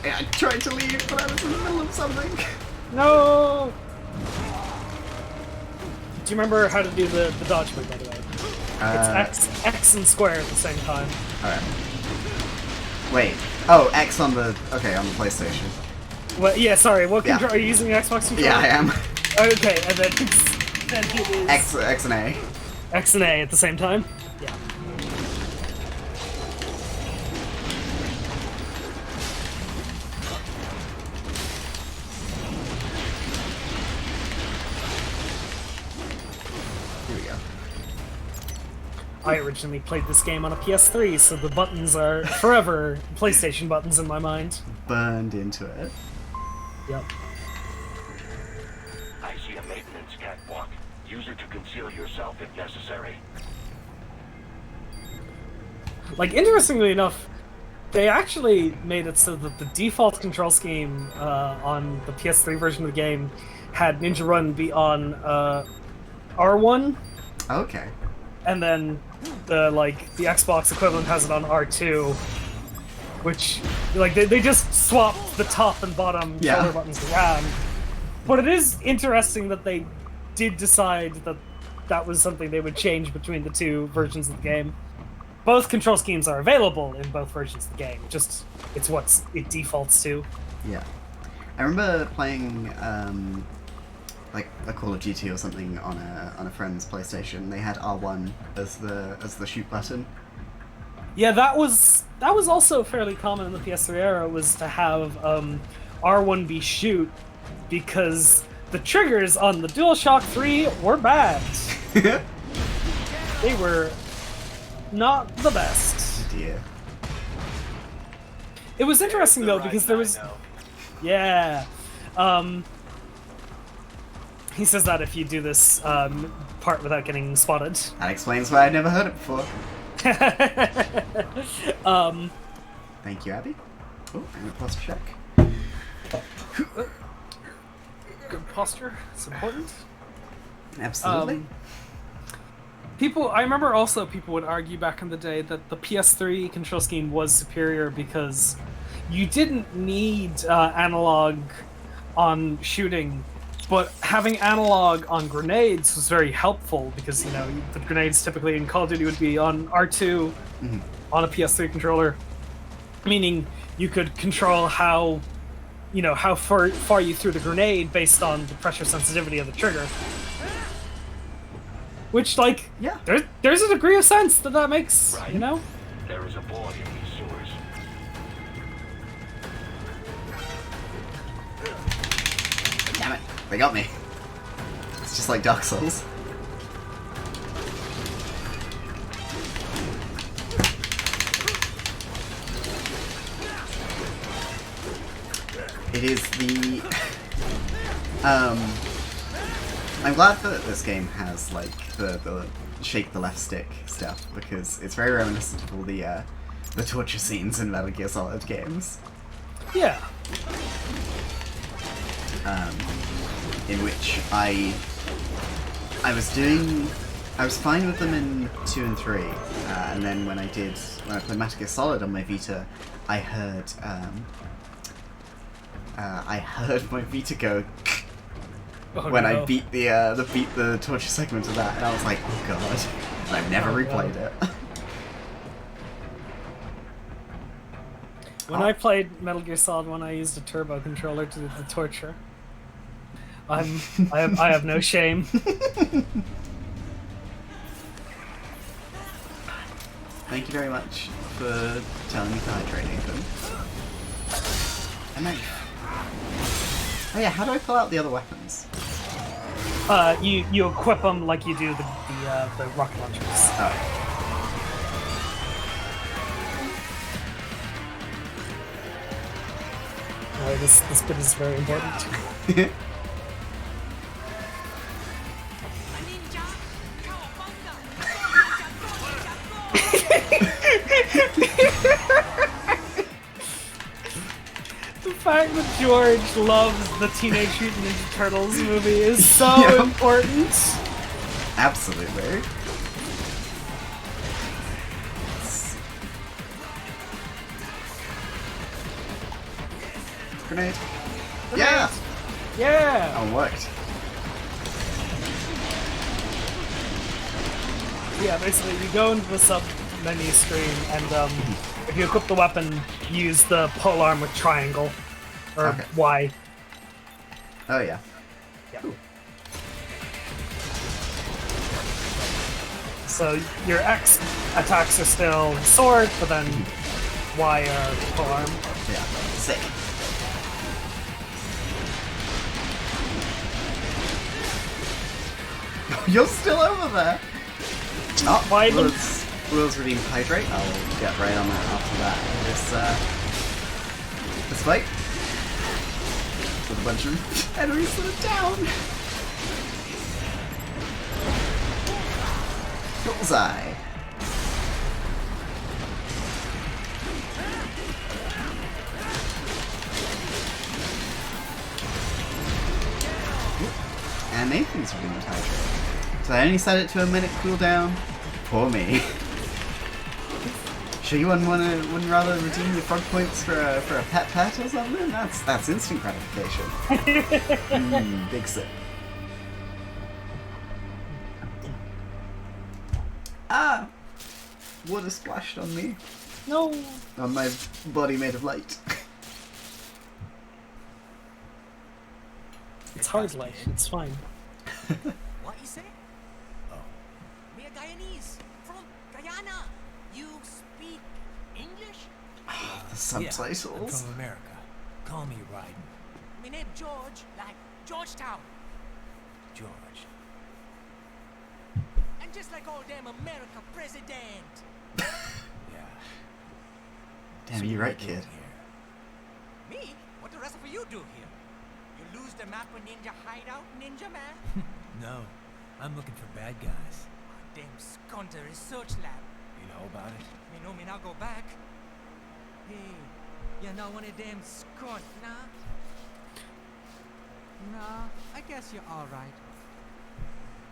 Yeah, I tried to leave, but I was in the middle of something. No! Do you remember how to do the dodge move, by the way? It's X and square at the same time. Alright. Wait. Oh, X on the... Okay, on the PlayStation. Well, yeah, sorry. What control are you using? Xbox controller? Yeah, I am. Okay, and then it is X and A. X and A at the same time. Yeah. Here we go. I originally played this game on a PS3, so the buttons are forever PlayStation buttons in my mind. Burned into it. Yep. I see a maintenance catwalk. Use it to conceal yourself if necessary. Like, interestingly enough, they actually made it so that the default control scheme on the PS3 version of the game had Ninja Run be on R1. Okay. And then the Xbox equivalent has it on R2, which they just swapped the top and bottom shoulder buttons around. But it is interesting that they did decide that that was something they would change between the two versions of the game. Both control schemes are available in both versions of the game. Just it's what it defaults to. Yeah. I remember playing like a Call of Duty or something on a friend's PlayStation. They had R1 as the shoot button. Yeah, that was also fairly common in the PS3 era, was to have R1 be shoot, because the triggers on the DualShock 3 were bad. They were not the best. Dear. It was interesting though because there was, yeah. He says that if you do this part without getting spotted. That explains why I'd never heard it before. Thank you, Abby. Oh, and a plus check. Good posture. It's important. Absolutely. I remember also people would argue back in the day that the PS3 control scheme was superior because you didn't need analog on shooting, but having analog on grenades was very helpful because, you know, the grenades typically in Call of Duty would be on R2 on a PS3 controller, meaning you could control how far you threw the grenade based on the pressure sensitivity of the trigger. Which, like, yeah, there's a degree of sense that makes, right. You know? There is a boy in these sewers. Damn it, they got me. It's just like Dark Souls. It is the... I'm glad that this game has, like, the shake the left stick stuff, because it's very reminiscent of all the torture scenes in Metal Gear Solid games. Yeah. In which I was fine with them in 2 and 3, and then when I played Metal Gear Solid on my Vita, I heard my Vita go when I beat the torture segment of that, and I was like, oh god, and I've never replayed it. When I played Metal Gear Solid 1, I used a turbo controller to do the torture. I have no shame. Thank you very much for telling me to hydrate, Nathan. And then, oh yeah, how do I pull out the other weapons? You equip them like you do the rocket launchers. Oh. Oh, this bit is very important. The fact that George loves the Teenage Mutant Ninja Turtles movie is so important. Absolutely. Grenade. Yeah! Yeah! Oh, it worked. Yeah, basically you go into the sub menu screen and if you equip the weapon, use the polearm with triangle. Or Y. Oh yeah. Yeah. So your X attacks are still sword, but then Y are polearm. Yeah. Sick. You're still over there. Oh, why Will's redeemed hydrate. I'll get right on that after that. This fight with a bunch of enemies that are down. Bullseye. And Nathan's redeemed hydrate. So I only set it to a minute cooldown. Poor me. Sure you wouldn't rather redeem your frog points for a pet or something? That's instant gratification. Big sip. Ah! Water splashed on me. No! On my body made of light. It's hard light, it's fine. What you say? Oh. Me a Guyanese from Guyana. You speak English? The subtitles. Yeah, I'm from America. Call me Ryden. My name George, like Georgetown. George. And just like all damn America president. Yeah. Damn, you're right, kid. Me? What the rest of you do here? You lose the map of Ninja Hideout, Ninja Man? No, I'm looking for bad guys. Damn skunter research lab. You know about it? Me know me now go back. Hey, you're not one of them skunt, nah? Nah, I guess you're alright.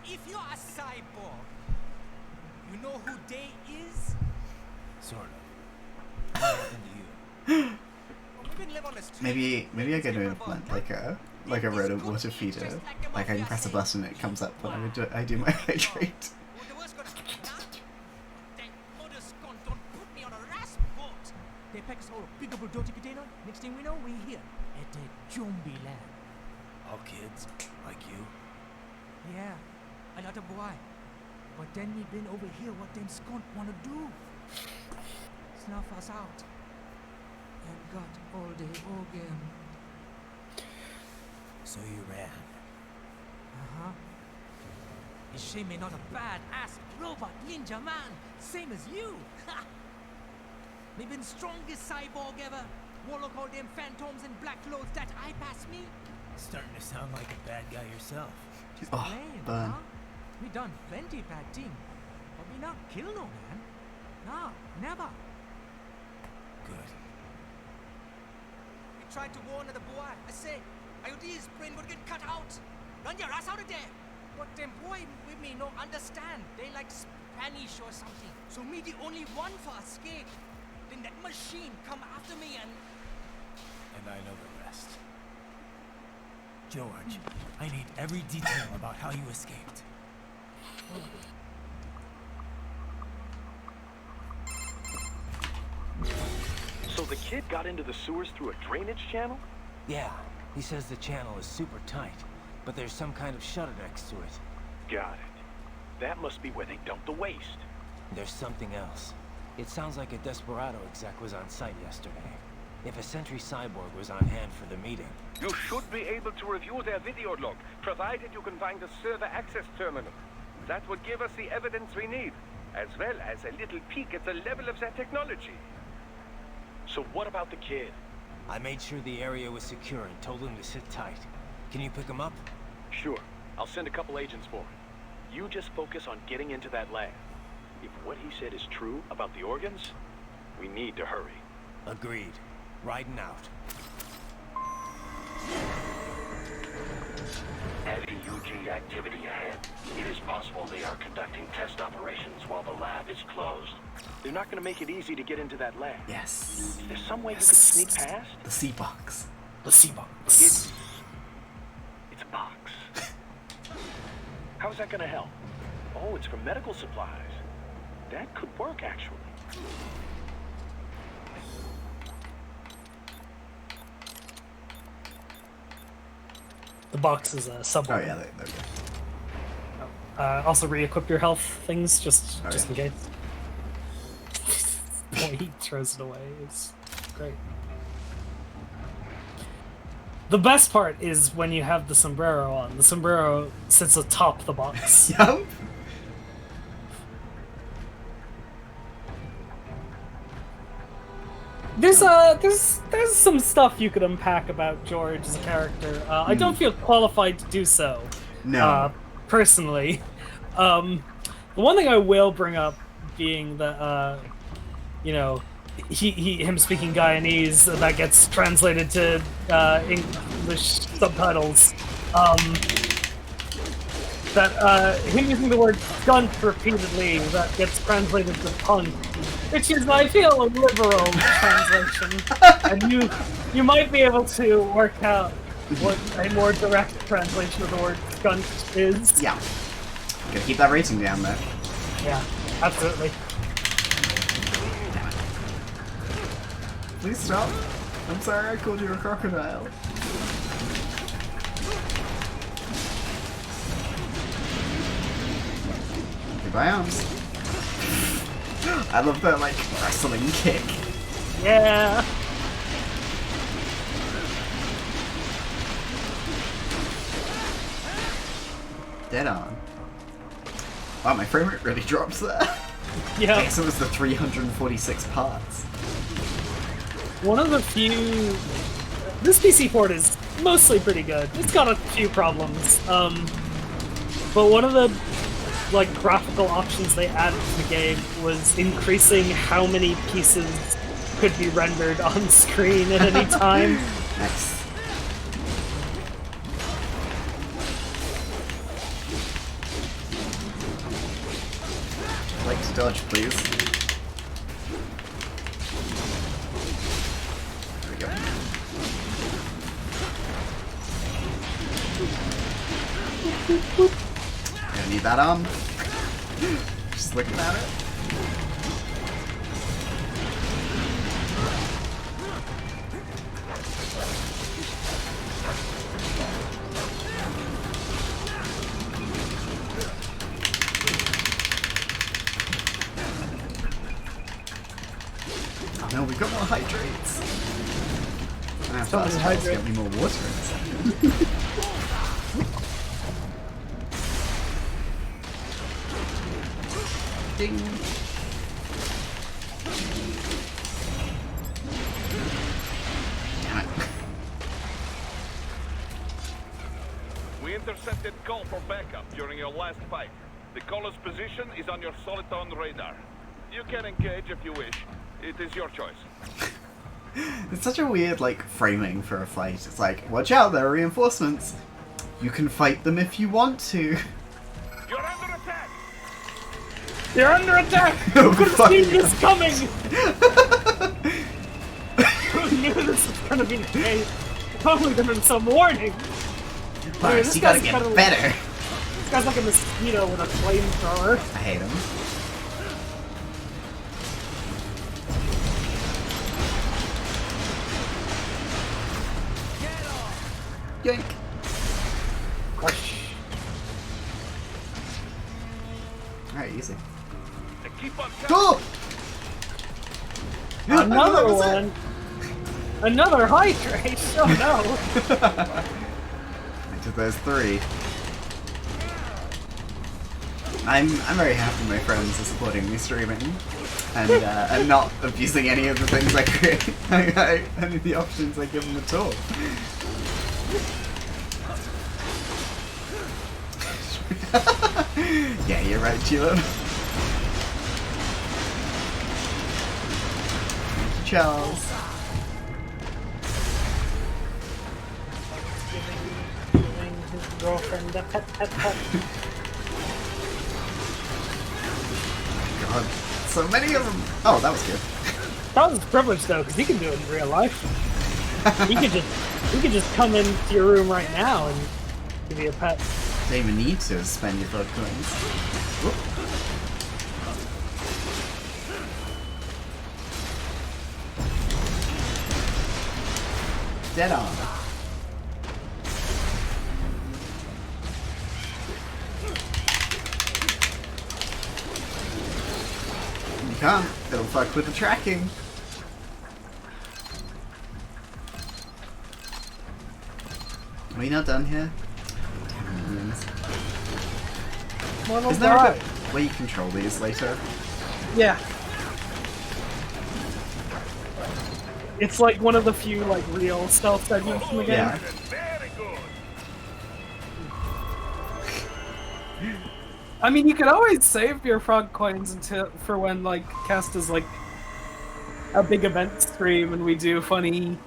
If you're a cyborg, you know who they is? Sort of. What happened to you? Maybe I could implant like a rodent water feeder. Like I can press a button and it comes up when I do my hydrate. They pack us all a big bulldozer container. Next thing we know, we're here at the zombie land. All kids like you? Yeah, a lot of boy. But then we been over here what them skunt wanna do. Snuff us out. And got all the organ. So you ran. Uh-huh. Is she me not a bad-ass robot ninja man? Same as you. Me been strongest cyborg ever. Warlock all them phantoms and black clothes that I pass me. Starting to sound like a bad guy yourself. Just Oh, plain, burn. huh? We done plenty bad thing. But we not kill no man. Nah, never. Good. We tried to warn the boy. I say, IOD's brain would get cut out. Run your ass out of there. But them boy with me no understand. They like Spanish or something. So me the only one for escape. Then that machine come after me and I know the rest. George, I need every detail about how you escaped. So the kid got into the sewers through a drainage channel? Yeah, he says the channel is super tight, but there's some kind of shutter next to it. Got it. That must be where they dumped the waste. There's something else. It sounds like a Desperado exec was on site yesterday. If a Sentry Cyborg was on hand for the meeting. You should be able to review their video log, provided you can find the server access terminal. That would give us the evidence we need, as well as a little peek at the level of their technology. So what about the kid? I made sure the area was secure and told him to sit tight. Can you pick him up? Sure. I'll send a couple agents for him. You just focus on getting into that lab. If what he said is true about the organs, we need to hurry. Agreed. Riding out. Heavy UG activity ahead. It is possible they are conducting test operations while the lab is closed. They're not going to make it easy to get into that lab. Yes. There's some way you could sneak past? The sea box. The sea box. It's a box. How's that going to help? Oh, it's for medical supplies. That could work, actually. The box is a sub. Oh yeah, there we go. Also re-equip your health things just Oh, in yeah. case. Boy, he throws it away. It's great. The best part is when you have the sombrero on. The sombrero sits atop the box. Yup. There's some stuff you could unpack about George as a character. I don't feel qualified to do so. No. Personally. The one thing I will bring up being that him speaking Guyanese that gets translated to English subtitles. Him using the word "skunt" repeatedly that gets translated to "punt," which is, I feel, a liberal translation, and you might be able to work out what a more direct translation of the word "skunt" is. Yeah. Gotta keep that rating down there. Yeah, absolutely. Please stop. I'm sorry I called you a crocodile. Goodbye, arms. I love that, like, wrestling kick. Yeah. Dead on. Wow, my frame rate really drops there. Yeah. I guess it was the 346 parts. One of the few... This PC port is mostly pretty good. It's got a few problems. But one of the like graphical options they added to the game was increasing how many pieces could be rendered on screen at any time. Nice. I'd like to dodge, please. There we go. Gonna need that arm. Just looking at it. Oh no, we've got more hydrates. I have to ask Charles to get me more water in. Ding. Damn it. We intercepted call for backup during your last fight. The caller's position is on your Soliton radar. You can engage if you wish. It is your choice. It's such a weird, like, framing for a fight. It's like, watch out, there are reinforcements. You can fight them if you want to. You're under attack! You're under attack! Oh, Who could have fuck. seen this coming? Who knew this was gonna be the case? Probably given some warning. Lars, you gotta get better. This guy's like a mosquito with a flamethrower. I hate him. Yoink. Alright, easy. Keep on Go! Another one! Another hydrate! Oh no! Into those three. I'm very happy my friends are supporting me streaming and not abusing any of the things I create. Any of the options I give them at all. Yeah, you're right, Chilo. Charles. Giving his girlfriend a pet. God, so many of them. Oh, that was good. That was a privilege though, because he can do it in real life. He could just come into your room right now and give you a pet. Don't even need to spend your blood coins. Whoop. Dead on. You can't. It'll fuck with the tracking. Are we not done here? Isn't there a way you control these later? Yeah. It's like one of the few like real stealth segments in the game. Yeah. I mean, you could always save your frog coins until for when like Cast is like a big event stream and we do funny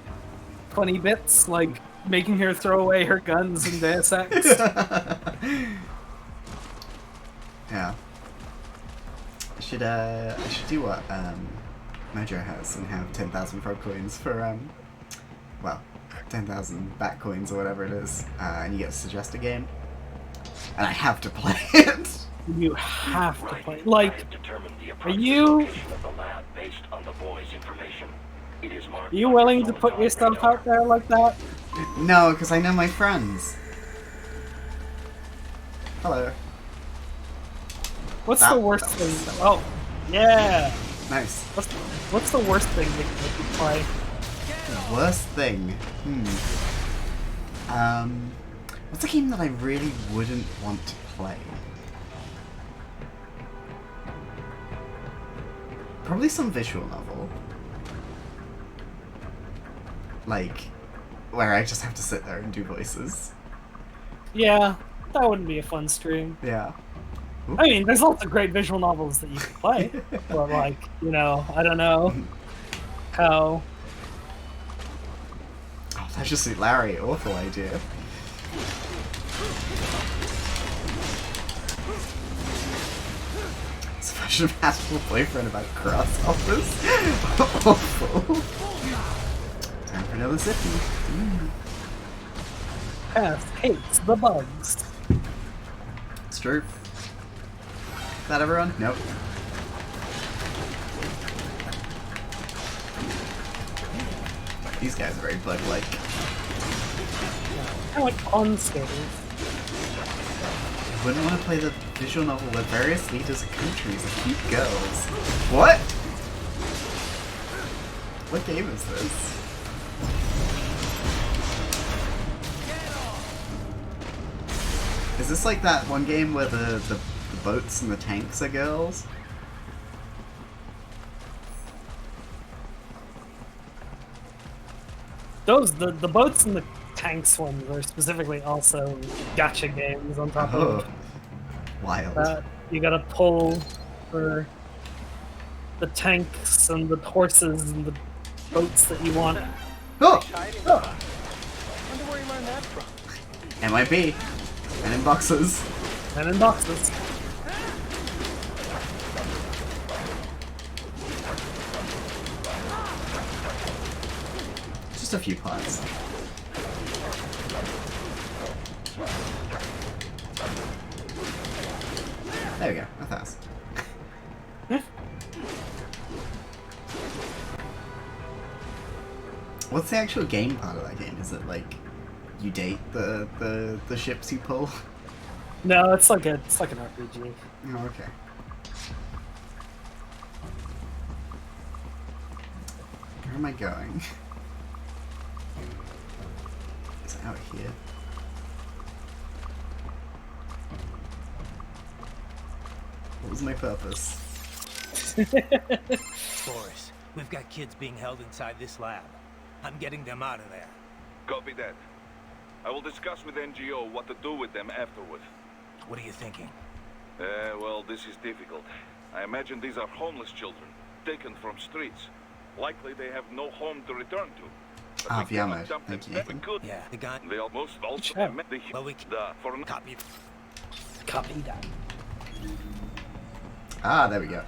bits like making her throw away her guns in Deus Ex. Yeah. I should do what Mojo has and have 10,000 frog coins for well, 10,000 bat coins or whatever it is, and you get to suggest a game, and I have to play it. You have to play. Like, are you willing to put yourself out there like that? No, because I know my friends. Hello. What's the worst thing? Oh, yeah. Nice. What's the worst thing that you could play? The worst thing? What's a game that I really wouldn't want to play? Probably some visual novel. Like, where I just have to sit there and do voices. Yeah, that wouldn't be a fun stream. Yeah. I mean, there's lots of great visual novels that you can play, but like, you know, I don't know how. Oh, that just suit Larry. Awful idea. It's a fashionable boyfriend about grasshoppers. Awful. Time for another sippy. Past hates the bugs. It's true. Is that everyone? Nope. These guys are very bug-like. Kind of like unscathed. I wouldn't want to play the visual novel with various leaders of countries and cute girls. What? What game is this? Is this like that one game where the boats and the tanks are girls? The boats and the tanks ones are specifically also gacha games on top of wild. that. You gotta pull for the tanks and the horses and the boats that you want. Oh! Wonder where you learned that from. MIB. And in boxes. And in boxes. Just a few parts. There we go. That's us. What's the actual game part of that game? Is it like you date the ships you pull? No, it's like an RPG. Oh, okay. Where am I going? It's out here. What was my purpose? Boris, we've got kids being held inside this lab. I'm getting them out of there. Copy that. I will discuss with NGO what to do with them afterward. What are you thinking? Well, this is difficult. I imagine these are homeless children, taken from streets. Likely they have no home to return to. But we cannot dump them. We could. Yeah, the guy. They almost also Sure. met the Well, we for copy. Copy that. Ah, there we go.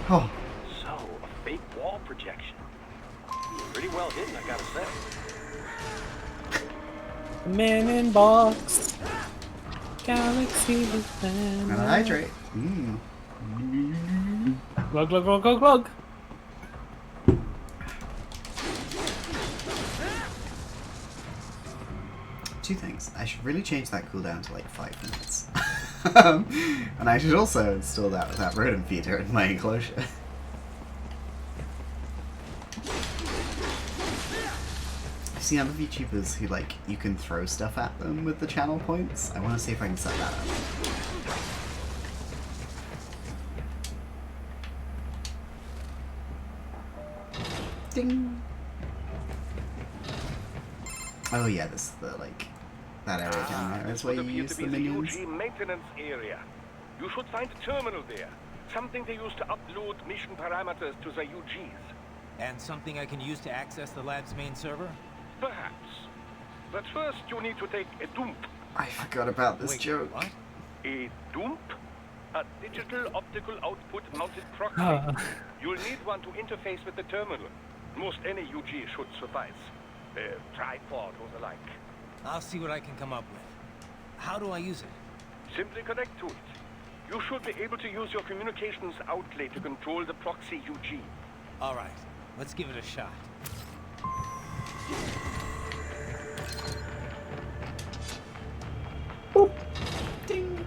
Oh. So, a fake wall projection. Pretty well hidden, I gotta say. Man in box. Galaxy fan. And I hydrate. Glug glug glug glug glug. Two things. I should really change that cooldown to like 5 minutes. And I should also install that with that rodent feeder in my enclosure. I've seen other VTubers who like you can throw stuff at them with the channel points. I want to see if I can set that up. Ding. Oh yeah, this is the like that area down there is where you use the minions. UG maintenance area. You should find a terminal there. Something they use to upload mission parameters to the UGs. And something I can use to access the lab's main server? Perhaps. But first you need to take a dump. I forgot about this joke. What? A dump? A digital optical output mounted proxy. You'll need one to interface with the terminal. Most any UG should suffice. A tripod or the like. I'll see what I can come up with. How do I use it? Simply connect to it. You should be able to use your communications outlet to control the proxy UG. All right, let's give it a shot. Boop. Ding.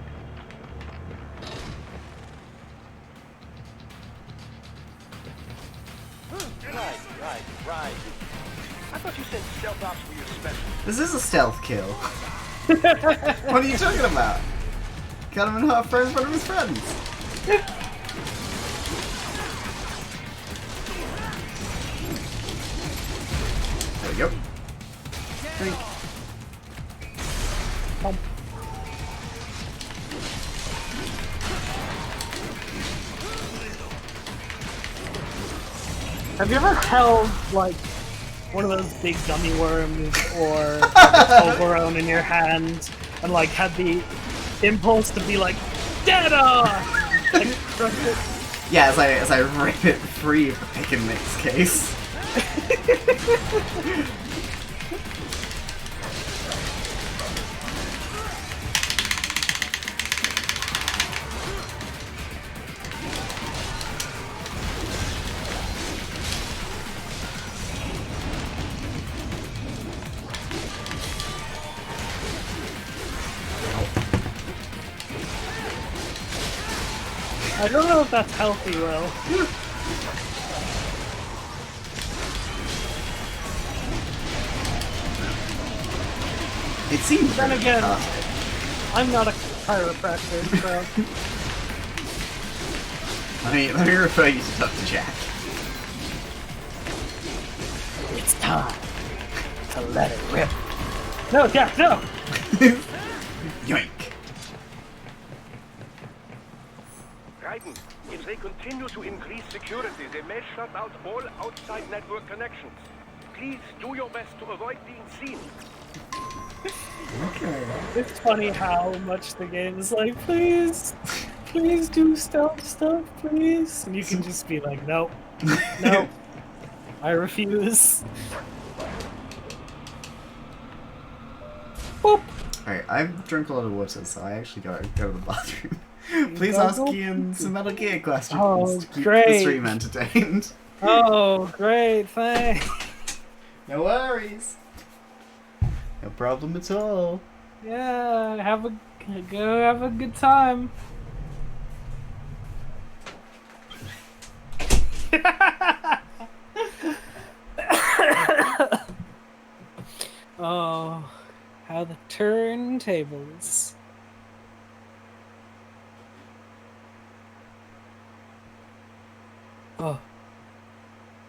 Right. I thought you said stealth ops were your specialty. This is a stealth kill. What are you talking about? Cut him in half right in front of his friends. There we go. Drink. Have you ever held, like, one of those big gummy worms or a Toblerone in your hand and, like, had the impulse to be like, Dada! Like, crush it? Yeah, as I rip it free of the pick and mix case. I don't know if that's healthy, Will. It seems Then really again, tough. I'm not a chiropractor, so... Let me refer you to Dr. Jack. It's time to let it rip. No, Jack, no! Yoink. Raiden, if they continue to increase security, they may shut out all outside network connections. Please do your best to avoid being seen. It's funny how much the game is like, please do stealth stuff, please. And you can just be like, nope, nope, I refuse. Boop. Alright, I've drunk a lot of water, so I actually gotta go to the bathroom. Please ask Ian some Metal Gear questions to keep the stream entertained. Oh, great, thanks. No worries. No problem at all. Yeah, go have a good time. Oh, how the turntables. Oh,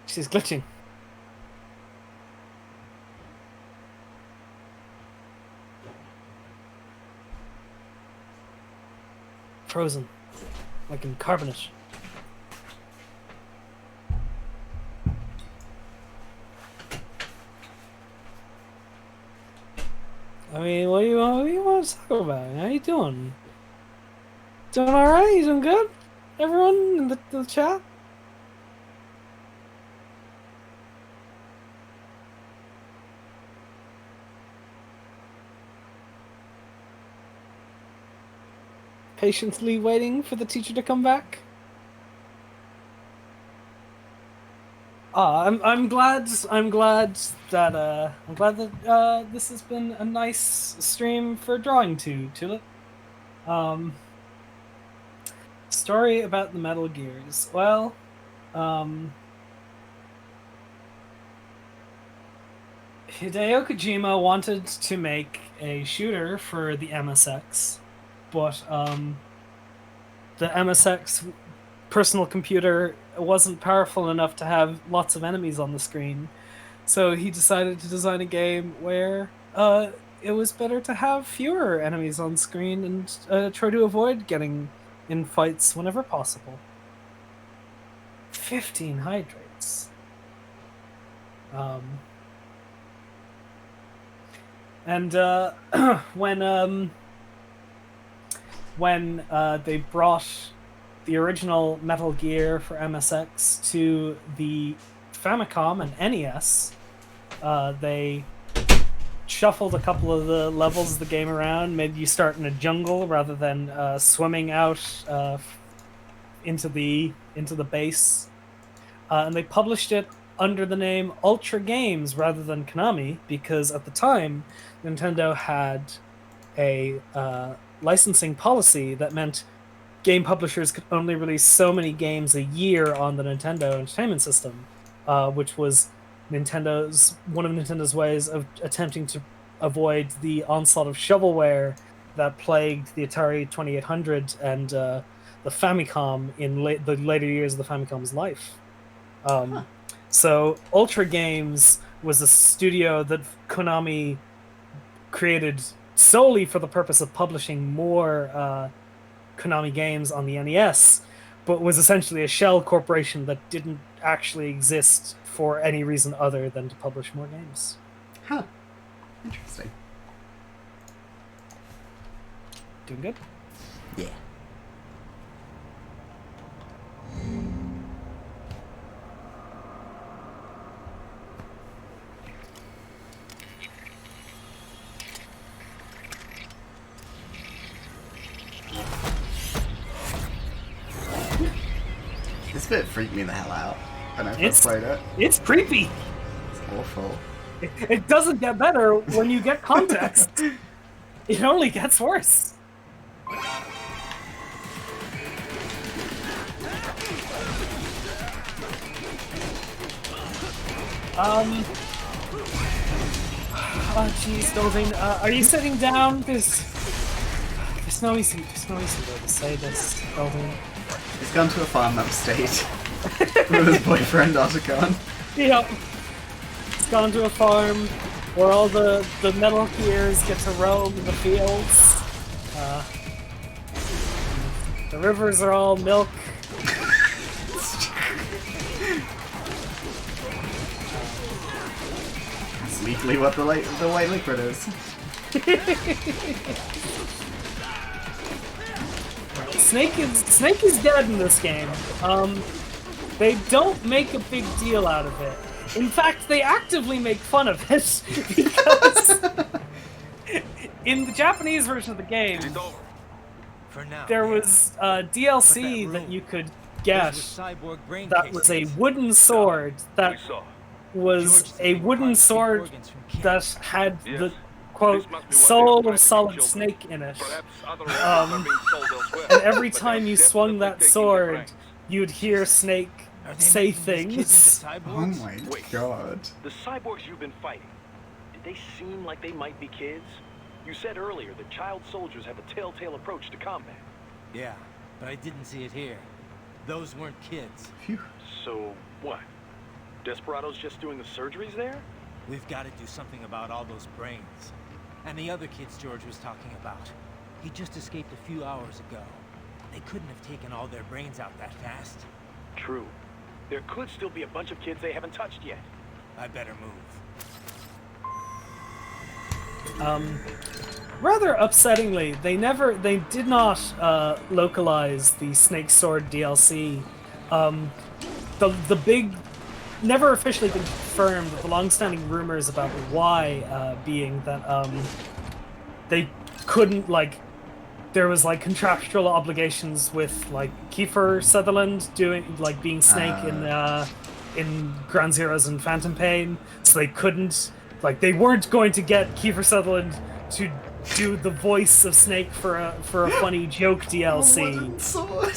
she's glitching. Frozen, like in carbonate. I mean, what do you want to talk about? How you doing? Doing all right? You doing good? Everyone in the chat? Patiently waiting for the teacher to come back. I'm glad that this has been a nice stream for drawing to, Tulip. Story about the Metal Gears. Well, Hideo Kojima wanted to make a shooter for the MSX, but the MSX personal computer wasn't powerful enough to have lots of enemies on the screen, so he decided to design a game where it was better to have fewer enemies on screen and try to avoid getting in fights whenever possible. 15 hydrates. And when they brought the original Metal Gear for MSX to the Famicom and NES, they shuffled a couple of the levels of the game around, made you start in a jungle rather than swimming out into the base, and they published it under the name Ultra Games rather than Konami, because at the time Nintendo had a licensing policy that meant game publishers could only release so many games a year on the Nintendo Entertainment System, which was one of Nintendo's ways of attempting to avoid the onslaught of shovelware that plagued the Atari 2800 and the the Famicom in the later years of the Famicom's life. So Ultra Games was a studio that Konami created solely for the purpose of publishing more Konami games on the NES, but was essentially a shell corporation that didn't actually exist for any reason other than to publish more games. Huh. Interesting. Doing good? Yeah. This bit freaked me the hell out when I first played it. It's creepy. It's awful. It doesn't get better when you get context. It only gets worse. Oh jeez, Dolvin, are you sitting down? There's no easy way to say this, Dolvin. He's gone to a farm upstate with his boyfriend Otacon. Yep. He's gone to a farm where all the Metal Gears get to roam in the fields. The rivers are all milk. That's legally what the white liquid is. Snake is dead in this game. They don't make a big deal out of it. In fact, they actively make fun of it because in the Japanese version of the game, there was DLC that you could get that was a wooden sword that was a wooden sword that had the quote soul of Solid Snake in it. And every time you swung that sword, you'd hear Snake say things. Oh my god. The cyborgs you've been fighting, did they seem like they might be kids? You said earlier that child soldiers have a telltale approach to combat. Yeah, but I didn't see it here. Those weren't kids. Phew. So what? Desperado's just doing the surgeries there? We've got to do something about all those brains. And the other kids George was talking about. He just escaped a few hours ago. They couldn't have taken all their brains out that fast. True. There could still be a bunch of kids they haven't touched yet. I better move. Rather upsettingly, they did not localize the Snake Sword DLC. The big, never officially confirmed, the long-standing rumors about why being that they couldn't, like, there was like contractual obligations with like Kiefer Sutherland being Snake in Ground Zeroes and Phantom Pain, so they couldn't, like, they weren't going to get Kiefer Sutherland to do the voice of Snake for a funny joke DLC. A wooden sword.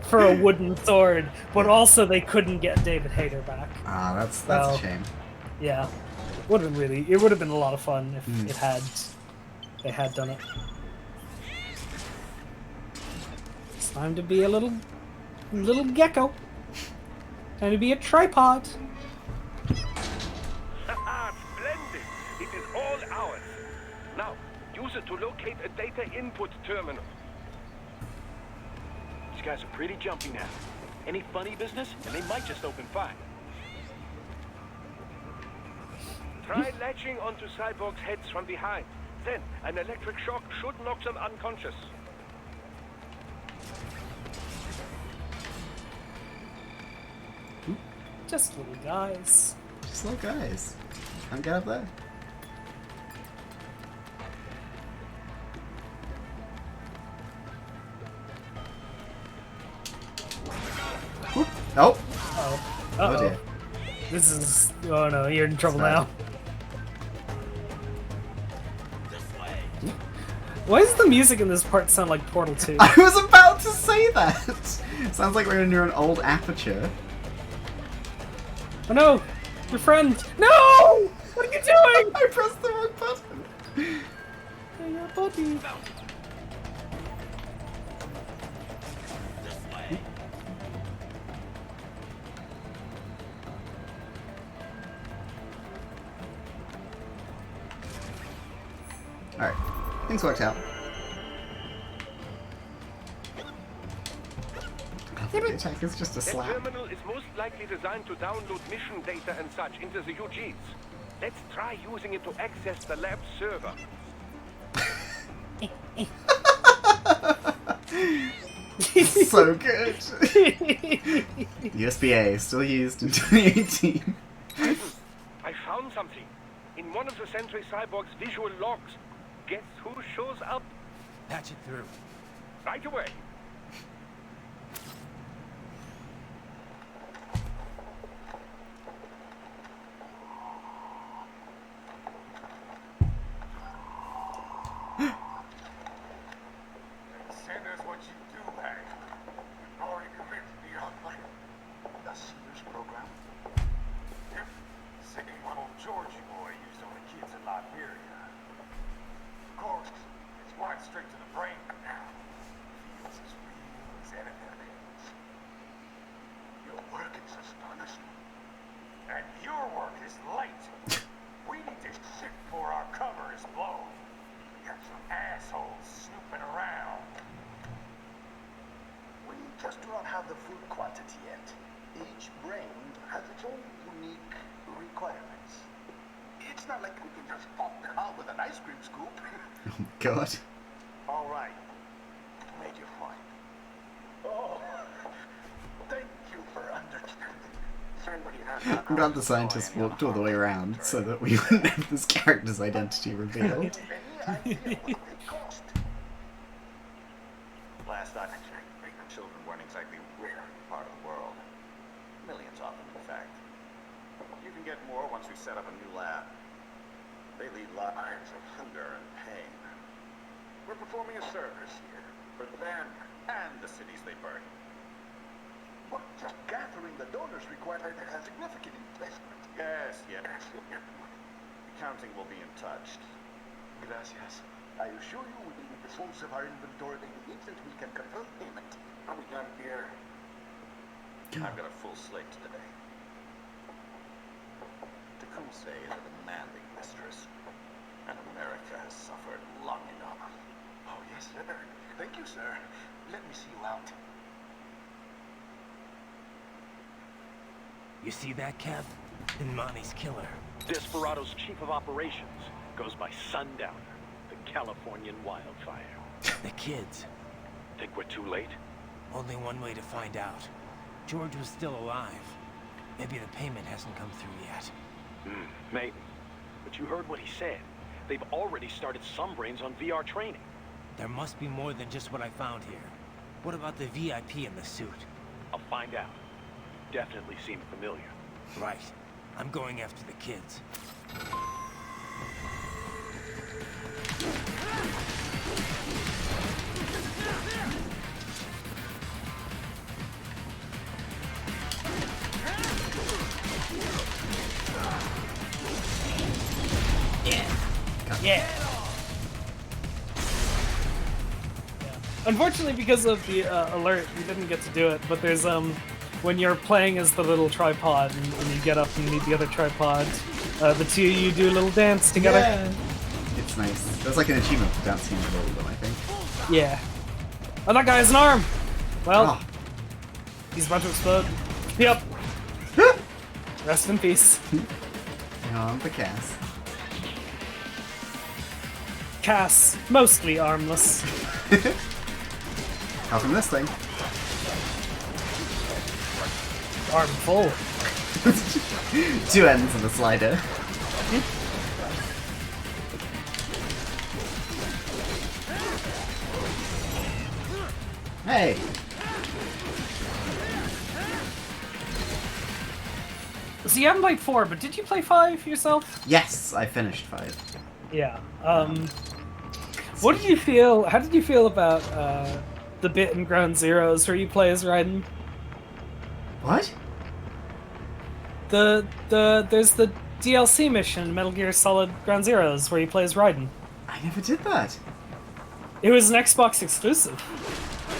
For a wooden sword, but also they couldn't get David Hayter back. Ah, that's a shame. Yeah, it would have been a lot of fun if they had done it. It's time to be a little gecko. Time to be a tripod. Splendid! It is all ours. Now, use it to locate a data input terminal. These guys are pretty jumpy now. Any funny business, and they might just open fire. Try latching onto cyborgs' heads from behind. Then, an electric shock should knock them unconscious. Just little guys. Just little guys. Can't get up there. Whoop. Oh. Oh dear. This is. Oh no, you're in trouble now. Why does the music in this part sound like Portal 2? I was about to say that! Sounds like we're near an old aperture. Oh no! Your friend! No! What are you doing? I pressed the wrong button. Hey, your buddy. Alright. Things worked out. I think the attack is just a That slap. terminal is most likely designed to download mission data and such into the UGs. Let's try using it to access the lab server. So good. USB-A, still used in 2018. I found something. In one of the Sentry Cyborg's visual logs. Guess who shows up? Patch it through. Right away. Send us what you do, Hank. You've already committed to the outline. The Sears program? Yep. Same one old Georgie boy used on the kids in Liberia. Of course, it's right straight to the brain now. Feels as real as anything else. Your work is astonishing. And your work is late. We need to shift before our cover is blown. We got some assholes snooping around. We just do not have the full quantity yet. Each brain has its own unique requirements. It's not like we can just pop them out with an ice cream scoop. Oh, God. All right. Made your point. Oh, thank you for understanding. Somebody has I'm glad the scientist walked all the way around so that we wouldn't have this character's identity revealed. Last I checked, pregnant children weren't exactly rare part of the world. Millions of them, in fact. You can get more once we set up a new lab. They lead lives of hunger and pain. We're performing a service here for them and the cities they burn. But just gathering the donors requires a significant investment. Yes. Accounting will be in touch. Gracias. I assure you we will dispose of our inventory the instant we can confirm payment. Are we done here? I've got a full slate today. Tecumseh is a demanding mistress, and America has suffered long enough. Oh, yes, sir. Thank you, sir. Let me see you out. You see that, Kev? Imani's killer. Desperado's chief of operations goes by Sundowner, the Californian wildfire. The kids. Think we're too late? Only one way to find out. George was still alive. Maybe the payment hasn't come through yet. Maybe. But you heard what he said. They've already started some brains on VR training. There must be more than just what I found here. What about the VIP in the suit? I'll find out. Definitely seemed familiar. Right. I'm going after the kids. Yeah. Unfortunately, because of the alert, we didn't get to do it. But there's when you're playing as the little tripod and you get up and meet the other tripod, the two of you do a little dance together. Yeah. It's nice. There's like an achievement for dancing with all of them, I think. Yeah. Oh, that guy has an arm. Well, Oh. he's about to explode. Yep. Rest in peace. On the Cass. Cass, mostly armless. How from this thing? Arm full. Two ends of the slider. Hey! So you haven't played 4, but did you play 5 yourself? Yes, I finished 5. Yeah. What did you feel? How did you feel about the bit in Ground Zeroes where you play as Raiden? What? There's the DLC mission in Metal Gear Solid Ground Zeroes where you play as Raiden. I never did that. It was an Xbox exclusive.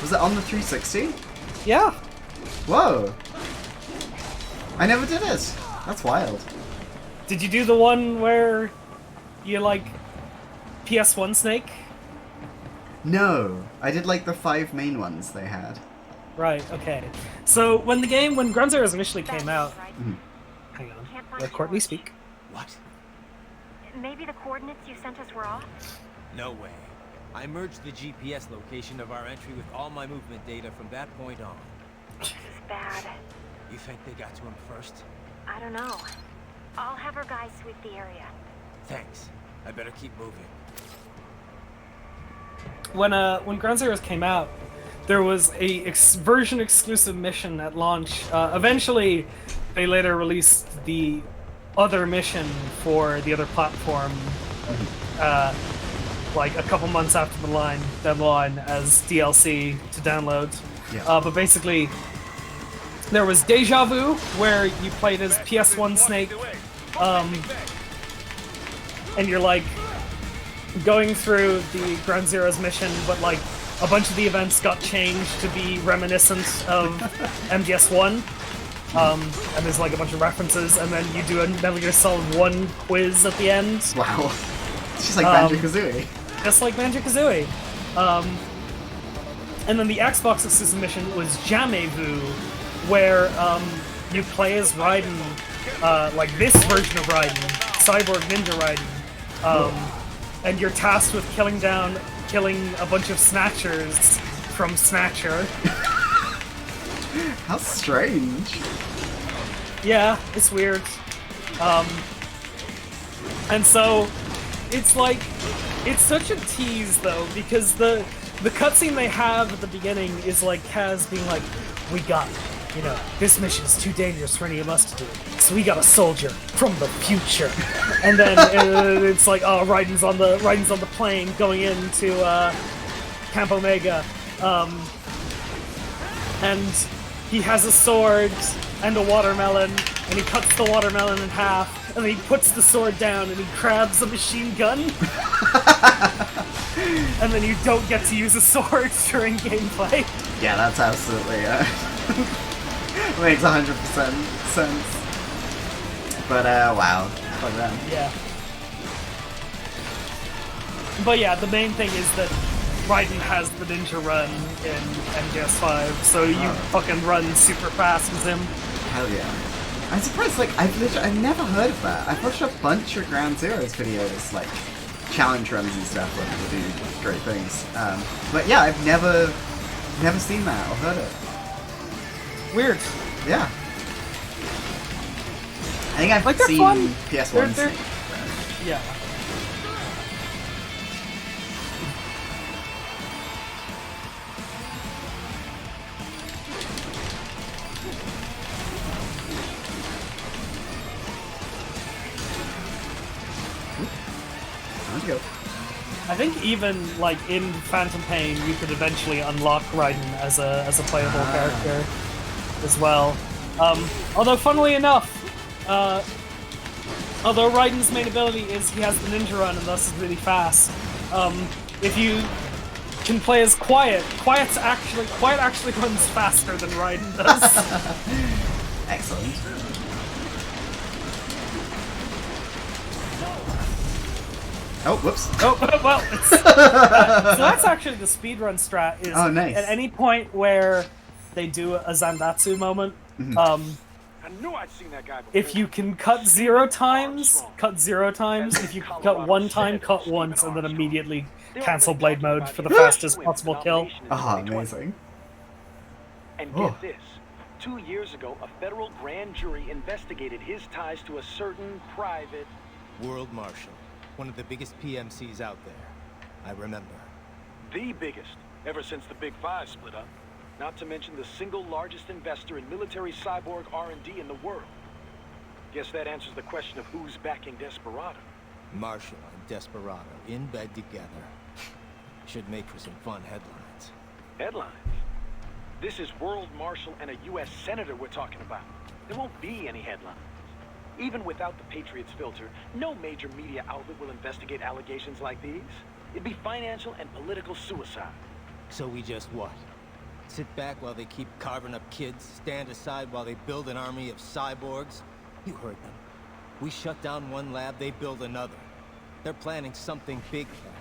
Was it on the 360? Yeah. Whoa. I never did it. That's wild. Did you do the one where you like PS1 Snake? No, I did like the 5 main ones they had. Right, okay. So when Ground Zeroes initially came out... Hang on, let Courtney speak. What? Maybe the coordinates you sent us were off? No way. I merged the GPS location of our entry with all my movement data from that point on. This is bad. You think they got to him first? I don't know. I'll have our guys sweep the area. Thanks. I better keep moving. When Ground Zeroes came out, there was a version exclusive mission at launch. Eventually, they later released the other mission for the other platform, like a couple months after the deadline as DLC to download. Yeah. But basically, there was Deja Vu, where you played as PS1 Snake, and you're like going through the Ground Zeroes mission, but like a bunch of the events got changed to be reminiscent of MGS1. And there's like a bunch of references, and then you do a Metal Gear Solid 1 quiz at the end. Wow. It's just like Banjo-Kazooie. Just like Banjo-Kazooie. And then the Xbox exclusive mission was Jamais-Vu, where you play as Raiden, like this version of Raiden, Cyborg Ninja Raiden, and you're tasked with killing a bunch of Snatchers from Snatcher. How strange. Yeah, it's weird. And so, it's like, it's such a tease though, because the cutscene they have at the beginning is like Kaz being like, we got, this mission is too dangerous for any of us to do, so we got a soldier from the future. And then it's like, oh, Raiden's on the plane going into Camp Omega, and he has a sword and a watermelon, and he cuts the watermelon in half, and then he puts the sword down and he grabs a machine gun. And then you don't get to use a sword during gameplay. Yeah, that's absolutely makes 100% sense. But wow, fuck them. Yeah. But yeah, the main thing is that Raiden has the ninja run in MGS5, so you fucking run super fast with him. Hell yeah. I'm surprised, like, I've never heard of that. I've watched a bunch of Ground Zeroes videos, like, challenge runs and stuff where people do great things. But yeah, I've never seen that or heard it. Weird. Yeah. I think I've seen fun. PS1. They're... Yeah. Go. I think even like in Phantom Pain, you could eventually unlock Raiden as a playable character as well. Although, funnily enough, although Raiden's main ability is he has the ninja run and thus is really fast, if you can play as Quiet actually runs faster than Raiden does. Excellent. Oh, whoops. Oh, well, it's, so that's actually the speedrun strat, is nice. At any point where they do a Zandatsu moment, I knew I'd seen that guy before. if you can cut 0 times, cut 0 times. If you can cut 1 time, cut once, and then immediately cancel blade mode for the fastest possible kill. Oh, amazing. And get this. 2 years ago, a federal grand jury investigated his ties to a certain private... World Marshal. One of the biggest PMCs out there. I remember. The biggest, ever since the Big Five split up. Not to mention the single largest investor in military cyborg R&D in the world. Guess that answers the question of who's backing Desperado. Marshall and Desperado in bed together. Should make for some fun headlines. Headlines? This is World Marshal and a U.S. Senator we're talking about. There won't be any headlines. Even without the Patriots filter, no major media outlet will investigate allegations like these. It'd be financial and political suicide. So we just what? Sit back while they keep carving up kids, stand aside while they build an army of cyborgs? You heard them. We shut down one lab, they build another. They're planning something big, Cap.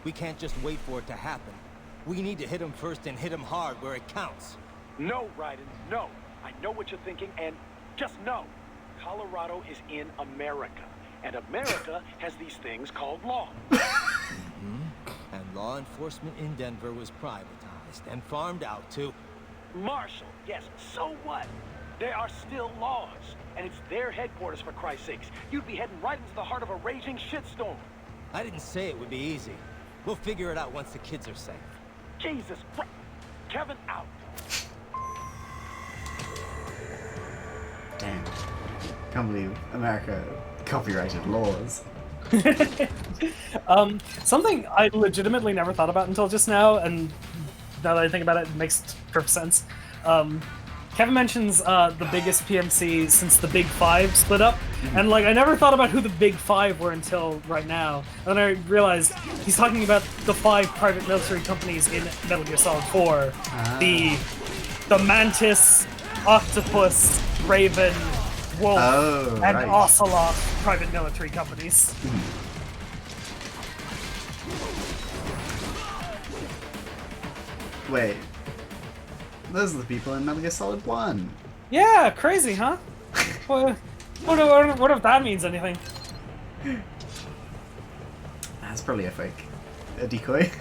We can't just wait for it to happen. We need to hit them first and hit them hard where it counts. No, Raiden, no. I know what you're thinking, and just no. Colorado is in America, and America has these things called law. And law enforcement in Denver was privatized and farmed out to... Marshall, yes, so what? There are still laws, and it's their headquarters, for Christ's sakes. You'd be heading right into the heart of a raging shitstorm. I didn't say it would be easy. We'll figure it out once the kids are safe. Jesus Christ. Kevin, out. Damn. Can't believe America copyrighted laws. Something I legitimately never thought about until just now, and now that I think about it, it makes perfect sense. Kevin mentions the biggest PMC since the Big Five split up, and like I never thought about who the Big Five were until right now. And then I realized he's talking about the 5 private military companies in Metal Gear Solid 4. The Mantis, Octopus, Raven, Wolf, and Ocelot private military companies. Wait. Those are the people in Metal Gear Solid 1. Yeah, crazy, huh? what if that means anything? That's probably a fake. A decoy.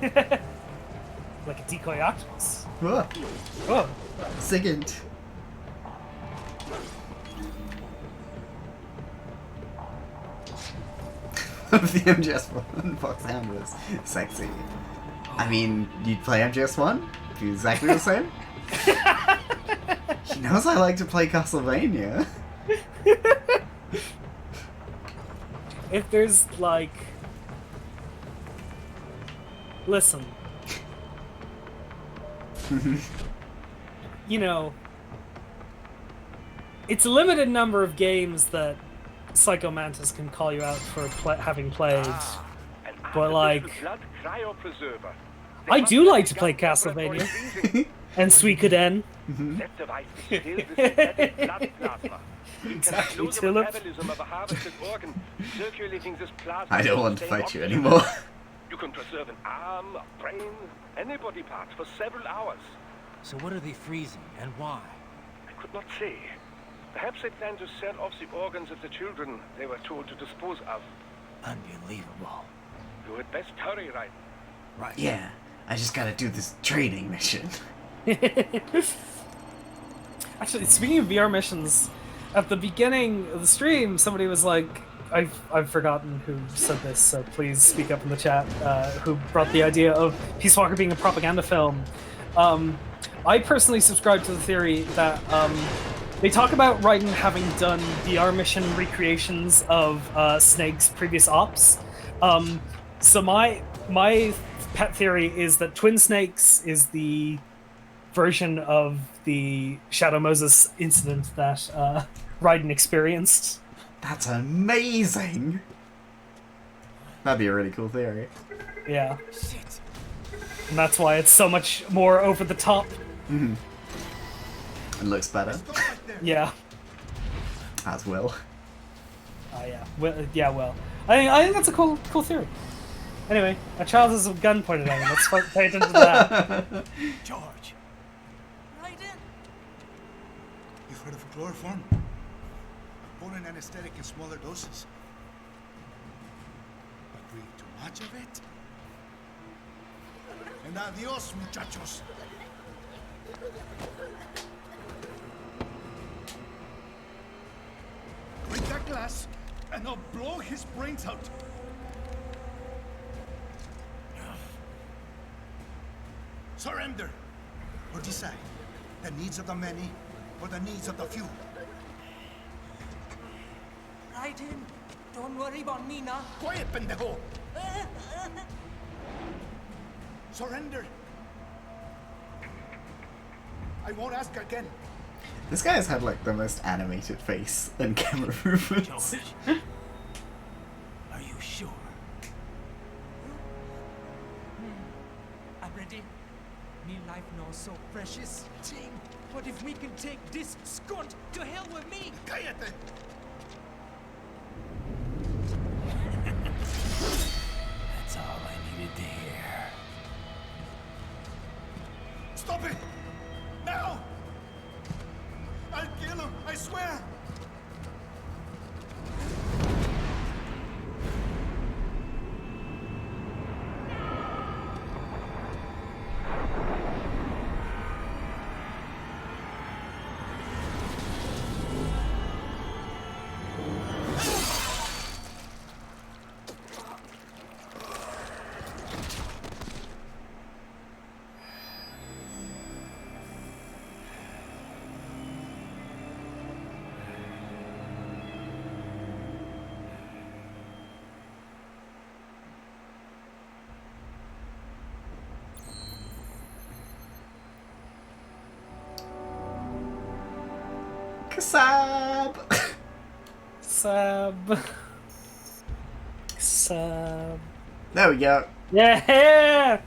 Like a decoy octopus. Whoa. Whoa. Second. The MGS1 Foxhound was sexy. I mean, you'd play MGS1? It'd be exactly the same. He knows I like to play Castlevania. If there's like... Listen. You know, it's a limited number of games that Psycho Mantis can call you out for having played, but like, I do like to play Castlevania and Suikoden. Exactly, Tulip. I don't want to fight you anymore. You can preserve an arm, a brain, any body part for several hours. So what are they freezing, and why? I could not say. Perhaps they plan to sell off the organs of the children they were told to dispose of. Unbelievable. You had best hurry, right? Right. Yeah, I just gotta do this training mission. Actually, speaking of VR missions, at the beginning of the stream, somebody was like, I've forgotten who said this, so please speak up in the chat, who brought the idea of Peace Walker being a propaganda film. I personally subscribe to the theory that they talk about Raiden having done VR mission recreations of Snake's previous ops. So my pet theory is that Twin Snakes is the version of the Shadow Moses incident that Raiden experienced. That's amazing! That'd be a really cool theory. Yeah. And that's why it's so much more over the top. Mm-hmm. It looks better. Yeah. As well. Yeah. Well, yeah, well. I think that's a cool theory. Anyway, a child has a gun pointed at him. Let's pay attention to that. George. Raiden. You've heard of chloroform? Potent anesthetic in smaller doses. But breathe too much of it? And adios, muchachos. Break that glass, and I'll blow his brains out. Surrender, or decide the needs of the many or the needs of the few. Raiden, don't worry about me now. Quiet, pendejo. Surrender. I won't ask again. This guy has had like the most animated face and camera movements. Are you sure? I'm ready. Me life now so precious. Team, what if we can take this scunt to hell with me? Cállate. Sab. Sab. Sab. There we go. Yeah!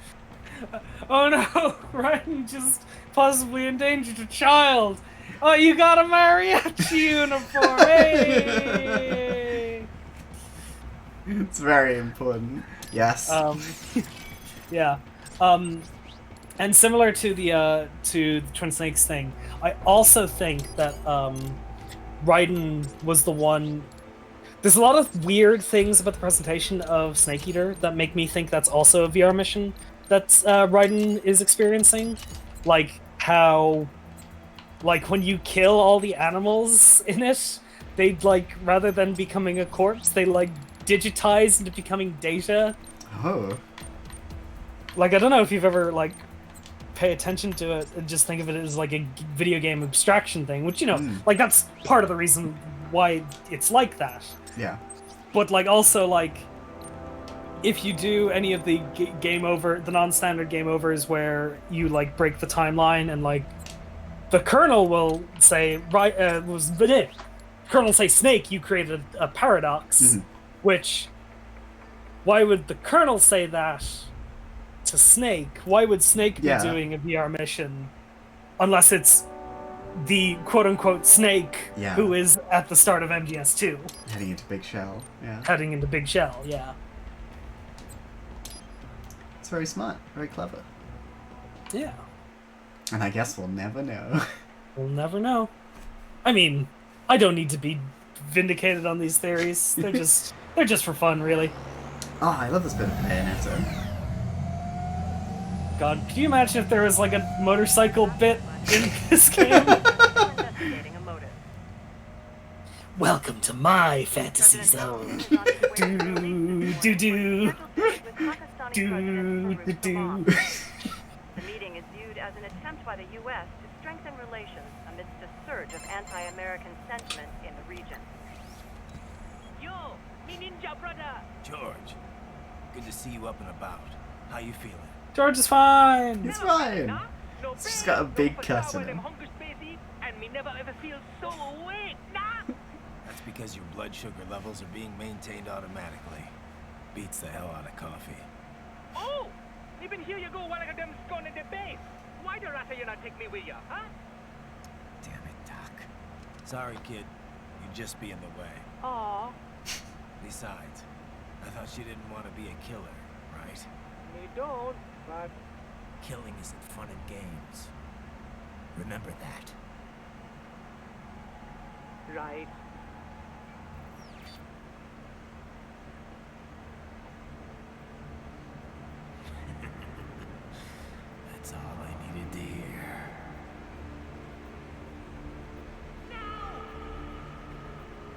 Oh no! Ryan just possibly endangered a child! Oh, you got a mariachi uniform! Hey! It's very important. Yes. Yeah. And similar to the Twin Snakes thing, I also think that Raiden was the one. There's a lot of weird things about the presentation of Snake Eater that make me think that's also a VR mission that Raiden is experiencing. Like how, like when you kill all the animals in it, they like, rather than becoming a corpse, they like digitize into becoming data. Oh. Like, I don't know if you've ever like pay attention to it and just think of it as like a video game abstraction thing, which, you know, like that's part of the reason why it's like that. Yeah. But like also like if you do any of the game over, the non-standard game overs where you like break the timeline and like the Colonel will say Colonel say, Snake, you created a paradox, which why would the Colonel say that to Snake? Why would Snake be doing a VR mission unless it's the quote-unquote Snake who is at the start of MGS2? Heading into Big Shell, yeah. Heading into Big Shell, yeah. It's very smart, very clever. Yeah. And I guess we'll never know. We'll never know. I mean, I don't need to be vindicated on these theories. They're just for fun, really. Oh, I love this bit of Bayonetta. God, could you imagine if there was like a motorcycle bit in this game? Welcome to my fantasy zone. Do do do. Do do do. The meeting is viewed as an attempt by the U.S. to strengthen relations amidst a surge of anti-American sentiment in the region. Yo, me ninja brother. George, good to see you up and about. How you feeling? George is fine. He's fine. He's just got a big cut in him. And me never ever feel so awake, nah. That's because your blood sugar levels are being maintained automatically. Beats the hell out of coffee. Oh! Even here you go while I got them scone in the base. Why the rata you not take me with ya, huh? Damn it, Doc. Sorry, kid. You'd just be in the way. Aw. Besides, I thought you didn't want to be a killer, right? Me don't, but... Killing isn't fun and games. Remember that. Right. That's all I needed to hear.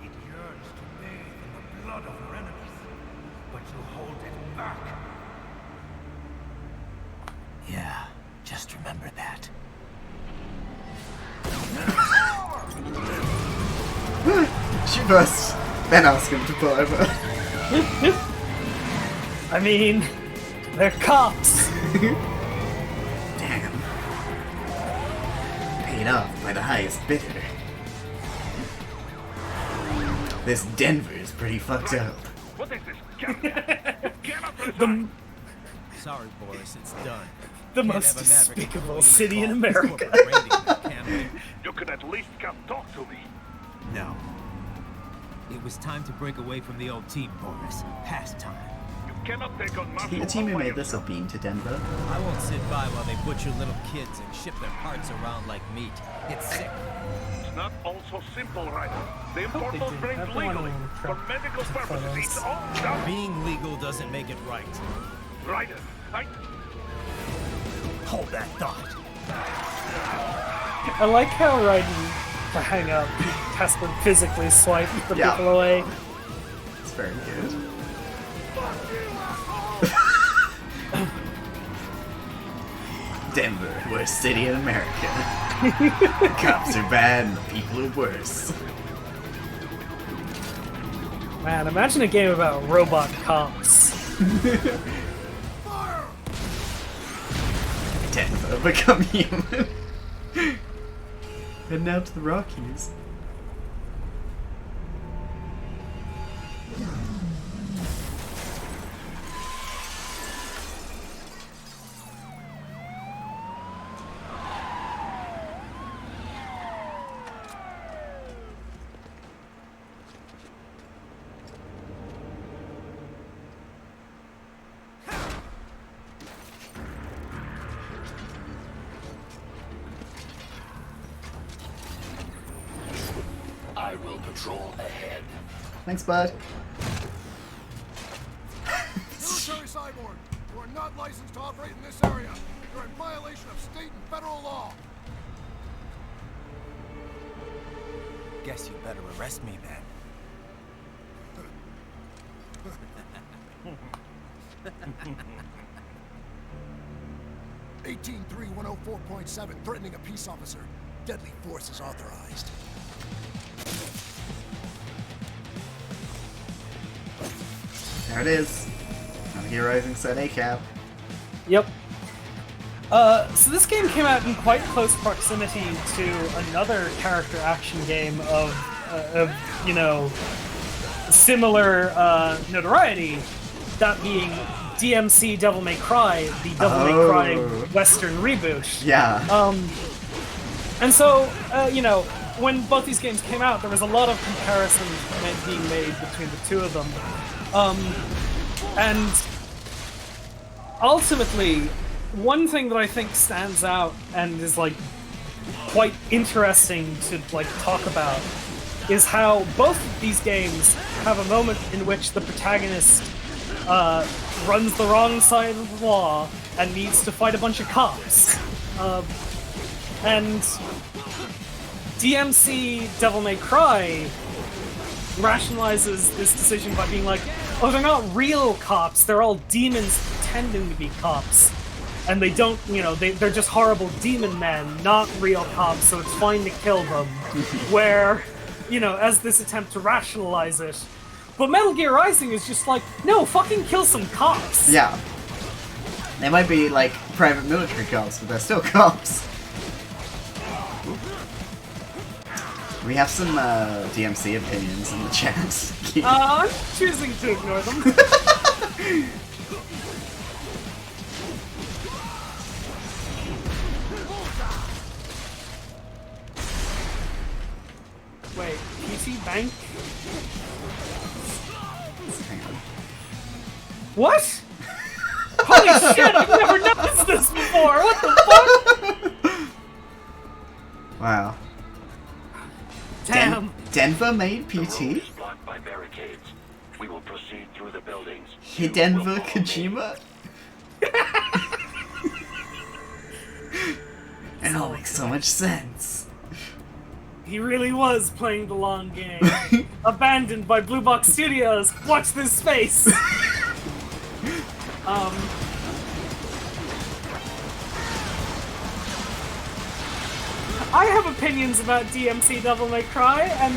It yearns to bathe in the blood of your enemies, but you hold it back. Yeah, just remember that. She must then ask him to pull over. I mean, they're cops. Damn. Paid off by the highest bidder. This Denver is pretty fucked up. What is this? Sorry, Boris, it's done. The Can't most have a maverick despicable employee city in involved with America. corporate branding, can we? You could at least come talk to me. No. It was time to break away from the old team, Boris. Past time. You cannot take on I think the team who made this have been to Denver. I won't sit by while they butcher little kids and ship their parts around like meat. It's sick. It's not all so simple, Ryder. They import they those did. brains Everyone legally. will For trap medical the purposes, photos. it's all done. Being legal doesn't make it right. Ryder, Hold that thought. I like how Raiden, to hang up, has to physically swipe the people away. It's very good. Denver, worst city in America. The cops are bad and the people are worse. Man, imagine a game about robot cops. Denver, become human. Heading out to the Rockies. patrol ahead. Thanks, bud. Military cyborg, you are not licensed to operate in this area. You're in violation of state and federal law. Guess you better arrest me then. 18.3.104.7, threatening a peace officer. Deadly force is authorized. There it is. Metal Gear Rising set ACAB. Yep. So this game came out in quite close proximity to another character action game of you know, similar notoriety, that being DMC Devil May Cry, the Devil May Cry Western reboot. Yeah. And so, you know, when both these games came out, there was a lot of comparisons being made between the two of them. And ultimately, one thing that I think stands out and is like quite interesting to like talk about is how both of these games have a moment in which the protagonist runs the wrong side of the law and needs to fight a bunch of cops. And DMC Devil May Cry rationalizes this decision by being like, oh, they're not real cops, they're all demons pretending to be cops. And they don't, you know, they're just horrible demon men, not real cops, so it's fine to kill them. Where, you know, as this attempt to rationalize it. But Metal Gear Rising is just like, no, fucking kill some cops. Yeah. They might be, like, private military cops, but they're still cops. We have some DMC opinions in the chat. I'm choosing to ignore them. Wait, PC Bank? Hang on. What? Holy shit, I've never noticed this before! What the fuck? Wow. Damn. Denver made PT? Blocked by barricades. We will proceed through the buildings. Denver Kojima? It all makes so much sense. He really was playing the long game. Abandoned by Blue Box Studios. Watch this space. I have opinions about DMC Devil May Cry, and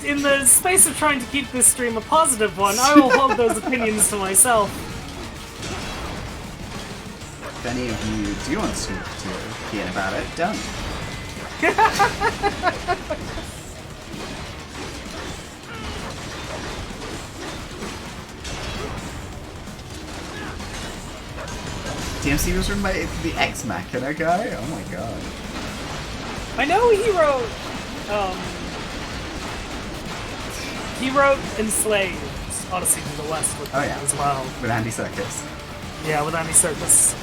in the space of trying to keep this stream a positive one, I will hold those opinions to myself. If any of you do want to talk to Kian about it, done. DMC was written by the Ex Machina guy? Oh my god. I know he wrote Enslaved, Odyssey to the West with him as well. With Andy Serkis. Yeah, with Andy Serkis.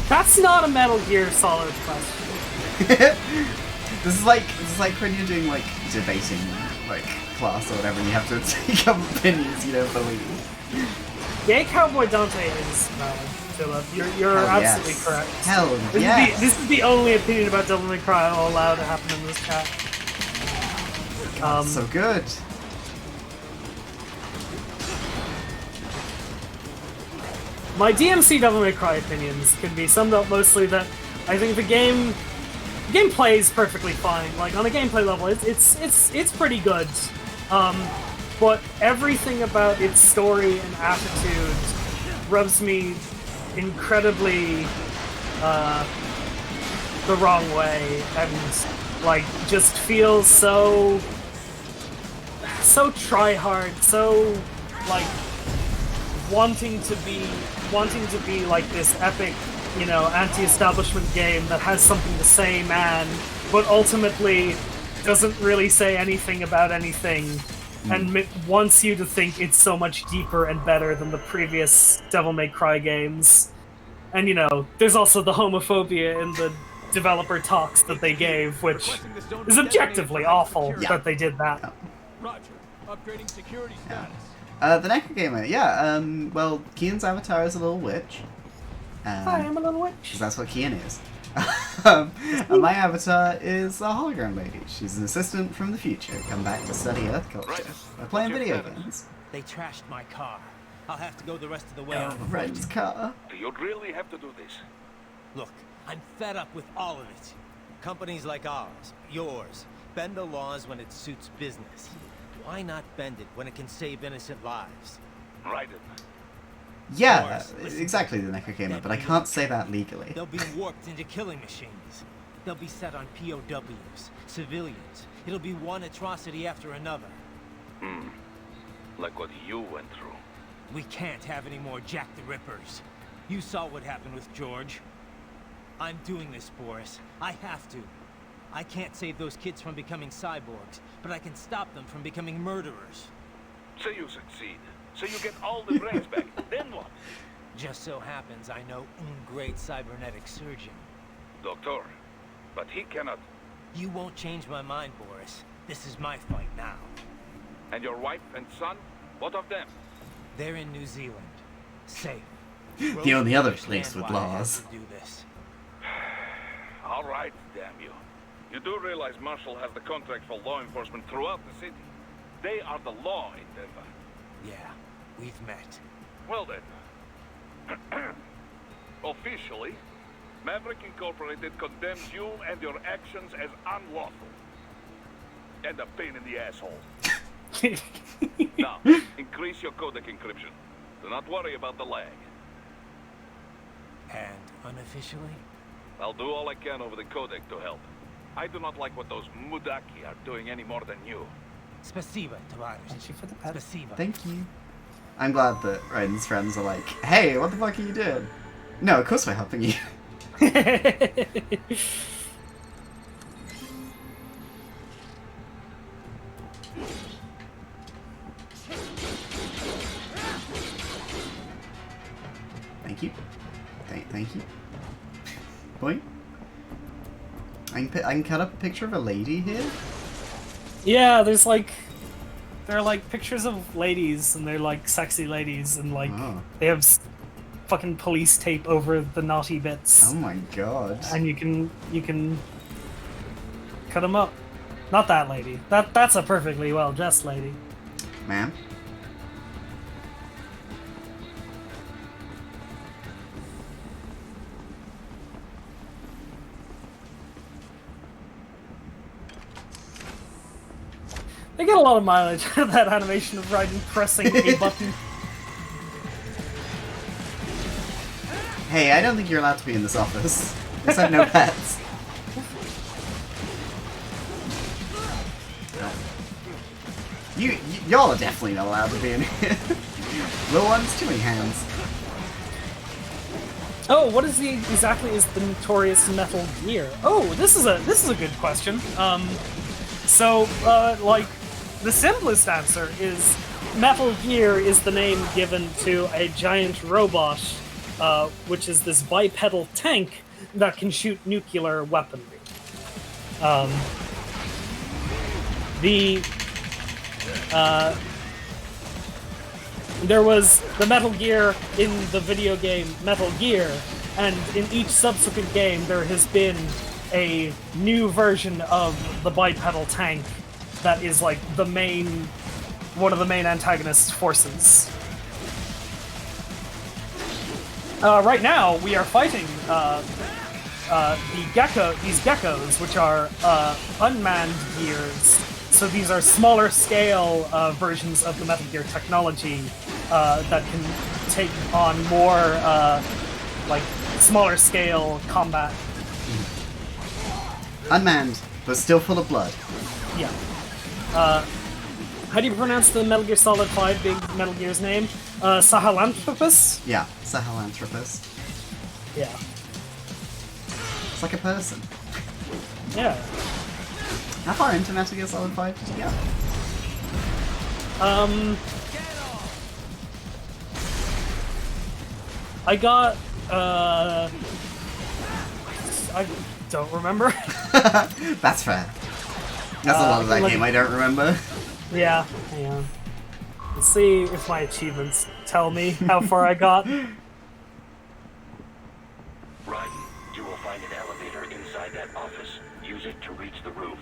That's not a Metal Gear Solid question. This is like when you're doing like debating like class or whatever and you have to take up opinions you don't believe. Gay Cowboy Dante is valid, Philip. You're absolutely correct. Hell yes. This is the only opinion about Devil May Cry I'll allow to happen in this chat. So good. My DMC Devil May Cry opinions can be summed up mostly that I think the game plays perfectly fine. Like on a gameplay level, it's pretty good. But everything about its story and attitude rubs me incredibly the wrong way, and like just feels so try-hard, so like wanting to be like this epic, you know, anti-establishment game that has something to say, man, but ultimately doesn't really say anything about anything. And wants you to think it's so much deeper and better than the previous Devil May Cry games. And, there's also the homophobia in the developer talks that they gave, which is objectively awful that they did that. Roger. Upgrading security status. The Neko Gamer, yeah. Well, Kian's avatar is a little witch. Hi, I'm a little witch. Because that's what Kian is. And my avatar is a hologram lady. She's an assistant from the future, come back to study Earth culture by playing video games. They trashed my car. I'll have to go the rest of the way. Oh, Ren's car. Do you really have to do this? Look, I'm fed up with all of it. Companies like ours, yours, bend the laws when it suits business. Why not bend it when it can save innocent lives? Right. Yeah, exactly, the Neko Gamer, but I can't say that legally. They'll be warped into killing machines. They'll be set on POWs, civilians. It'll be one atrocity after another. Like what you went through. We can't have any more Jack the Rippers. You saw what happened with George. I'm doing this, Boris. I have to. I can't save those kids from becoming cyborgs, but I can stop them from becoming murderers. So you succeed. So you get all the brains back. Then what? Just so happens I know a great cybernetic surgeon. Doctor, but he cannot... You won't change my mind, Boris. This is my fight now. And your wife and son? What of them? They're in New Zealand. Safe. The only other place with laws. Do this. All right, damn you. You do realize Marshall has the contract for law enforcement throughout the city. They are the law in Denver. Yeah, we've met. Well then. Officially, Maverick Incorporated condemns you and your actions as unlawful. And a pain in the asshole. Now, increase your codec encryption. Do not worry about the lag. And unofficially? I'll do all I can over the codec to help. I do not like what those Mudaki are doing any more than you. Spasiba, Tavares. Thank you for the pet. Spasiba. Thank you. I'm glad that Raiden's friends are like, hey, what the fuck are you doing? No, of course we're helping you. Thank you. Thank you. Point. I can cut up a picture of a lady here. Yeah, there are like pictures of ladies, and they're like sexy ladies, and like they have fucking police tape over the naughty bits. Oh my god! And you can cut them up. Not that lady. That's a perfectly well dressed lady. Ma'am. They get a lot of mileage out of that animation of Raiden pressing a button. Hey, I don't think you're allowed to be in this office. This have no pets. Y'all are definitely not allowed to be in here. Little ones, too many hands. Oh, what is exactly is the notorious Metal Gear? Oh, this is a good question. Like, the simplest answer is Metal Gear is the name given to a giant robot, which is this bipedal tank that can shoot nuclear weaponry. There was the Metal Gear in the video game Metal Gear, and in each subsequent game there has been a new version of the bipedal tank that is like one of the main antagonist forces. Right now we are fighting these geckos, which are unmanned gears. So these are smaller scale versions of the Metal Gear technology that can take on more like smaller scale combat. Unmanned, but still full of blood. Yeah. How do you pronounce the Metal Gear Solid 5 big Metal Gear's name? Sahelanthropus? Yeah, Sahelanthropus. Yeah. It's like a person. Yeah. How far into Metal Gear Solid 5 did you get? I got I don't remember. That's fair. That's a lot of that game I don't remember. Yeah. Let's see if my achievements tell me how far I got. Ryden, you will find an elevator inside that office. Use it to reach the roof.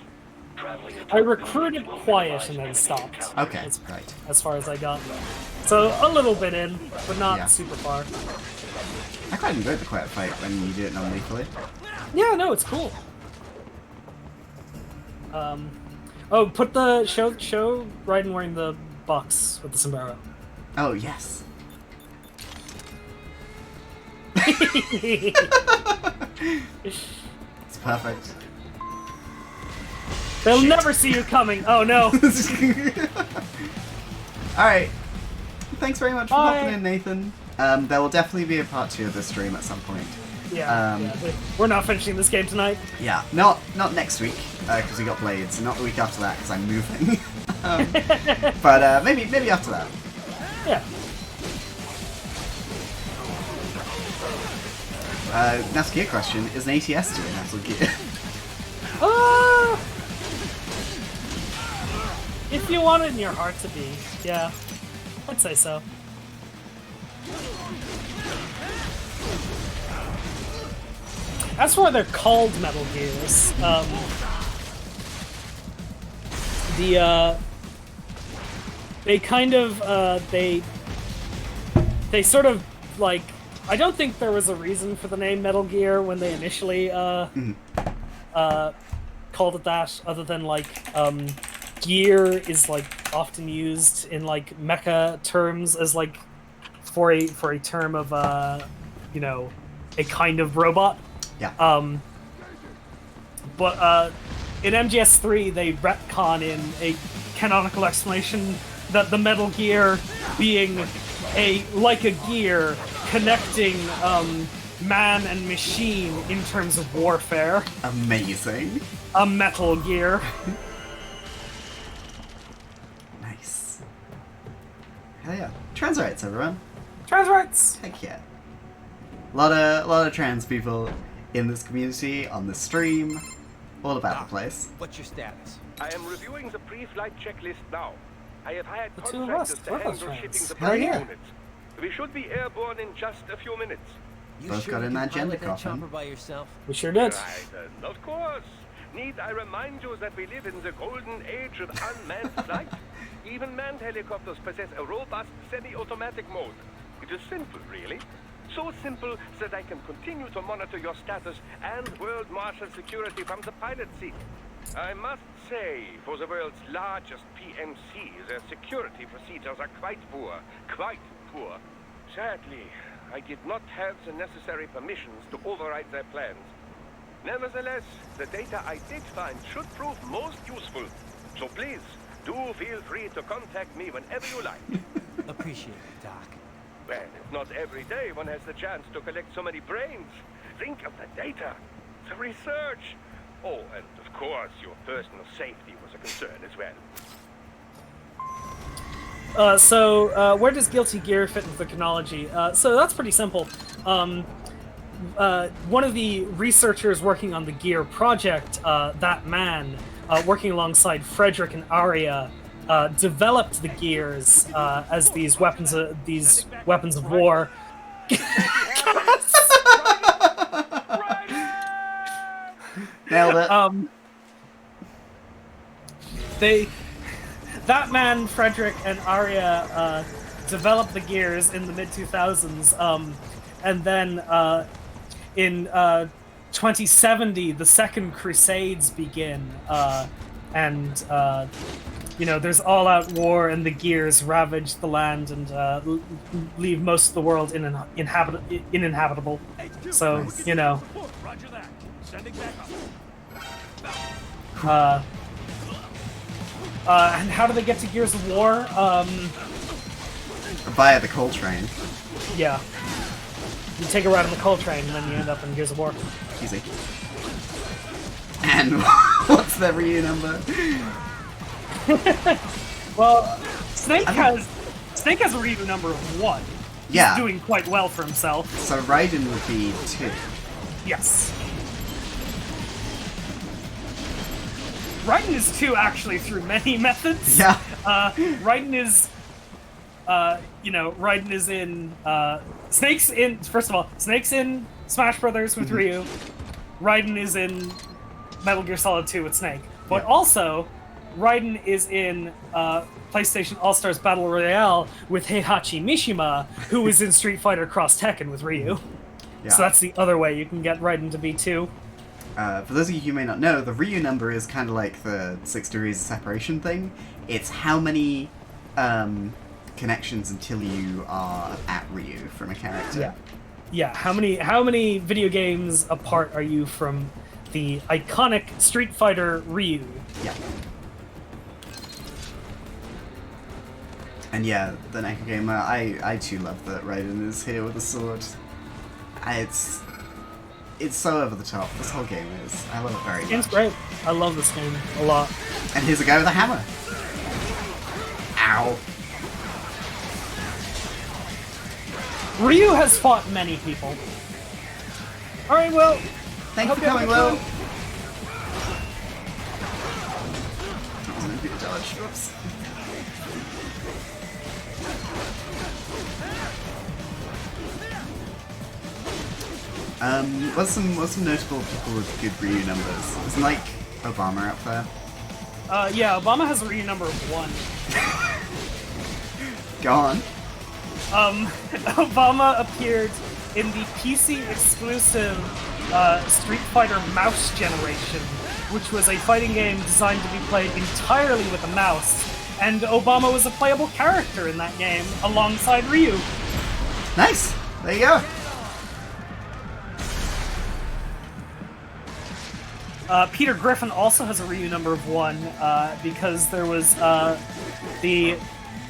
Traveling I recruited quiet and then stopped. Okay, That's right. as far as I got. So a little bit in, but not super far. I quite enjoyed the quiet fight when you do it non-lethally. Yeah, no, it's cool. Oh, put the show Raiden wearing the box with the sombrero. Oh yes. It's perfect. They'll never see you coming. Oh no. Alright. Thanks very much for Bye. hopping in, Nathan. There will definitely be a part 2 of this stream at some point. Yeah, we're not finishing this game tonight. Yeah, not next week, because we got Blades, and not the week after that, because I'm moving. But maybe after that. Yeah. Metal Gear question, is an ATS doing Metal Gear? If you want it in your heart to be, yeah, I'd say so. That's why they're called Metal Gears. They kind of, they sort of, like, I don't think there was a reason for the name Metal Gear when they initially, called it that, other than, like, gear is, like, often used in, like, mecha terms as, like, for a term of, you know, a kind of robot. Yeah. But in MGS3, they retcon in a canonical explanation that the Metal Gear being like a gear connecting man and machine in terms of warfare. Amazing. A Metal Gear. Nice. Hell yeah. Trans rights, everyone. Trans rights. Heck yeah. A lot of trans people in this community, on the stream, all about the place. What's your status? I am reviewing the pre-flight checklist now. I have hired The two of us, contractors to we're both handle shipping friends. the Hell plane yeah. units. We should be airborne in just a few minutes. You Both sure got you in can that gender pilot that coffin. chopper by yourself? We sure did. Right, of course. Need I remind you that we live in the golden age of unmanned flight? Even manned helicopters possess a robust semi-automatic mode. It is simple, really. So simple that I can continue to monitor your status and world marshal security from the pilot seat. I must say, for the world's largest PMC, their security procedures are quite poor. Quite poor. Sadly, I did not have the necessary permissions to override their plans. Nevertheless, the data I did find should prove most useful. So please, do feel free to contact me whenever you like. Appreciate it, Doc. Well, it's not every day one has the chance to collect so many brains. Think of the data, the research. Oh, and of course, your personal safety was a concern as well. So where does Guilty Gear fit into the chronology? So that's pretty simple. One of the researchers working on the Gear project, that man, working alongside Frederick and Arya, developed the gears as these weapons of war. Nailed it. That man, Frederick and Arya, developed the gears in the mid-2000s, and then in 2070, the Second Crusades begin, and you know, there's all-out war, and the gears ravage the land and leave most of the world uninhabitable. So, you know. Roger that. Sending back up. And how do they get to Gears of War? Via the coal train. Yeah. You take a ride on the coal train, and then you end up in Gears of War. Easy. And what's the Ryu number? Well, Snake has a Ryu number of 1. Yeah. doing quite well for himself. So Raiden would be 2. Yes. Raiden is 2 actually through many methods. Yeah. Raiden is, Raiden is in, Snake's in, first of all, Snake's in Smash Brothers with Ryu. Raiden is in Metal Gear Solid 2 with Snake. But also, Raiden is in PlayStation All-Stars Battle Royale with Heihachi Mishima, who is in Street Fighter Cross Tekken with Ryu. Yeah. So that's the other way you can get Raiden to be 2. For those of you who may not know, the Ryu number is kind of like the 6 degrees of separation thing. It's how many connections until you are at Ryu from a character. Yeah. Yeah, how many video games apart are you from the iconic Street Fighter Ryu? Yeah. And yeah, the Neko Gamer, I too love that Raiden is here with a sword. It's so over the top. This whole game is. I love it very much. It's great. I love this game a lot. And here's a guy with a hammer. Ow. Ryu has fought many people. Alright, Will. Thank you for coming, Will. That was meant to be a dodge. Whoops. What's some notable people with good Ryu numbers? Isn't like Obama up there? Yeah, Obama has a Ryu number of 1. Go on. Obama appeared in the PC exclusive Street Fighter Mouse Generation, which was a fighting game designed to be played entirely with a mouse, and Obama was a playable character in that game alongside Ryu. Nice! There you go. Peter Griffin also has a Ryu number of 1 because there was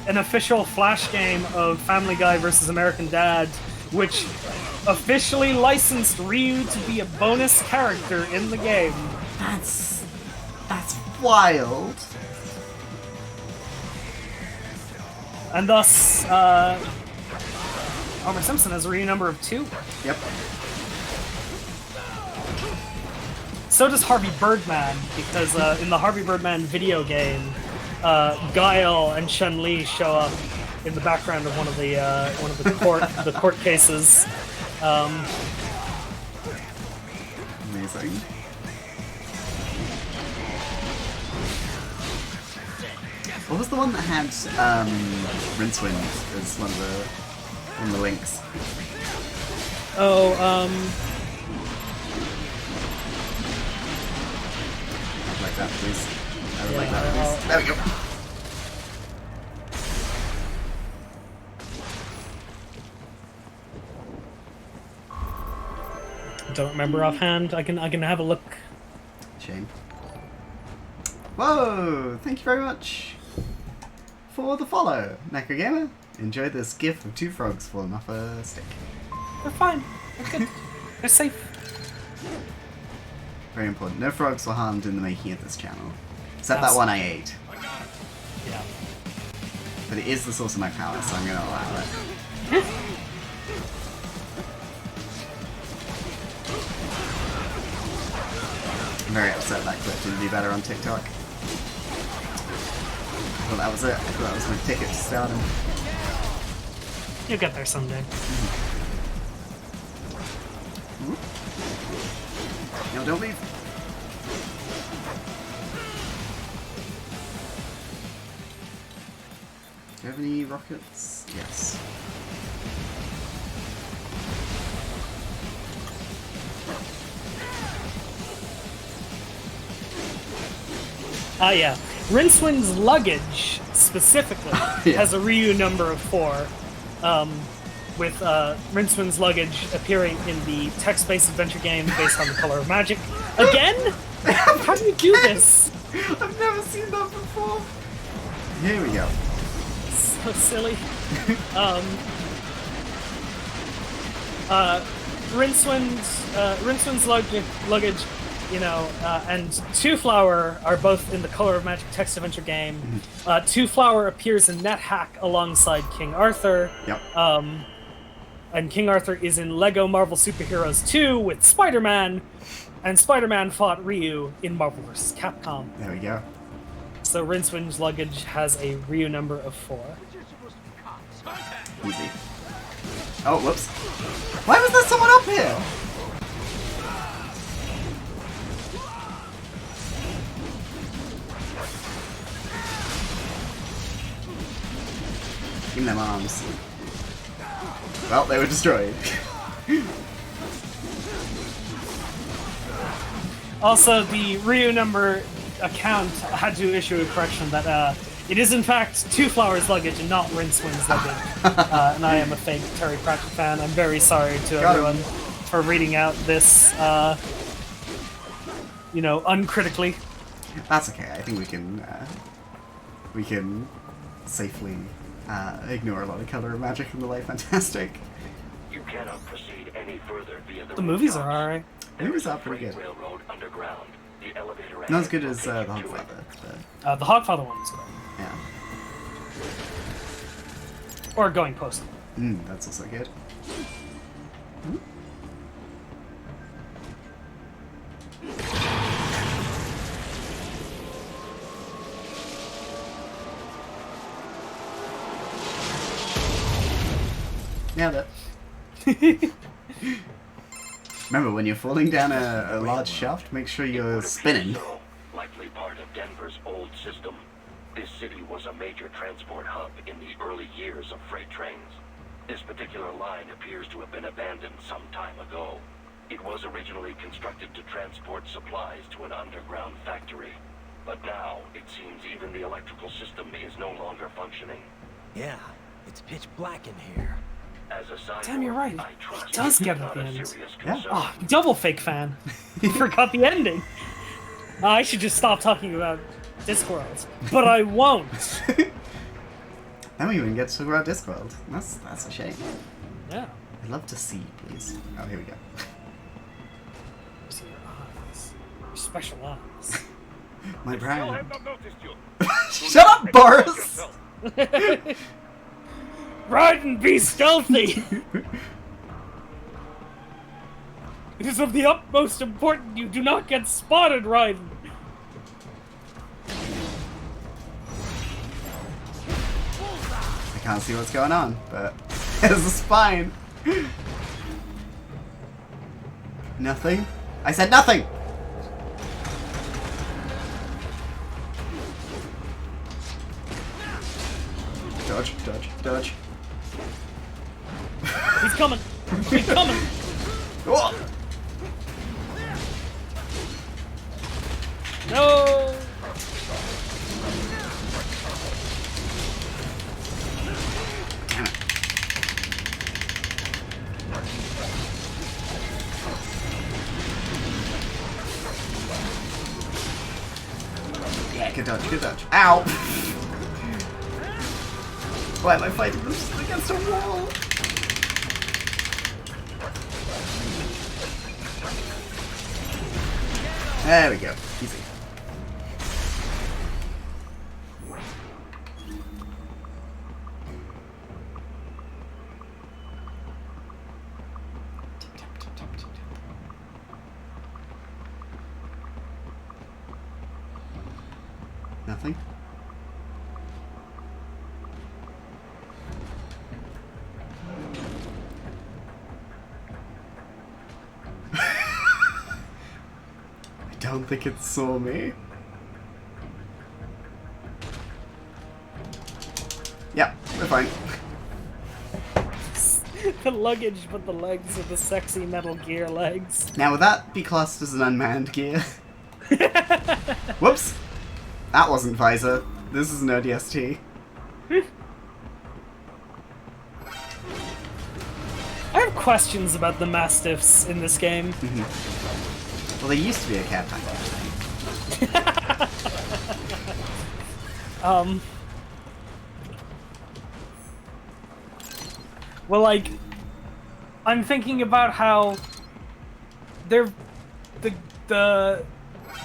an official Flash game of Family Guy vs. American Dad, which officially licensed Ryu to be a bonus character in the game. That's wild. And thus, Homer Simpson has a Ryu number of 2. Yep. So does Harvey Birdman, because in the Harvey Birdman video game, Guile and Chun-Li show up in the background of one of the court cases. Amazing. What was the one that had Rincewind as one of the links? I'd like that, please. I would like that, please. There we go. Don't remember offhand. I can have a look. Shame. Whoa! Thank you very much for the follow, Neko Gamer. Enjoy this gif of 2 frogs falling off a stick. They're fine. They're good. They're safe. Very important. No frogs were harmed in the making of this channel. Except that Absolutely. one I ate. Yeah. But it is the source of my power, so I'm gonna allow it. I'm very upset that clip didn't do better on TikTok. I thought that was it. I thought that was my ticket to stardom. You'll get there someday. No, don't leave. Do you have any rockets? Yes. Yeah. Rincewind's luggage, specifically, has a Ryu number of 4, with Rincewind's luggage appearing in the text-based adventure game based on the Color of Magic. Again? How do you do this? I've never seen that before. Here we go. So silly. Rincewind's luggage, and Two Flower are both in the Color of Magic text adventure game. Two Flower appears in NetHack alongside King Arthur. Yep. and King Arthur is in Lego Marvel Superheroes 2 with Spider-Man, and Spider-Man fought Ryu in Marvel vs. Capcom. There we go. So Rincewind's luggage has a Ryu number of 4. Easy. Oh, whoops. Why was there someone up here? Give them arms. Well, they were destroyed. Also, the Ryu number account had to issue a correction that it is in fact Two Flowers luggage and not Rincewind's luggage. And I am a fake Terry Pratchett fan. I'm very sorry to everyone for reading out this, you know, uncritically. That's okay. I think we can safely ignore a lot of color and magic in the Light Fantastic. You cannot proceed any further via The movies are alright. The movies are pretty good. Railroad underground. The elevator Not as good as the Hogfather. But... the Hogfather one is good. Yeah. Or Going Postal. That's also good. Nailed it. Remember, when you're falling down a large shaft, make sure you're spinning. Likely part of Denver's old system. This city was a major transport hub in the early years of freight trains. This particular line appears to have been abandoned some time ago. It was originally constructed to transport supplies to an underground factory. But now, it seems even the electrical system is no longer functioning. Yeah, it's pitch black in here. As a cyborg, Damn, you're right. It does get at the end. Yeah. Oh, double fake fan. You forgot the ending. I should just stop talking about Discworld, but I won't. Then we even get to talk about Discworld. That's a shame. Yeah. I'd love to see, please. Oh, here we go. See your eyes. Your special eyes. My brain. I have not noticed you. Shut up, Boris! Ride and be stealthy! It is of the utmost importance you do not get spotted, Raiden! I can't see what's going on, but there's a spine. Nothing? I said nothing! Dodge, dodge, dodge. He's coming! He's coming! Oh. No! Damn it. Yeah, good dodge, good dodge. Ow! Why am I fighting this against a wall? There we go. Easy. Nothing? I don't think it saw me. Yeah, we're fine. The luggage, but the legs are the sexy Metal Gear legs. Now, would that be classed as an unmanned gear? Whoops! That wasn't Visor. This is an ODST. I have questions about the Mastiffs in this game. Well, they used to be a cat type. Well, like, I'm thinking about how they're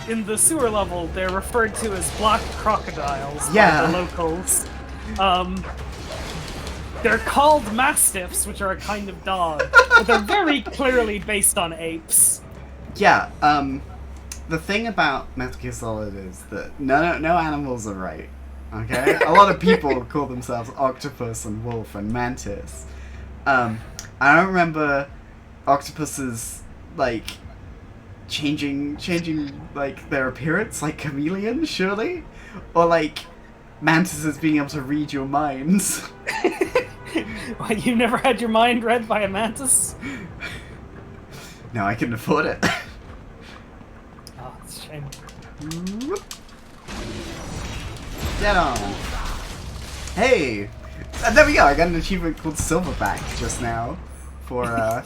in the sewer level they're referred to as black crocodiles by the locals. They're called mastiffs, which are a kind of dog, but they're very clearly based on apes. Yeah, the thing about Metal Gear Solid is that no animals are right. Okay? A lot of people call themselves octopus and wolf and mantis. I don't remember octopuses, like, changing like their appearance like chameleons, surely? Or like mantises being able to read your minds. What, you never had your mind read by a mantis? No, I couldn't afford it. Oh, it's a shame. Get on. Hey! There we go, I got an achievement called Silverback just now for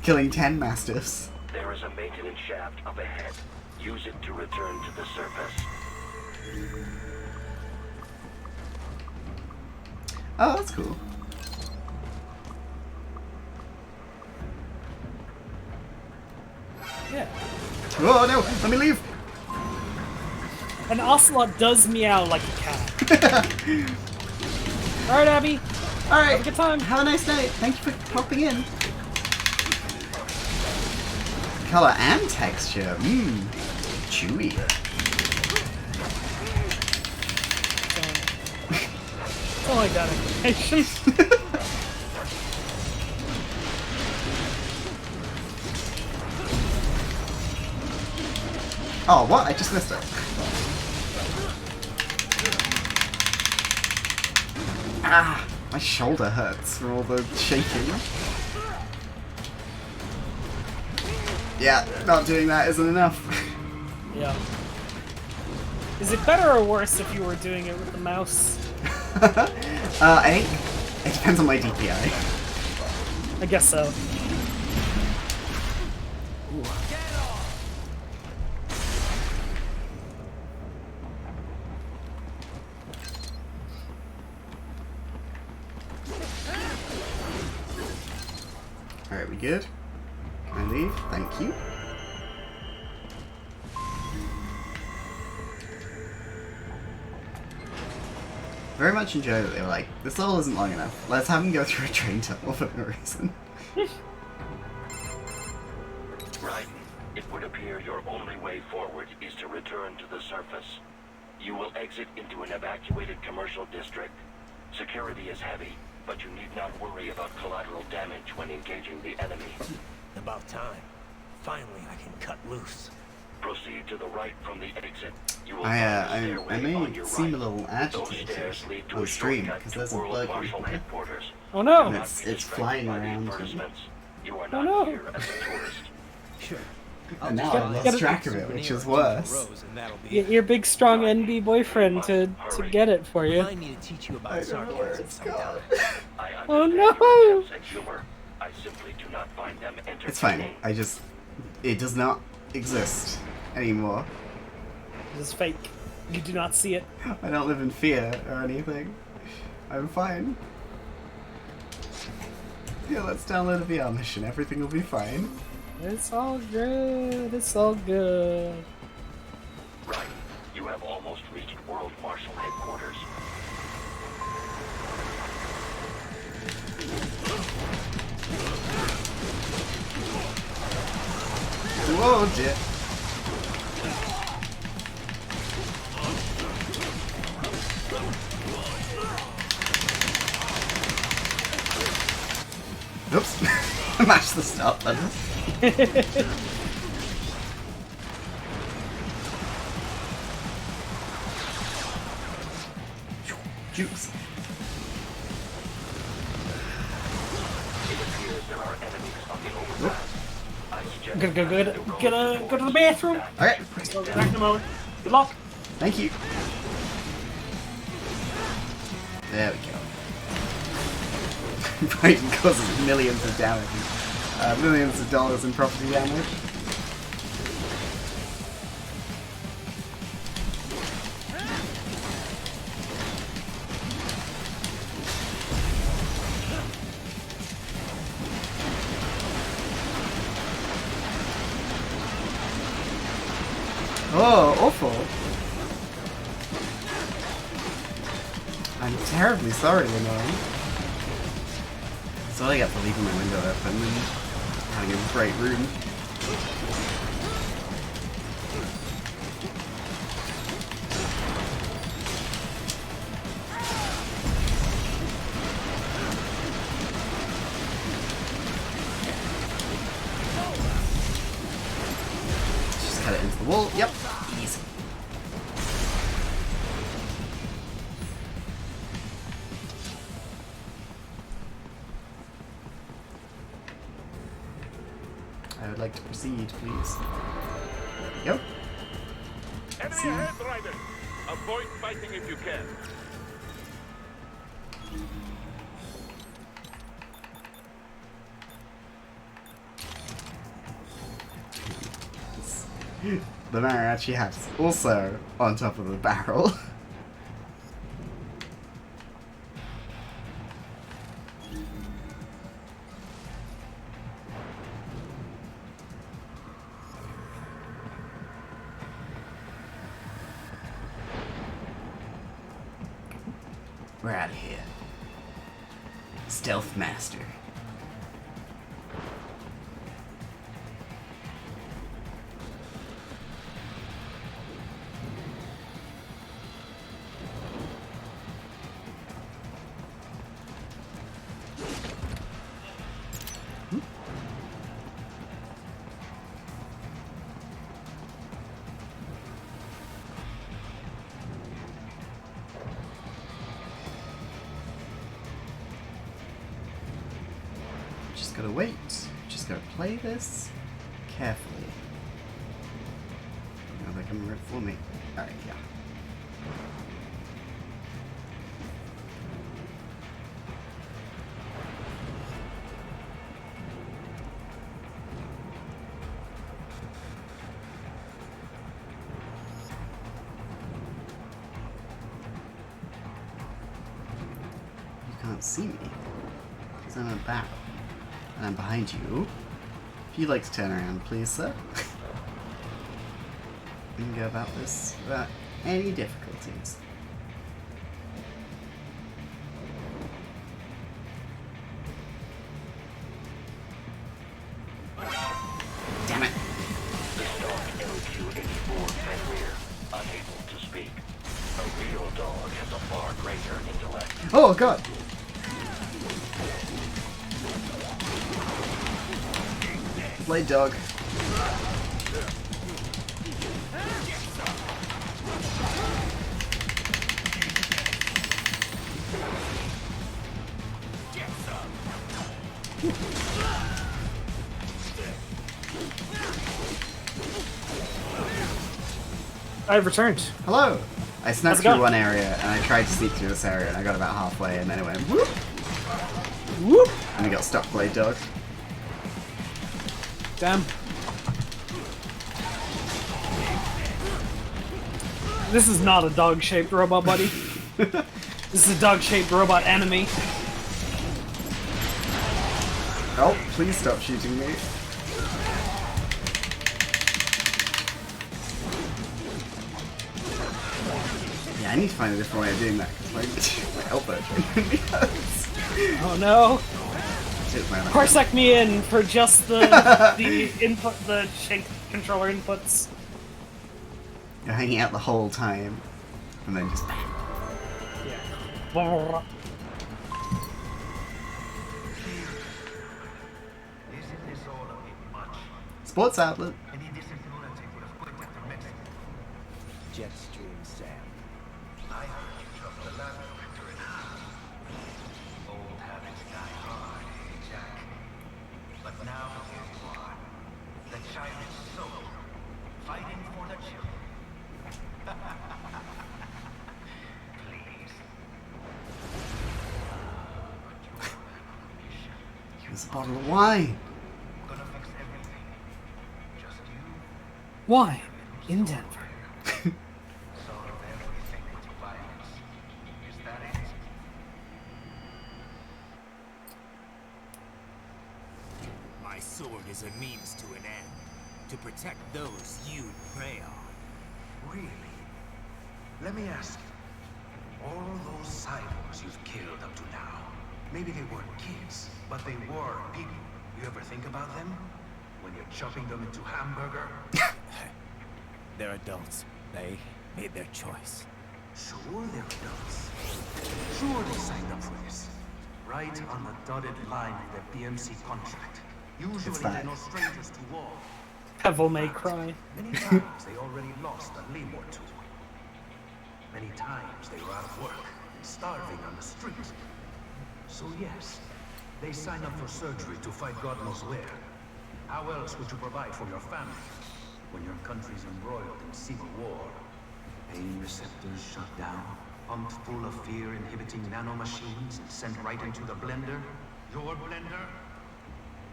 killing 10 mastiffs. There is a maintenance shaft up ahead. Use it to return to the surface. Oh, that's cool. Yeah. Oh no, let me leave! An ocelot does meow like a cat. Alright, Abby. Alright. Have a good time. Have a nice night. Thank you for popping in. Color and texture. Mmm. Chewy. Don't like that information. Oh, what? I just missed it. Ah, my shoulder hurts from all the shaking. Yeah, not doing that isn't enough. Yeah. Is it better or worse if you were doing it with the mouse? I think it depends on my DPI. I guess so. Alright, we good? Can I leave? Thank you. Very much enjoy that they were like, this level isn't long enough. Let's have him go through a train tunnel for no reason. Right. It would appear your only way forward is to return to the surface. You will exit into an evacuated commercial district. Security is heavy, but you need not worry about collateral damage when engaging the enemy. About time. Finally, I can cut loose. Proceed to the right from the exit. You will I may seem a little agitated on stream because there's a bug here. Oh no! And it's flying around. You are Oh not no! here as a tourist. Sure. And now I've lost track of it, which is worse. Get your big strong NB boyfriend to get it for you. I need to teach you about sarcasm sometime. Oh no! I simply do not find them entertaining. It's fine. It does not exist anymore. This is fake. You do not see it. I don't live in fear or anything. I'm fine. Yeah, let's download a VR mission. Everything will be fine. It's all good. It's all good. Right. You have almost reached World Marshal Headquarters. Whoa, dear. Oops. Mash the stop button. Jukes. Go to the bathroom. Okay. Back in a moment. Good luck. Thank you. There we go. Brighton causes millions of damage. Millions of dollars in property damage. Oh, awful. I'm terribly sorry, Lenore. That's what I get for leaving my window open and having a bright room. Just cut it into the wall. Yep. Easy. I would like to proceed, please. There we go. Enemy ahead, Riders! Avoid fighting if you can. The mariachi hat's also on top of the barrel. We're out of here. Stealth Master. Just gotta wait. Just gotta play this carefully. Now they're coming right for me. Alright, yeah. You can't see me because I'm in a barrel. And I'm behind you. If you'd like to turn around, please, sir. We can go about this without any difficulties. Damn it! The stock LQ-84 Fenrir, unable to speak. A real dog has a far greater intellect. Oh god! Blade dog. I've returned. Hello! I snuck How's it through going? one area and I tried to sneak through this area and I got about halfway and then it went whoop! Whoop! And I got stuck, Blade dog. Damn. This is not a dog-shaped robot, buddy. This is a dog-shaped robot enemy. Oh, please stop shooting me. Yeah, I need to find a different way of doing that because my elbow genuinely hurts. Oh no. Man, Parsec me in for just the input, the shank controller inputs. You're hanging out the whole time, and then just bang. Yeah. Sports outlet. Jetstream Sam. I heard you dropped the land director in half. Old habits die hard, Jack. But now here you are. The child is sold. Fighting for the children. Please. Here's a bottle of wine. Gonna fix everything. Just you. Why? In Denver. Solve everything with violence. Is that it? My sword is a means to an end. To protect those you prey on. Really? Let me ask you. All those cyborgs you've killed up to now, Maybe they weren't kids, but they were people. You ever think about them? When you're chopping them into hamburger? They're adults. They made their choice. Sure they're adults. Sure they signed up for this. Right on the dotted line of their BMC contract. Usually they're no strangers to war. Devil May Cry. Many times they already lost a limb or two. Many times they were out of work and starving on the street. So yes, they sign up for surgery to fight God knows where. How else would you provide for your family when your country's embroiled in civil war? Pain receptors shut down, pumped full of fear-inhibiting nanomachines and sent right into the blender? Your blender?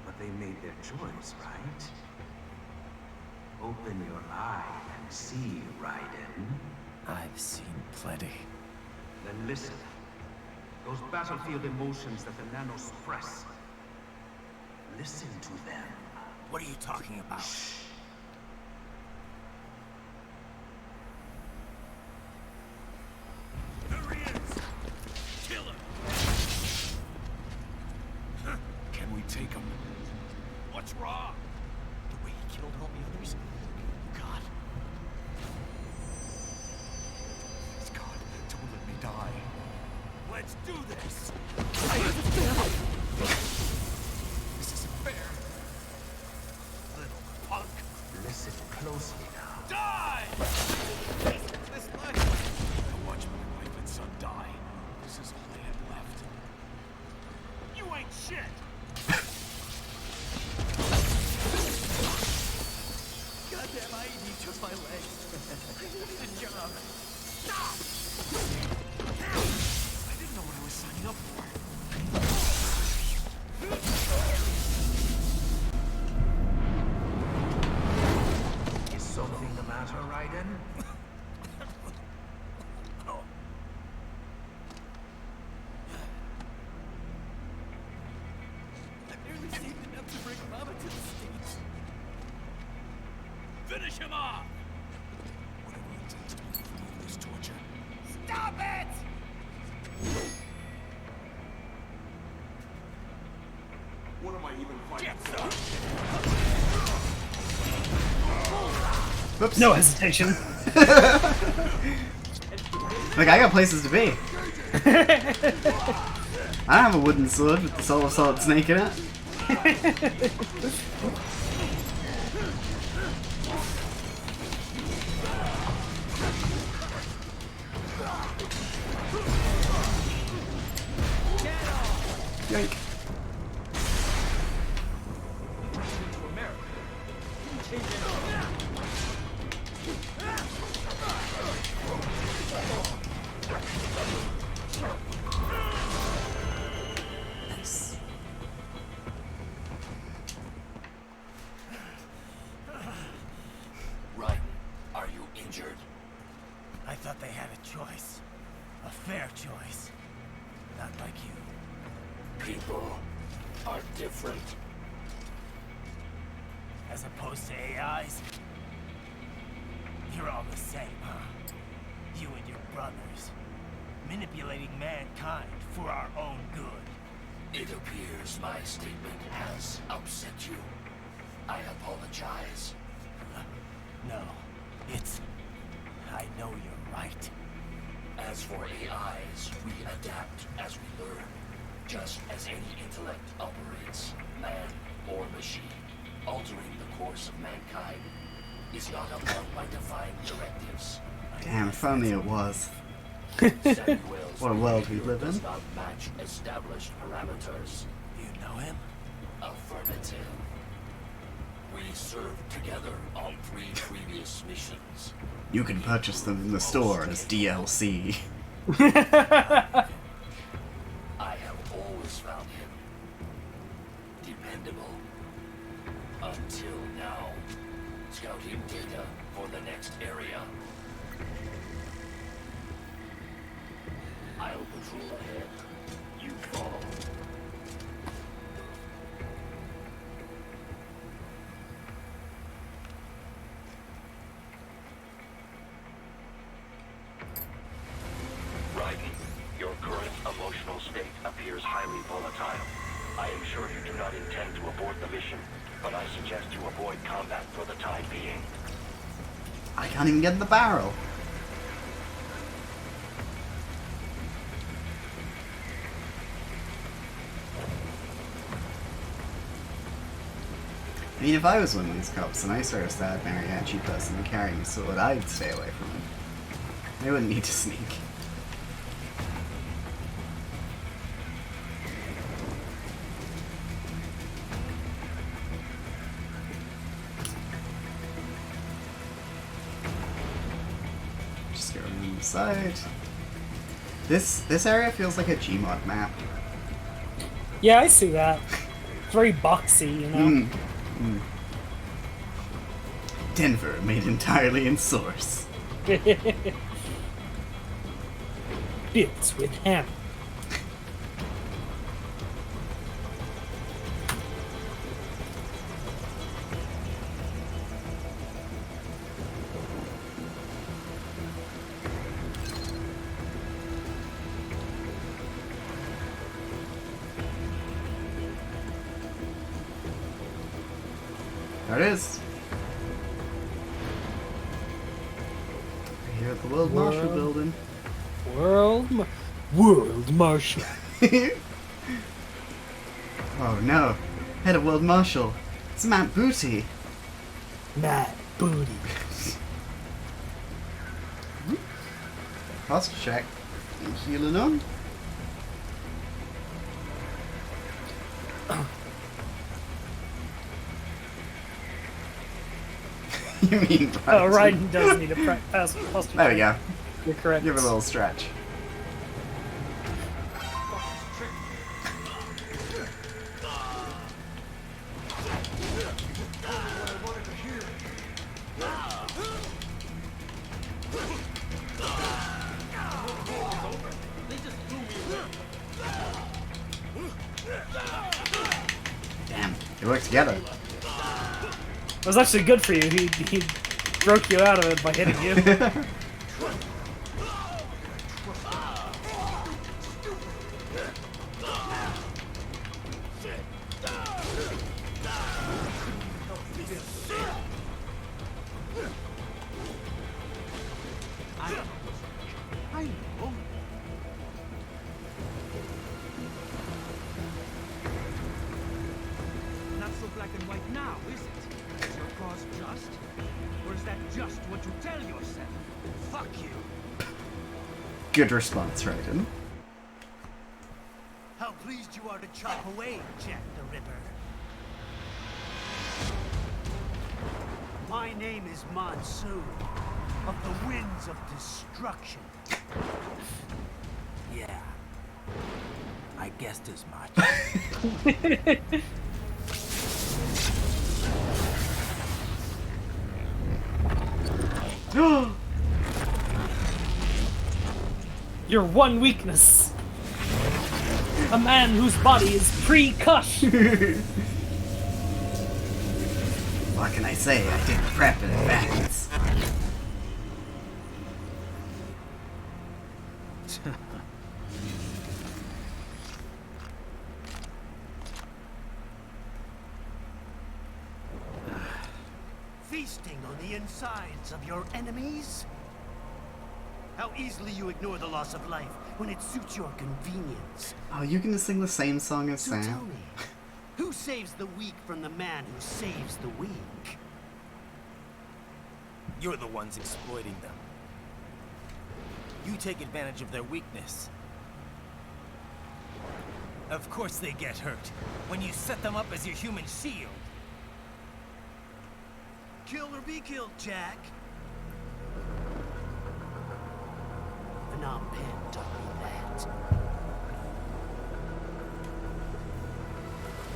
But they made their choice, right? Open your eye and see, Raiden. I've seen plenty. Then listen. Those battlefield emotions that the nanos suppress. Listen to them. What are you talking about? Shh. There he is! Kill him! Can we take him? What's wrong? The way he killed all the others? God. Please, God, don't let me die. Let's do this! This isn't fair. Little punk! Listen closely now. Die! This life. I watched my wife and son die. This is all I had left. You ain't shit! Goddamn, I need just my legs. I needed a job. Stop! I didn't know what I was signing up for. Is something the matter, Raiden? I barely saved enough to bring Mama to the States. Finish him off! Whatever it takes to be free of this torture. Stop it! What am I even fighting Get for? some! Whoops. No hesitation. Look, I got places to be. I don't have a wooden sword with the soul of Solid Snake in it. Yoink. Nice. Raiden, are you injured? I thought they had a choice. A fair choice. Not like you. People are different. As opposed to AIs? You're all the same, huh? You and your brothers. Manipulating mankind for our own good. It appears my statement has upset you. I apologize. No, it's... I know you're right. As for AIs, we adapt as we learn. Just as any intellect operates, man or machine, altering the course of mankind is not among my divine directives. Damn, if only it was. Samuel's What a world we behavior live in. does not match established parameters. You know him? Affirmative. We served together on 3 previous missions. You can purchase them in the store as DLC. I have always found him dependable. Until now. Scouting data for the next area. I'll patrol ahead. You follow. Raiden, your current emotional state appears highly volatile. I am sure you do not intend to abort the mission, but I suggest you avoid combat for the time being. I can't even get in the barrel. I mean, if I was one of these cops and I saw a sad mariachi person carrying a sword, I'd stay away from him. They wouldn't need to sneak. Just go around the side. This area feels like a Gmod map. Yeah, I see that. It's very boxy, you know? Denver, made entirely in Source. Bits with ham. There it is. Here at the World Marshal Building. World Marshal. Oh no. Head of World Marshal. It's Matt Booty. Matt Booty. Posture check. Healing on. You mean Raiden? Oh, Raiden does need a pass posture. There we go. You're correct. Give it a little stretch. Damn, they work together. It was actually good for you. He broke you out of it by hitting you. I know. Not so black and white now, is it? Is your cause just? Or is that just what you tell yourself? Fuck you. Good response, Raiden. How pleased you are to chop away, Jack the Ripper. My name is Monsoon, of the Winds of Destruction. Yeah, I guessed as much. Your one weakness. A man whose body is pre-cut. What can I say? I did prep in advance. Feasting on the insides of your enemies? How easily you ignore the loss of life when it suits your convenience. Oh, you can sing the same song as So Sam? tell me, who saves the weak from the man who saves the weak? You're the ones exploiting them. You take advantage of their weakness. Of course they get hurt when you set them up as your human shield. Kill or be killed, Jack. Phnom Penh taught me that.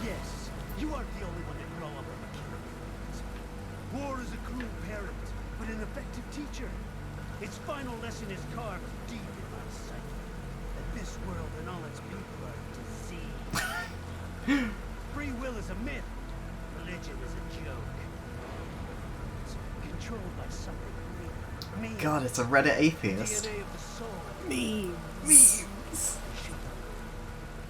Yes, you aren't the only one to grow up on the killing. War is a cruel parent, but an effective teacher. Its final lesson is carved deep in my psyche. That this world and all its people are deceived. Free will is a myth. Religion is a joke. It's controlled by something real. God, it's a Reddit atheist. DNA of the soul. Memes.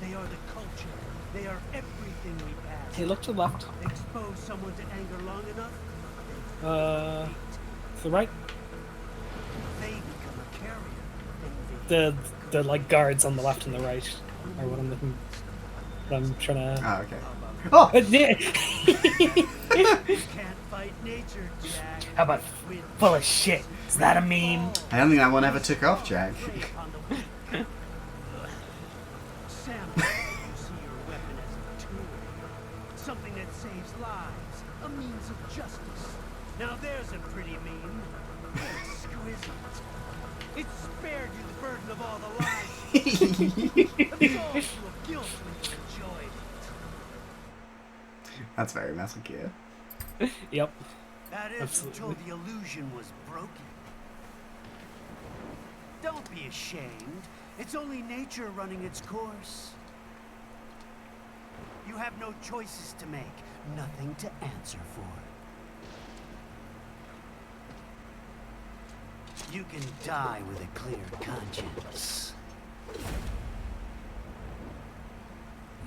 They are the culture. They are everything we pass. Hey, look to the left. Expose someone to anger long enough, To the right. they become a carrier. The like guards on the left and the right are what I'm looking. What I'm trying to. Ah, okay. Oh! You can't fight nature, Jack. How about full of shit? Is that a meme? I don't think that one ever took off, Jack. Sam, you see your weapon as a tool. Something that saves lives. A means of justice. Now there's a pretty meme. Exquisite. It spared you the burden of all the lies. Absolved you of guilt when you enjoyed it. That's very Metal Gear. Yep. That is Absolutely. until the illusion was broken. Don't be ashamed. It's only nature running its course. You have no choices to make, nothing to answer for. You can die with a clear conscience.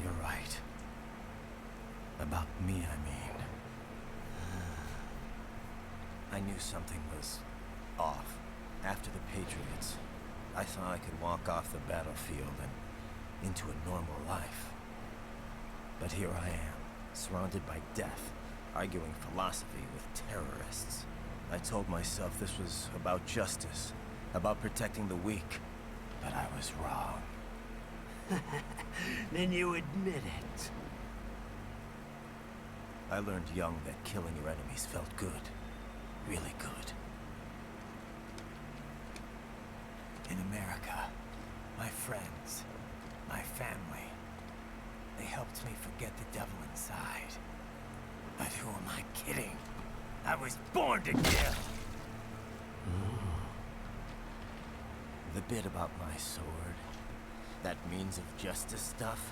You're right. About me, I mean. I knew something was off. After the Patriots, I thought I could walk off the battlefield and into a normal life. But here I am, surrounded by death, arguing philosophy with terrorists. I told myself this was about justice, about protecting the weak, but I was wrong. Then you admit it. I learned young that killing your enemies felt good. Really good. In America, my friends, my family, they helped me forget the devil inside. But who am I kidding? I was born to kill! The bit about my sword, that means of justice stuff,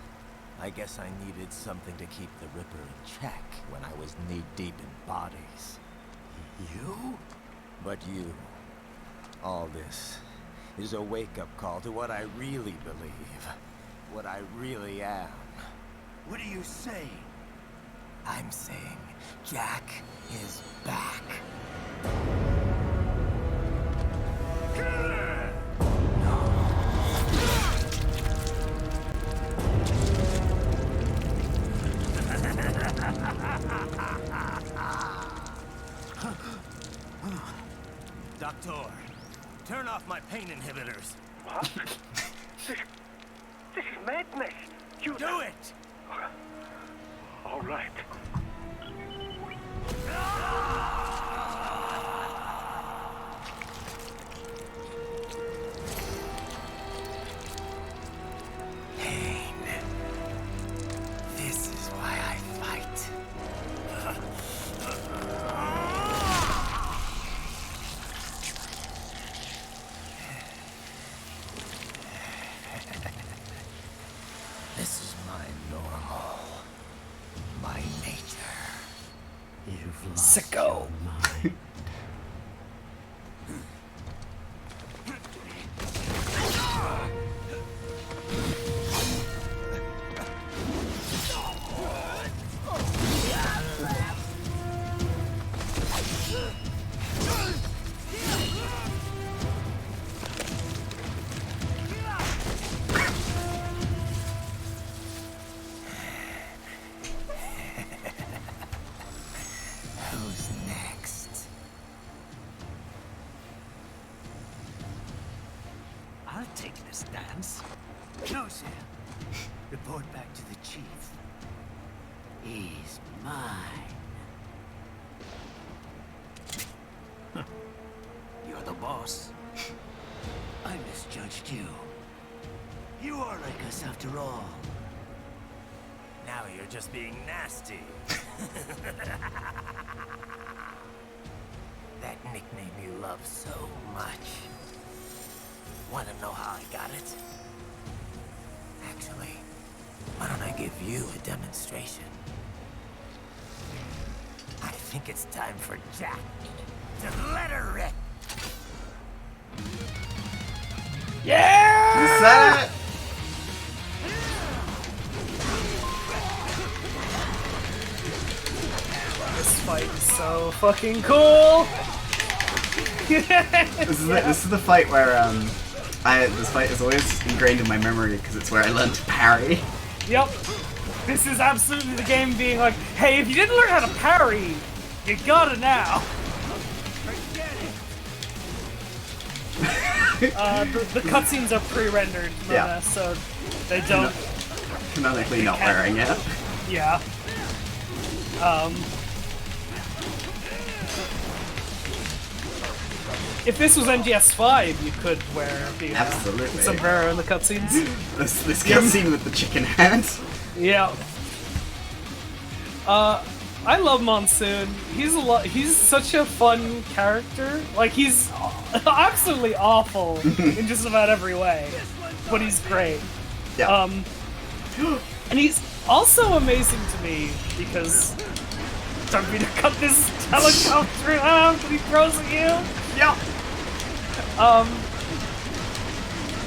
I guess I needed something to keep the Ripper in check when I was knee-deep in bodies. You? But you. All this is a wake-up call to what I really believe. What I really am. What are you saying? I'm saying Jack is back. Doctor, turn off my pain inhibitors. What? This is madness. You do it. All right. Pain. This is why I fight. This is my normal. My nature. You've lost Sicko. your mind. Who's next? I'll take this dance. No, Sam. Report back to the chief. He's mine. You're the boss. I misjudged you. You are like us after all. Now you're just being nasty. That nickname you love so much. Want to know how I got it? Actually, why don't I give you a demonstration? I think it's time for Jack to let her rip. You said it! fight is so fucking cool. This is the fight where this fight is always ingrained in my memory because it's where I learned to parry. Yep. This is absolutely the game being like, hey, if you didn't learn how to parry, you gotta now. The cutscenes are pre-rendered, Yeah. so they don't. Canonically not wearing it. Yeah. If this was MGS5, you could wear the Absolutely. sombrero in the cutscenes. This cutscene with the chicken head. Yeah. I love Monsoon. He's such a fun character. Like, he's absolutely awful in just about every way, but he's great. Yeah. And he's also amazing to me because don't mean to cut this helicopter out, but he throws at you. Yeah.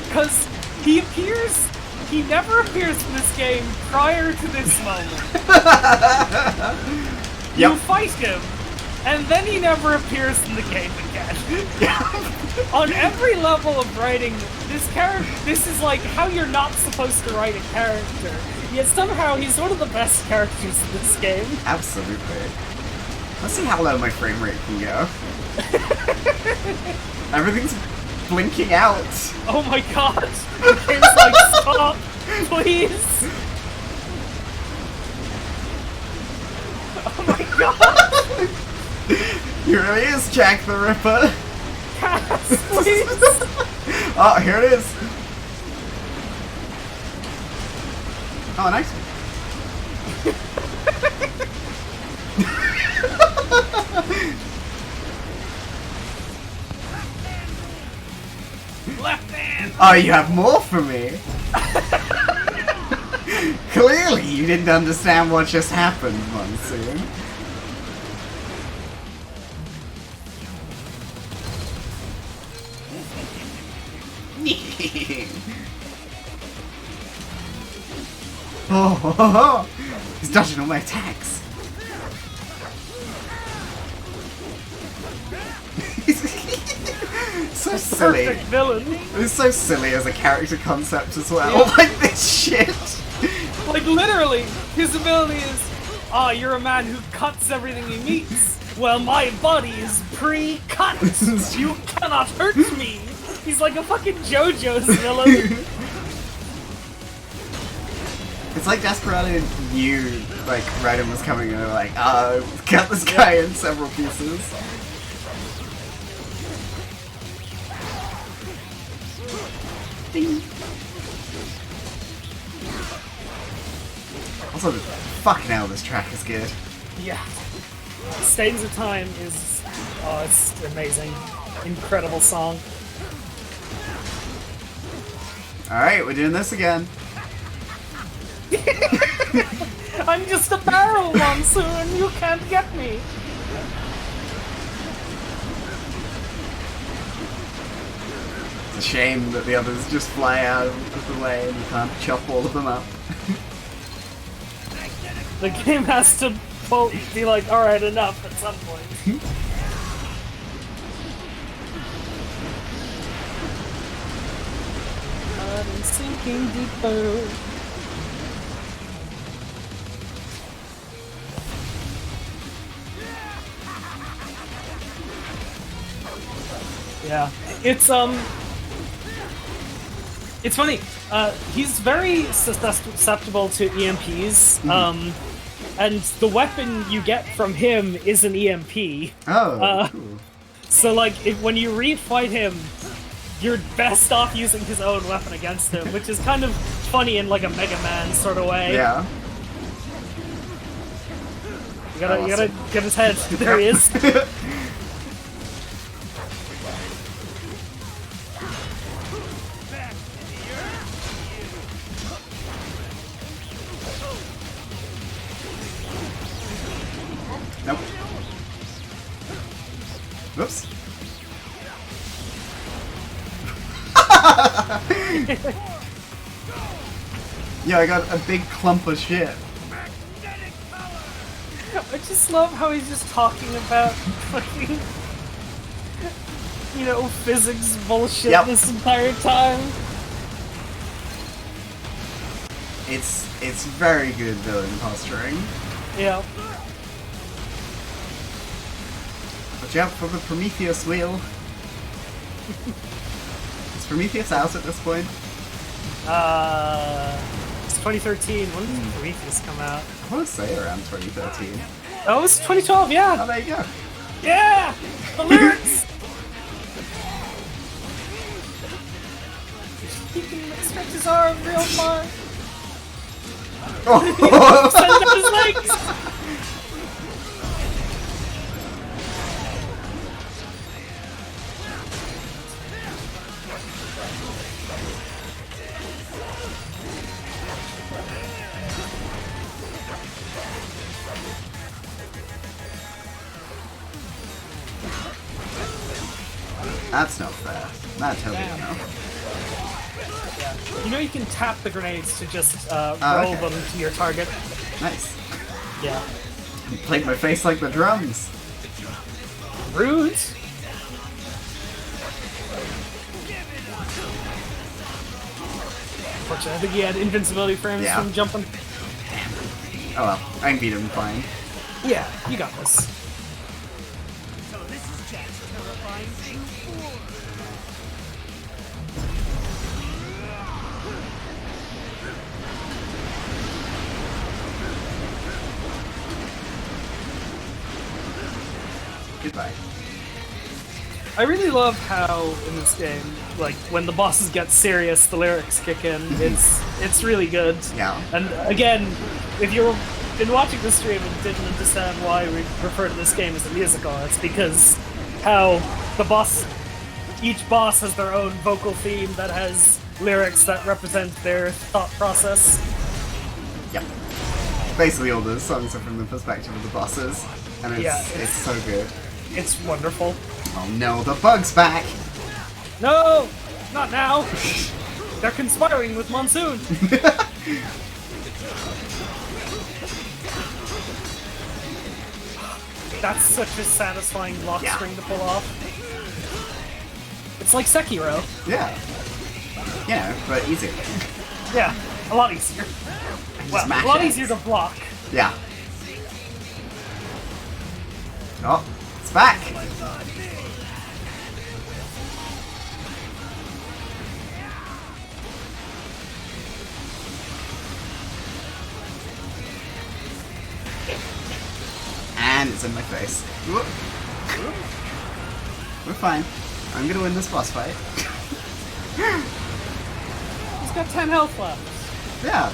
Because he never appears in this game prior to this moment. Yep. You fight him, and then he never appears in the game again. On every level of writing, this is like how you're not supposed to write a character. Yet somehow he's one of the best characters in this game. Absolutely. Let's see how low my frame rate can go. Everything's blinking out. Oh my god! The game's like, stop! Please! Oh my god! Here it is, Jack the Ripper! Yes, please! Oh, here it is! Oh, nice. Left hand! Oh, you have more for me? Clearly, you didn't understand what just happened, Monsoon. Oh, he's dodging all my attacks. So silly. Perfect villain. It's so silly as a character concept as well. Like this shit. Like literally, his ability is, you're a man who cuts everything he meets. Well, my body is pre-cut. You cannot hurt me. He's like a fucking JoJo's villain. It's like Desperado knew like Raiden was coming and they're like, cut this guy in several pieces. Ding. Also, fucking hell, this track is good. Yeah. Stains of Time is, it's amazing. Incredible song. Alright, we're doing this again. I'm just a barrel, Monsoon. You can't get me. It's a shame that the others just fly out of the way and you can't chop all of them up. The game has to be like, alright, enough at some point. I'm sinking deeper. Yeah, it's funny. He's very susceptible to EMPs. And the weapon you get from him is an EMP. Oh, cool. So like, when you refight him, you're best off using his own weapon against him, which is kind of funny in like a Mega Man sort of way. Yeah. You gotta get his head. There he is. Nope. Whoops. Yeah, I got a big clump of shit. I just love how he's just talking about fucking, physics bullshit this entire time. It's very good villain posturing. Yeah. Watch out for the Prometheus wheel. Is Prometheus out at this point? It's 2013. When did Revengeance come out? I want to say around 2013. Oh, it's 2012, yeah! Oh, there you go. Yeah! The lyrics! He can stretch his arm real far. Send up his legs! That's not fair. That's totally no. Yeah. You can tap the grenades to just roll them to your target. Nice. Yeah. You played my face like the drums. Rude. Fortunately, I think he had invincibility frames from jumping. Oh well, I can beat him fine. Yeah, you got this. So this is Jack's terrifying true form. Goodbye. I really love how in this game, like when the bosses get serious, the lyrics kick in. It's really good. Yeah. And again, if you've been watching the stream and didn't understand why we refer to this game as a musical, it's because how each boss has their own vocal theme that has lyrics that represent their thought process. Yep. Basically all the songs are from the perspective of the bosses, and it's so good. It's wonderful. Oh no, the bug's back! No! Not now! They're conspiring with Monsoon! That's such a satisfying lock string to pull off. It's like Sekiro. Yeah. Yeah, but easier. Yeah, a lot easier. Well, a lot easier to block. Yeah. Oh, it's back! And it's in my face. Whoop. We're fine. I'm gonna win this boss fight. He's got 10 health left. Yeah.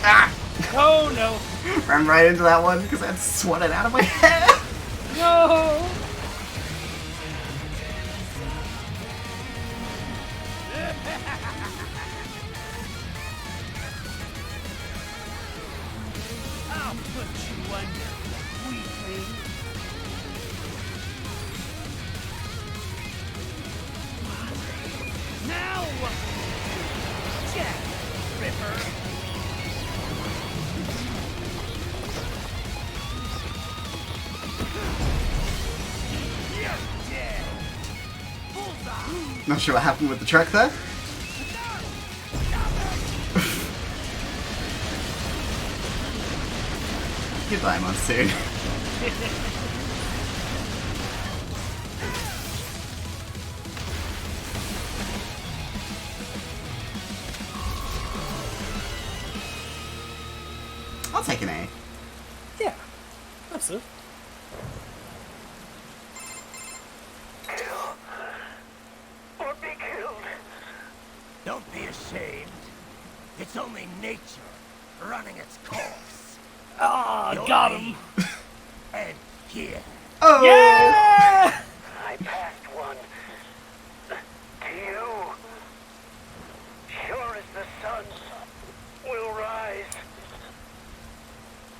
Ah! Oh no! Ran right into that one because I'd swatted out of my head. No! I'll put you under, weakling. Now what will you do, Jack Ripper? You're dead. Bullseye. Not sure what happened with the truck there. Goodbye, Monsoon. I'll take an A. Yeah, that's it. Or be killed. Don't be ashamed. It's only nature running its course. Ah, Your got aim him. And here. Oh! Yeah! I passed one. To you. Sure as the sun will rise.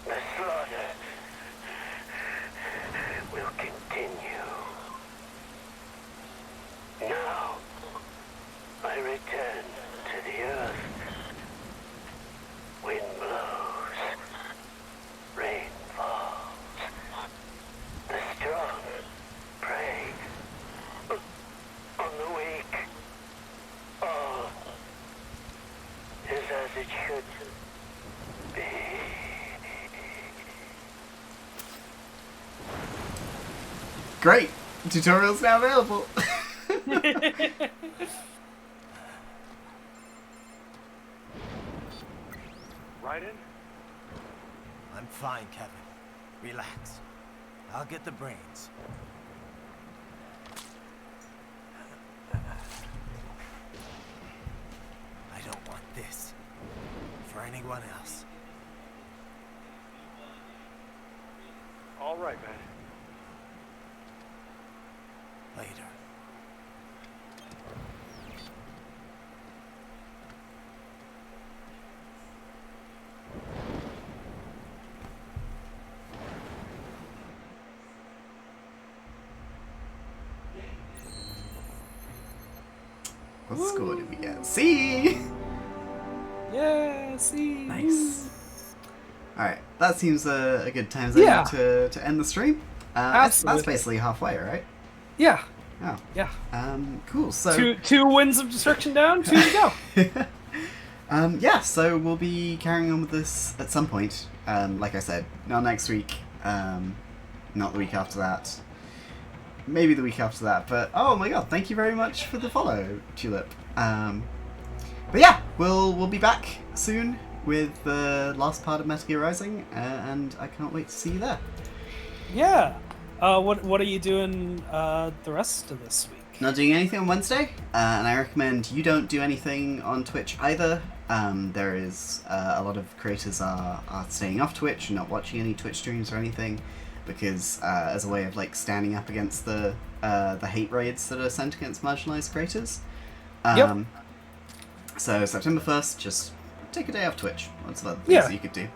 The slaughter will continue. Now, I return to the earth. Great! Tutorial's now available! Raiden? I'm fine, Kevin. Relax. I'll get the brains. I don't want this for anyone else. All right, man. Later. What score did we get? C! Yeah, see. Nice. Alright, that seems a good time Yeah. to end the stream. That's basically halfway, right? Yeah. Oh. Yeah. Cool, so... Two winds of destruction down, 2 to go. Yeah, so we'll be carrying on with this at some point. Like I said, not next week, not the week after that. Maybe the week after that, but oh my god, thank you very much for the follow, Tulip. But yeah, we'll be back soon with the last part of Metal Gear Rising, and I can't wait to see you there. Yeah. What are you doing the rest of this week? Not doing anything on Wednesday, and I recommend you don't do anything on Twitch either. There is a lot of creators are staying off Twitch and not watching any Twitch streams or anything, because as a way of like standing up against the hate raids that are sent against marginalized creators. Yep. So September 1st, just take a day off Twitch. Lots of other things that you could do.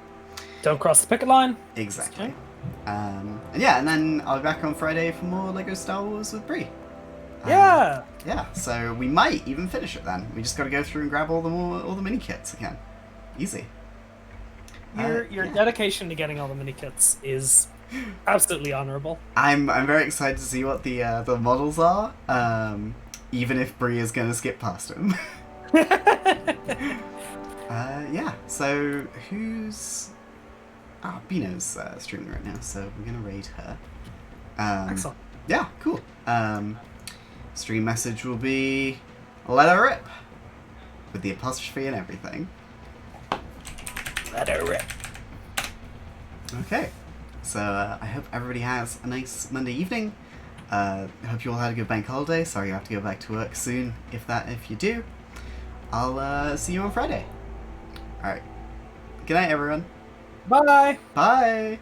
Don't cross the picket line. Exactly. And yeah, and then I'll be back on Friday for more LEGO Star Wars with Brie. Yeah. Yeah, so we might even finish it then. We just got to go through and grab all the mini kits again. Easy. Your dedication to getting all the mini kits is absolutely honorable. I'm very excited to see what the models are. Even if Brie is going to skip past them. Yeah. So who's? Bino's streaming right now, so we're gonna raid her. Excellent. Yeah, cool. Stream message will be "Let her rip" with the apostrophe and everything. Let her rip. Okay. So I hope everybody has a nice Monday evening. Hope you all had a good bank holiday. Sorry you have to go back to work soon. If you do, I'll see you on Friday. All right. Good night, everyone. Bye. Bye.